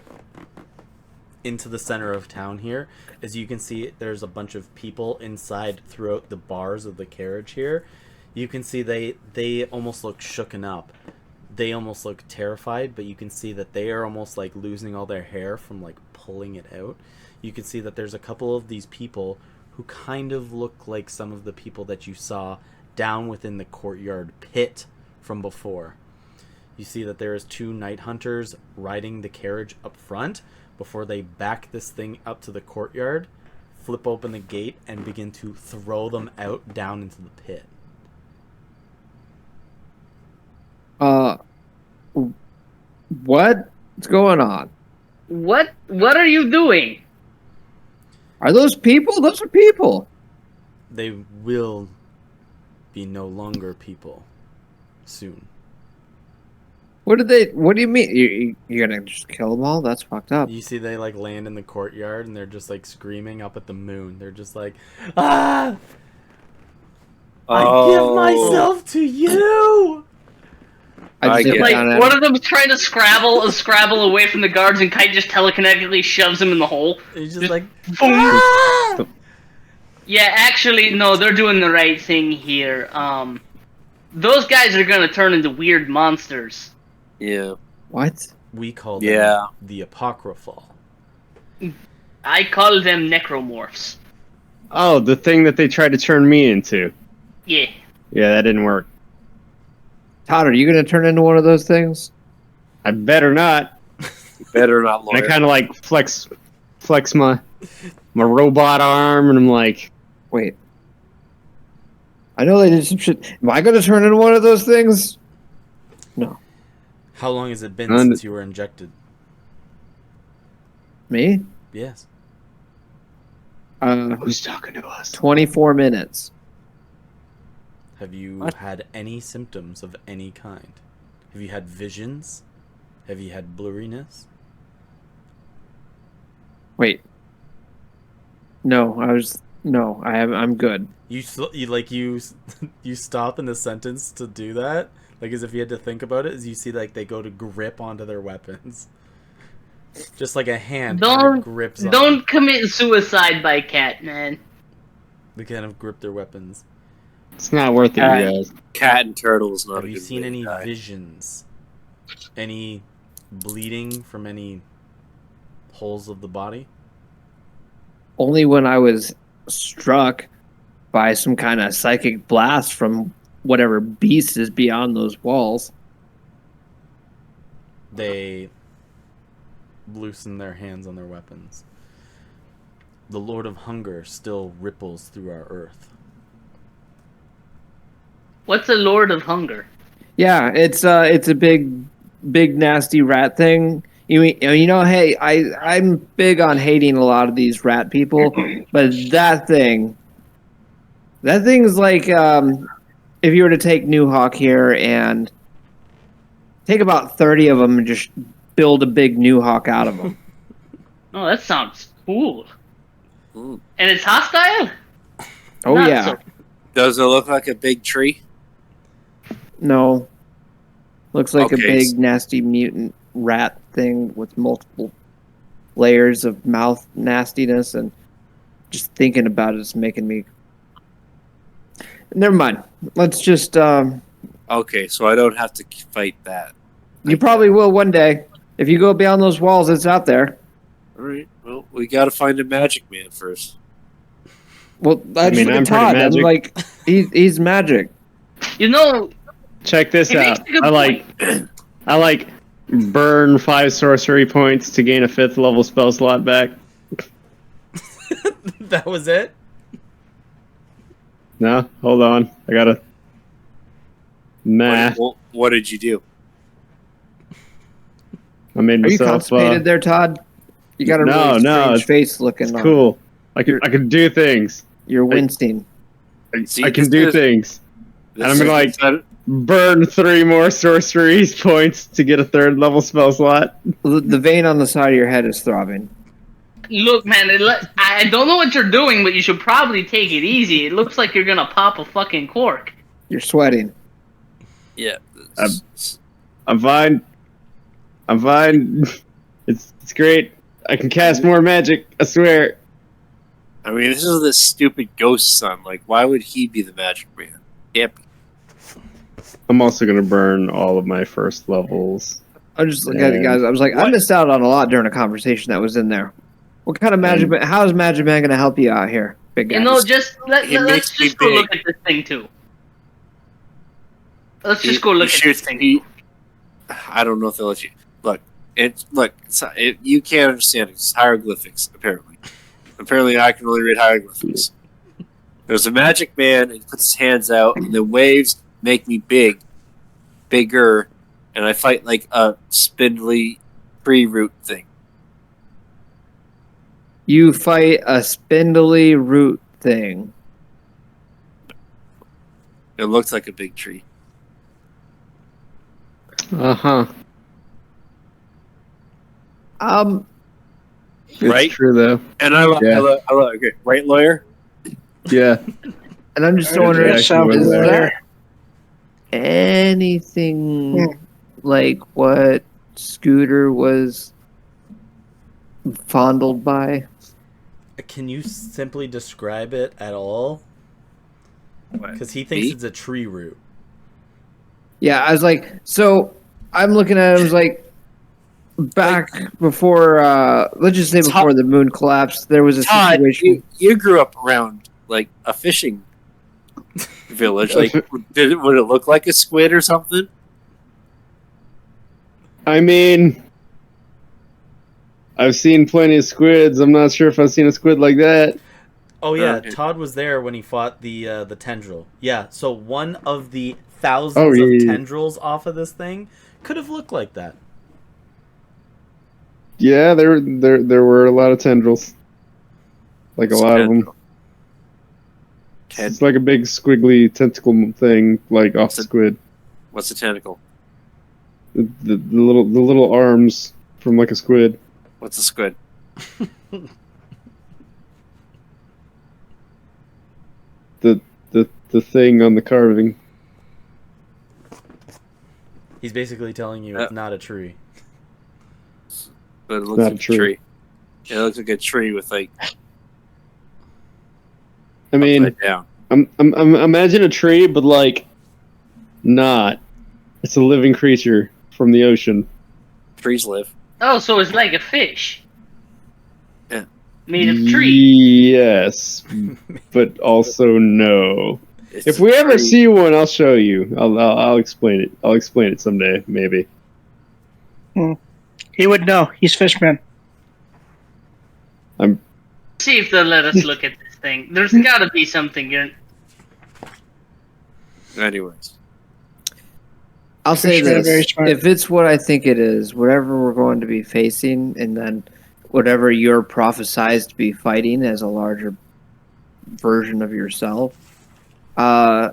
Speaker 1: into the center of town here. As you can see, there's a bunch of people inside throughout the bars of the carriage here. You can see they almost look shooken up. They almost look terrified, but you can see that they are almost like losing all their hair from like pulling it out. You can see that there's a couple of these people who kind of look like some of the people that you saw down within the courtyard pit from before. You see that there is 2 night hunters riding the carriage up front before they back this thing up to the courtyard, flip open the gate, and begin to throw them out down into the pit.
Speaker 5: What's going on?
Speaker 3: What are you doing?
Speaker 5: Are those people? Those are people.
Speaker 1: They will be no longer people soon.
Speaker 5: What do you mean? You're gonna just kill them all? That's fucked up.
Speaker 1: You see they like land in the courtyard and they're just like screaming up at the moon. They're just like, ah! I give myself to you!
Speaker 5: I just
Speaker 2: get
Speaker 3: Like, one of them trying to scrabble away from the guards, and Kite just telekinetically shoves him in the hole.
Speaker 1: He's just like,
Speaker 3: Boom.
Speaker 1: ah!
Speaker 3: Yeah, actually, no, they're doing the right thing here. Those guys are gonna turn into weird monsters.
Speaker 2: Yeah.
Speaker 5: What?
Speaker 1: We call them
Speaker 2: Yeah.
Speaker 1: the Apocryphal.
Speaker 3: I call them necromorphs.
Speaker 6: Oh, the thing that they tried to turn me into.
Speaker 3: Yeah.
Speaker 6: Yeah, that didn't work.
Speaker 5: Todd, are you gonna turn into one of those things?
Speaker 6: I better not.
Speaker 2: Better not,
Speaker 6: And
Speaker 2: lawyer.
Speaker 6: I kind of like flex my robot arm, and I'm like,
Speaker 5: Wait. I know they did some shit. Am I gonna turn into one of those things? No.
Speaker 1: How long has it been
Speaker 6: And-
Speaker 1: since you were injected?
Speaker 5: Me?
Speaker 1: Yes.
Speaker 6: who's talking to us?
Speaker 5: 24 minutes.
Speaker 1: Have you
Speaker 5: What?
Speaker 1: had any symptoms of any kind? Have you had visions? Have you had blurriness?
Speaker 5: Wait. No, I'm good.
Speaker 1: You you stop in the sentence to do that, like as if you had to think about it. As you see, like they go to grip onto their weapons, just like a hand kind of grips.
Speaker 3: Don't commit suicide by cat, man.
Speaker 1: They kind of grip their weapons.
Speaker 6: It's not worth it, you guys.
Speaker 2: Cat and turtle is not
Speaker 1: Have
Speaker 2: a
Speaker 1: you
Speaker 2: good
Speaker 1: seen
Speaker 2: way to
Speaker 1: any
Speaker 2: die.
Speaker 1: visions? Any bleeding from any holes of the body?
Speaker 5: Only when I was struck by some kind of psychic blast from whatever beast is beyond those walls.
Speaker 1: They loosen their hands on their weapons. The Lord of Hunger still ripples through our earth.
Speaker 3: What's a Lord of Hunger?
Speaker 5: Yeah, it's a big nasty rat thing. You know, hey, I'm big on hating a lot of these rat people, but that thing is like if you were to take New Hawk here and take about 30 of them and just build a big New Hawk out of them.
Speaker 3: Oh, that sounds cool.
Speaker 2: Mm.
Speaker 3: And it's hostile?
Speaker 5: Oh
Speaker 3: Not
Speaker 5: yeah,
Speaker 3: so-
Speaker 2: Does it look like a big tree?
Speaker 5: no, looks like a
Speaker 2: Okay,
Speaker 5: big nasty mutant rat thing with multiple layers of mouth nastiness, and just thinking about it is making me. Never mind. Let's just.
Speaker 2: Okay, so I don't have to fight that.
Speaker 5: You probably will one day. If you go beyond those walls, it's out there.
Speaker 2: Alright, well, we gotta find a magic man first.
Speaker 5: Well, I just
Speaker 6: mean,
Speaker 5: look
Speaker 6: I'm
Speaker 5: at Todd.
Speaker 6: pretty
Speaker 5: I'm
Speaker 6: magic.
Speaker 5: like, he's magic.
Speaker 3: You know,
Speaker 6: Check this
Speaker 3: He makes
Speaker 6: out.
Speaker 3: a good
Speaker 6: I like burn 5 sorcery points to gain a 5th level spell slot back.
Speaker 1: That was it?
Speaker 6: No, hold on. I gotta math.
Speaker 2: What did you do?
Speaker 6: I made
Speaker 5: Are you
Speaker 6: myself.
Speaker 5: constipated there, Todd? You got a
Speaker 6: No,
Speaker 5: really
Speaker 6: no,
Speaker 5: strange
Speaker 6: it's-
Speaker 5: face looking.
Speaker 6: It's cool. I can do things.
Speaker 5: You're Winston.
Speaker 2: See,
Speaker 6: I can
Speaker 2: this
Speaker 6: do
Speaker 2: is-
Speaker 6: things.
Speaker 2: This
Speaker 6: And I'm gonna,
Speaker 2: is-
Speaker 6: Burn 3 more sorcery points to get a 3rd level spell slot.
Speaker 5: The vein on the side of your head is throbbing.
Speaker 3: look, man, I don't know what you're doing, but you should probably take it easy. It looks like you're gonna pop a fucking cork.
Speaker 5: You're sweating.
Speaker 2: Yeah.
Speaker 6: I'm fine. I'm fine. It's great. I can cast more magic. I swear.
Speaker 2: I mean, this is this stupid ghost son. Like, why would he be the magic man? Yep.
Speaker 6: I'm also gonna burn all of my 1st levels.
Speaker 5: I just look at it, guys. I was like, I
Speaker 2: What?
Speaker 5: missed out on a lot during a conversation that was in there. What kind of magic? How is Magic Man going to help you out here? big guy.
Speaker 3: You know, just
Speaker 2: He
Speaker 3: let's
Speaker 2: makes me
Speaker 3: just go look
Speaker 2: big.
Speaker 3: at this thing too. Let's
Speaker 2: He,
Speaker 3: just go
Speaker 2: he
Speaker 3: look at this
Speaker 2: shoots.
Speaker 3: thing.
Speaker 2: I don't know if they'll let you. You can't understand it. It's hieroglyphics, apparently. Apparently, I can only read hieroglyphics. There's a magic man, and he puts his hands out, and the waves make me bigger, and I fight like a spindly tree root thing.
Speaker 5: You fight a spindly root thing.
Speaker 2: It looks like a big tree.
Speaker 6: Uh-huh. It's
Speaker 2: Right?
Speaker 6: true, though.
Speaker 2: And I love,
Speaker 6: Yeah.
Speaker 2: okay, right, lawyer?
Speaker 6: Yeah.
Speaker 5: And I'm just
Speaker 6: Right,
Speaker 5: wondering,
Speaker 6: yeah,
Speaker 5: is
Speaker 6: actually was
Speaker 5: there anything like what Scooter was fondled by?
Speaker 1: Can you simply describe it at all? Because he thinks
Speaker 2: Me?
Speaker 1: it's a tree root.
Speaker 5: Yeah, I was like, so I'm looking at it, I was like, back before, let's just say before the moon collapsed, there was a
Speaker 2: Todd,
Speaker 5: situation.
Speaker 2: you grew up around like a fishing village. Like, would it look like a squid or something?
Speaker 6: I mean, I've seen plenty of squids. I'm not sure if I've seen a squid like that.
Speaker 1: Oh yeah,
Speaker 2: Okay.
Speaker 1: Todd was there when he fought the tendril. Yeah, so one of the thousands
Speaker 6: Oh, yeah,
Speaker 1: of
Speaker 6: yeah.
Speaker 1: tendrils off of this thing could have looked like that.
Speaker 6: Yeah, there were a lot of tendrils. Like a lot of them. It's like a big squiggly tentacle thing, like off the squid.
Speaker 2: What's the tentacle?
Speaker 6: The little arms from like a squid.
Speaker 2: What's a squid?
Speaker 6: The thing on the carving.
Speaker 1: He's basically telling you it's not a tree.
Speaker 2: But it looks
Speaker 6: Not
Speaker 2: like
Speaker 6: a tree.
Speaker 2: It looks like a tree with like
Speaker 6: I mean,
Speaker 2: upside down.
Speaker 6: I'm imagine a tree, but like not. It's a living creature from the ocean.
Speaker 2: Trees live.
Speaker 3: Oh, so it's like a fish.
Speaker 2: Yeah.
Speaker 3: Made of tree.
Speaker 6: Yes, but also no.
Speaker 2: It's
Speaker 6: If
Speaker 2: a
Speaker 6: we ever
Speaker 2: tree.
Speaker 6: see one, I'll show you. I'll explain it. I'll explain it someday, maybe.
Speaker 7: He would know. He's Fishman.
Speaker 3: See if they'll let us look at this thing. There's gotta be something here.
Speaker 2: Anyways,
Speaker 5: I'll say
Speaker 7: sure, very
Speaker 5: this:
Speaker 7: smart.
Speaker 5: if it's what I think it is, whatever we're going to be facing, and then whatever you're prophesized to be fighting as a larger version of yourself,
Speaker 2: I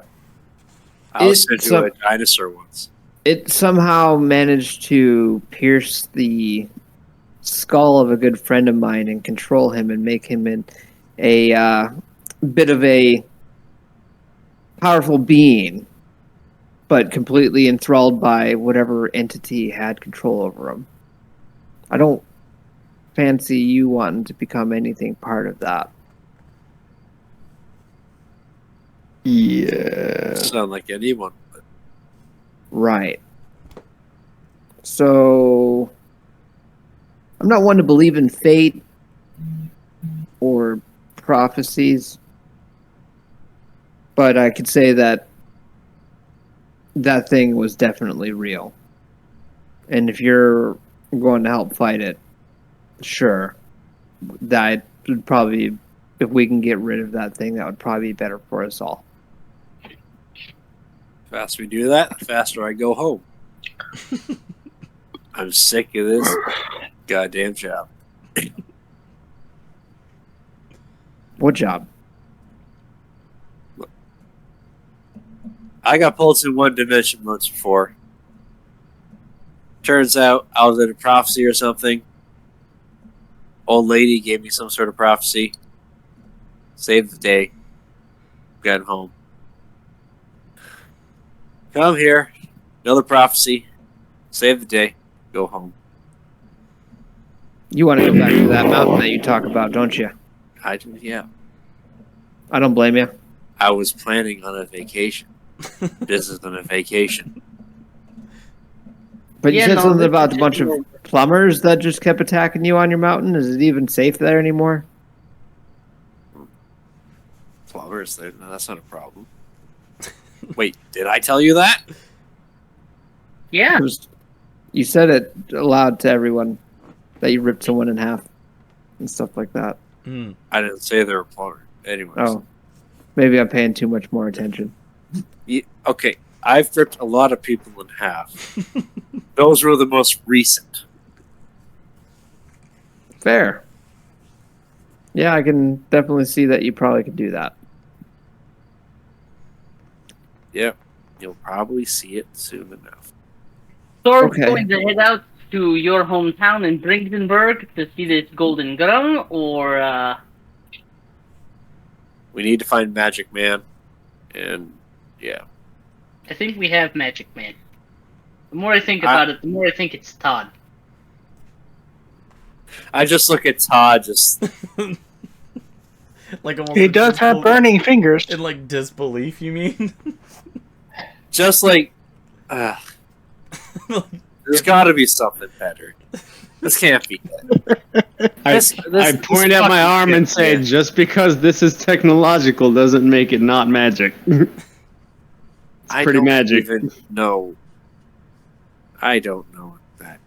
Speaker 2: was
Speaker 5: It's
Speaker 2: into a dinosaur once.
Speaker 5: it somehow managed to pierce the skull of a good friend of mine and control him and make him a bit of a powerful being, but completely enthralled by whatever entity had control over him. I don't fancy you wanting to become anything part of that.
Speaker 6: Yeah.
Speaker 2: Sound like anyone. But
Speaker 5: Right. So, I'm not one to believe in fate or prophecies, but I could say that that thing was definitely real. And if you're going to help fight it, sure. That would probably, if we can get rid of that thing, that would probably be better for us all.
Speaker 2: the faster we do that, the faster I go home. I'm sick of this goddamn job.
Speaker 5: What job?
Speaker 2: I got pulled to one dimension once before. Turns out I was in a prophecy or something. Old lady gave me some sort of prophecy. Saved the day. Got home. Come here. Another prophecy. Save the day. Go home.
Speaker 5: You want to go back to that mountain that you talk about, don't you?
Speaker 2: Yeah.
Speaker 5: I don't blame you.
Speaker 2: I was planning on a vacation. This isn't a vacation.
Speaker 5: But you
Speaker 3: Yeah,
Speaker 5: said
Speaker 3: no,
Speaker 5: something
Speaker 3: this
Speaker 5: about a
Speaker 3: is
Speaker 5: bunch of plumbers that just kept attacking you on your mountain. Is it even safe there anymore?
Speaker 2: plumbers. No, that's not a problem. Wait, did I tell you that?
Speaker 3: Yeah.
Speaker 5: You said it aloud to everyone that you ripped someone in half and stuff like that.
Speaker 1: Mm.
Speaker 2: I didn't say they were plumbers. Anyways.
Speaker 5: Oh, maybe I'm paying too much more attention.
Speaker 2: Okay, I've ripped a lot of people in half. Those were the most recent.
Speaker 5: Fair. Yeah, I can definitely see that you probably could do that.
Speaker 2: Yep, you'll probably see it soon enough.
Speaker 3: So are we
Speaker 5: Okay.
Speaker 3: going to head out to your hometown in Brinkdenburg to see this golden gun, or
Speaker 2: We need to find Magic Man, and yeah.
Speaker 3: I think we have Magic Man. The more I think about it, the more I think it's Todd.
Speaker 2: I just look at Todd, just
Speaker 1: Like almost
Speaker 7: He
Speaker 1: in
Speaker 7: does have burning fingers.
Speaker 1: in like disbelief. You mean?
Speaker 2: just like, there's got to be something better. This can't be it.
Speaker 6: I point at my arm and say, just because this is technological doesn't make it not magic.
Speaker 2: I
Speaker 6: pretty
Speaker 2: don't
Speaker 6: magic.
Speaker 2: even know. I don't know that.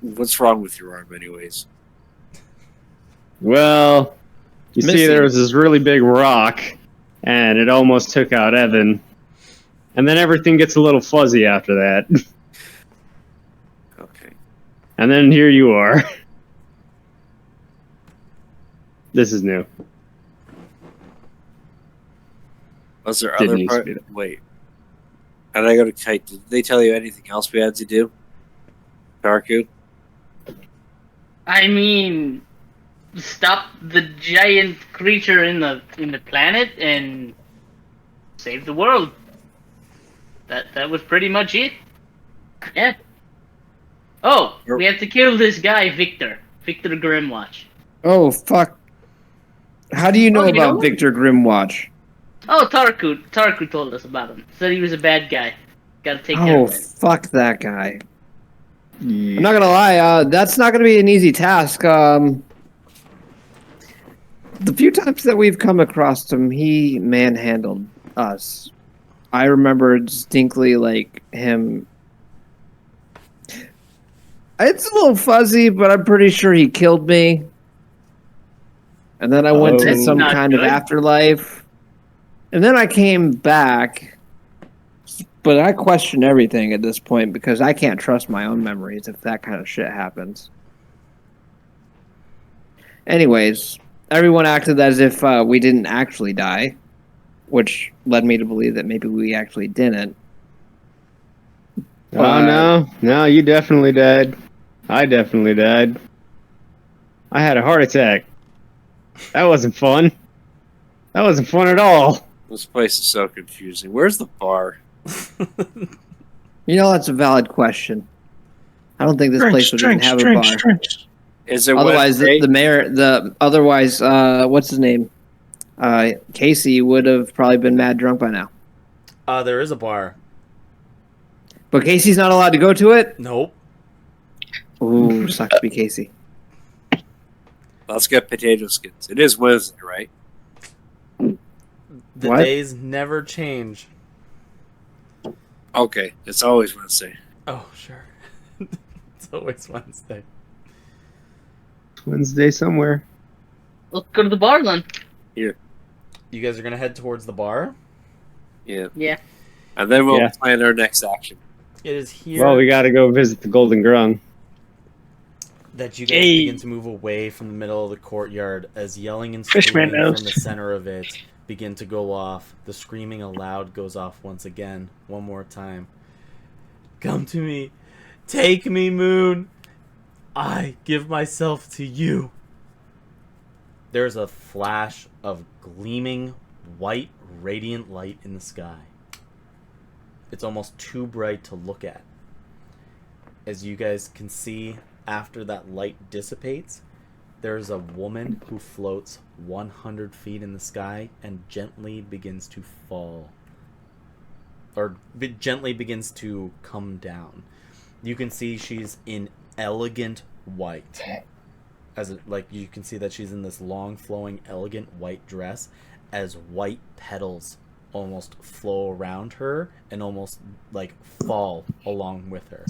Speaker 2: What's wrong with your arm, anyways?
Speaker 6: Well, you see,
Speaker 5: Missing.
Speaker 6: there was this really big rock, and it almost took out Evan. And then everything gets a little fuzzy after that.
Speaker 2: Okay.
Speaker 6: And then here you are. This is new.
Speaker 2: Was there
Speaker 6: Didn't
Speaker 2: other
Speaker 6: use to
Speaker 2: part?
Speaker 6: be that.
Speaker 2: Wait. And I go to Kite. Did they tell you anything else we had to do? Tarku?
Speaker 3: I mean, stop the giant creature in the planet and save the world. That was pretty much it. Yeah. Oh, we have to kill this guy, Victor Grimwatch.
Speaker 5: Oh, fuck. How do you know
Speaker 3: Oh, you
Speaker 5: about
Speaker 3: know?
Speaker 5: Victor Grimwatch?
Speaker 3: Oh, Tarku told us about him. Said he was a bad guy. Gotta take care
Speaker 5: Oh,
Speaker 3: of him.
Speaker 5: fuck that guy. I'm not gonna lie, that's not gonna be an easy task. The few times that we've come across him, he manhandled us. I remember distinctly, like, him. It's a little fuzzy, but I'm pretty sure he killed me. And then I went to
Speaker 6: That's
Speaker 5: some
Speaker 3: not
Speaker 5: kind of
Speaker 3: good.
Speaker 5: afterlife. And then I came back. But I question everything at this point because I can't trust my own memories if that kind of shit happens. Anyways, everyone acted as if we didn't actually die, which led me to believe that maybe we actually didn't.
Speaker 6: Oh, no, you definitely died. I definitely died. I had a heart attack. That wasn't fun. That wasn't fun at all.
Speaker 2: This place is so confusing. Where's the bar?
Speaker 5: You know, that's a valid question. I don't think this place would even have a bar.
Speaker 9: Drinks.
Speaker 2: Is it
Speaker 5: Otherwise,
Speaker 2: Wednesday?
Speaker 5: the mayor, what's his name? Casey would have probably been mad drunk by now.
Speaker 1: There is a bar.
Speaker 5: But Casey's not allowed to go to it?
Speaker 1: Nope.
Speaker 5: Ooh, sucks to be Casey.
Speaker 2: Let's get potato skins. It is Wednesday, right?
Speaker 1: The
Speaker 5: What?
Speaker 1: days never change.
Speaker 2: Okay, it's always Wednesday.
Speaker 1: Oh, sure. It's always Wednesday.
Speaker 6: Wednesday somewhere.
Speaker 3: Let's go to the bar then.
Speaker 1: You guys are gonna head towards the bar.
Speaker 2: Yeah.
Speaker 3: Yeah.
Speaker 2: And then we'll
Speaker 6: Yeah.
Speaker 2: plan our next action.
Speaker 1: It is here
Speaker 6: Well, we gotta go visit the Golden Grung.
Speaker 1: that you guys begin to move away from the middle of the courtyard as yelling and
Speaker 7: Fishman
Speaker 1: screaming
Speaker 7: knows.
Speaker 1: from the center of it begin to go off. The screaming aloud goes off once again, one more time. Come to me. Take me, Moon. I give myself to you. There's a flash of gleaming white radiant light in the sky. It's almost too bright to look at. As you guys can see, after that light dissipates, there's a woman who floats 100 feet in the sky and gently begins to fall. Or gently begins to come down. You can see she's in elegant white. like you can see that she's in this long, flowing, elegant white dress, as white petals almost flow around her and almost like fall along with her.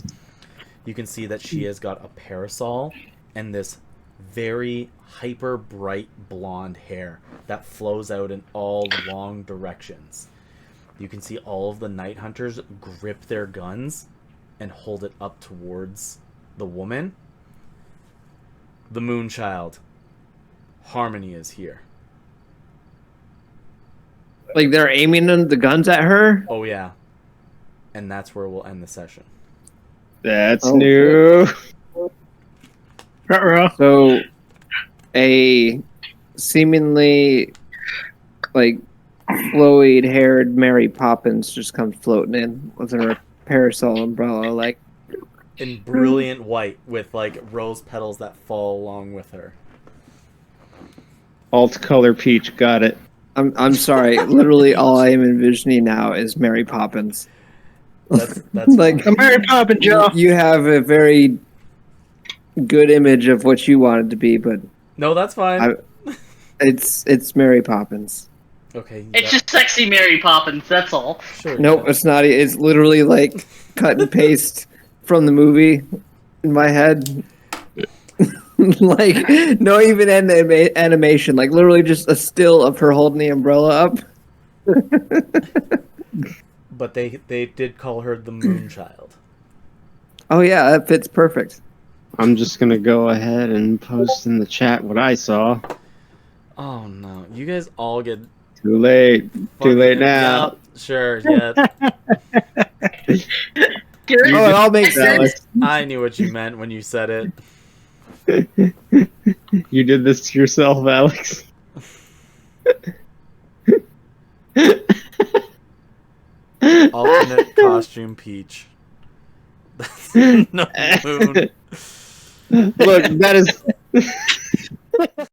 Speaker 1: You can see that she has got a parasol and this very hyper bright blonde hair that flows out in all long directions. You can see all of the night hunters grip their guns and hold it up towards the woman. The Moonchild. Harmony is here.
Speaker 5: Like they're aiming the guns at her.
Speaker 1: Oh yeah. And that's where we'll end the session.
Speaker 6: That's
Speaker 5: Oh,
Speaker 6: new.
Speaker 5: So, a seemingly like flowy-haired Mary Poppins just comes floating in with her parasol umbrella, like.
Speaker 1: In brilliant white with like rose petals that fall along with her.
Speaker 6: Alt color peach, got it.
Speaker 5: I'm sorry. Literally, all I am envisioning now is Mary Poppins.
Speaker 1: That's
Speaker 5: like
Speaker 7: A Mary Poppins, Joe.
Speaker 5: you have a very good image of what you want it to be, but
Speaker 1: No, that's fine.
Speaker 5: it's Mary Poppins.
Speaker 1: Okay.
Speaker 3: It's just sexy Mary Poppins. That's all.
Speaker 1: Sure.
Speaker 5: Nope,
Speaker 1: yeah.
Speaker 5: it's not. It's literally like cut and paste from the movie in my head. Like no even animation. Like literally just a still of her holding the umbrella up.
Speaker 1: But they did call her the Moonchild.
Speaker 5: Oh yeah, that fits perfect.
Speaker 6: I'm just gonna go ahead and post in the chat what I saw.
Speaker 1: Oh no. You guys all get
Speaker 6: Too late. Too late now.
Speaker 1: Yep, sure, yeah.
Speaker 3: Garrett,
Speaker 5: Oh, it all makes
Speaker 6: Alex.
Speaker 5: sense.
Speaker 1: I knew what you meant when you said it.
Speaker 6: You did this to yourself, Alex.
Speaker 1: Alternate costume Peach. That's no moon.
Speaker 6: Look, that is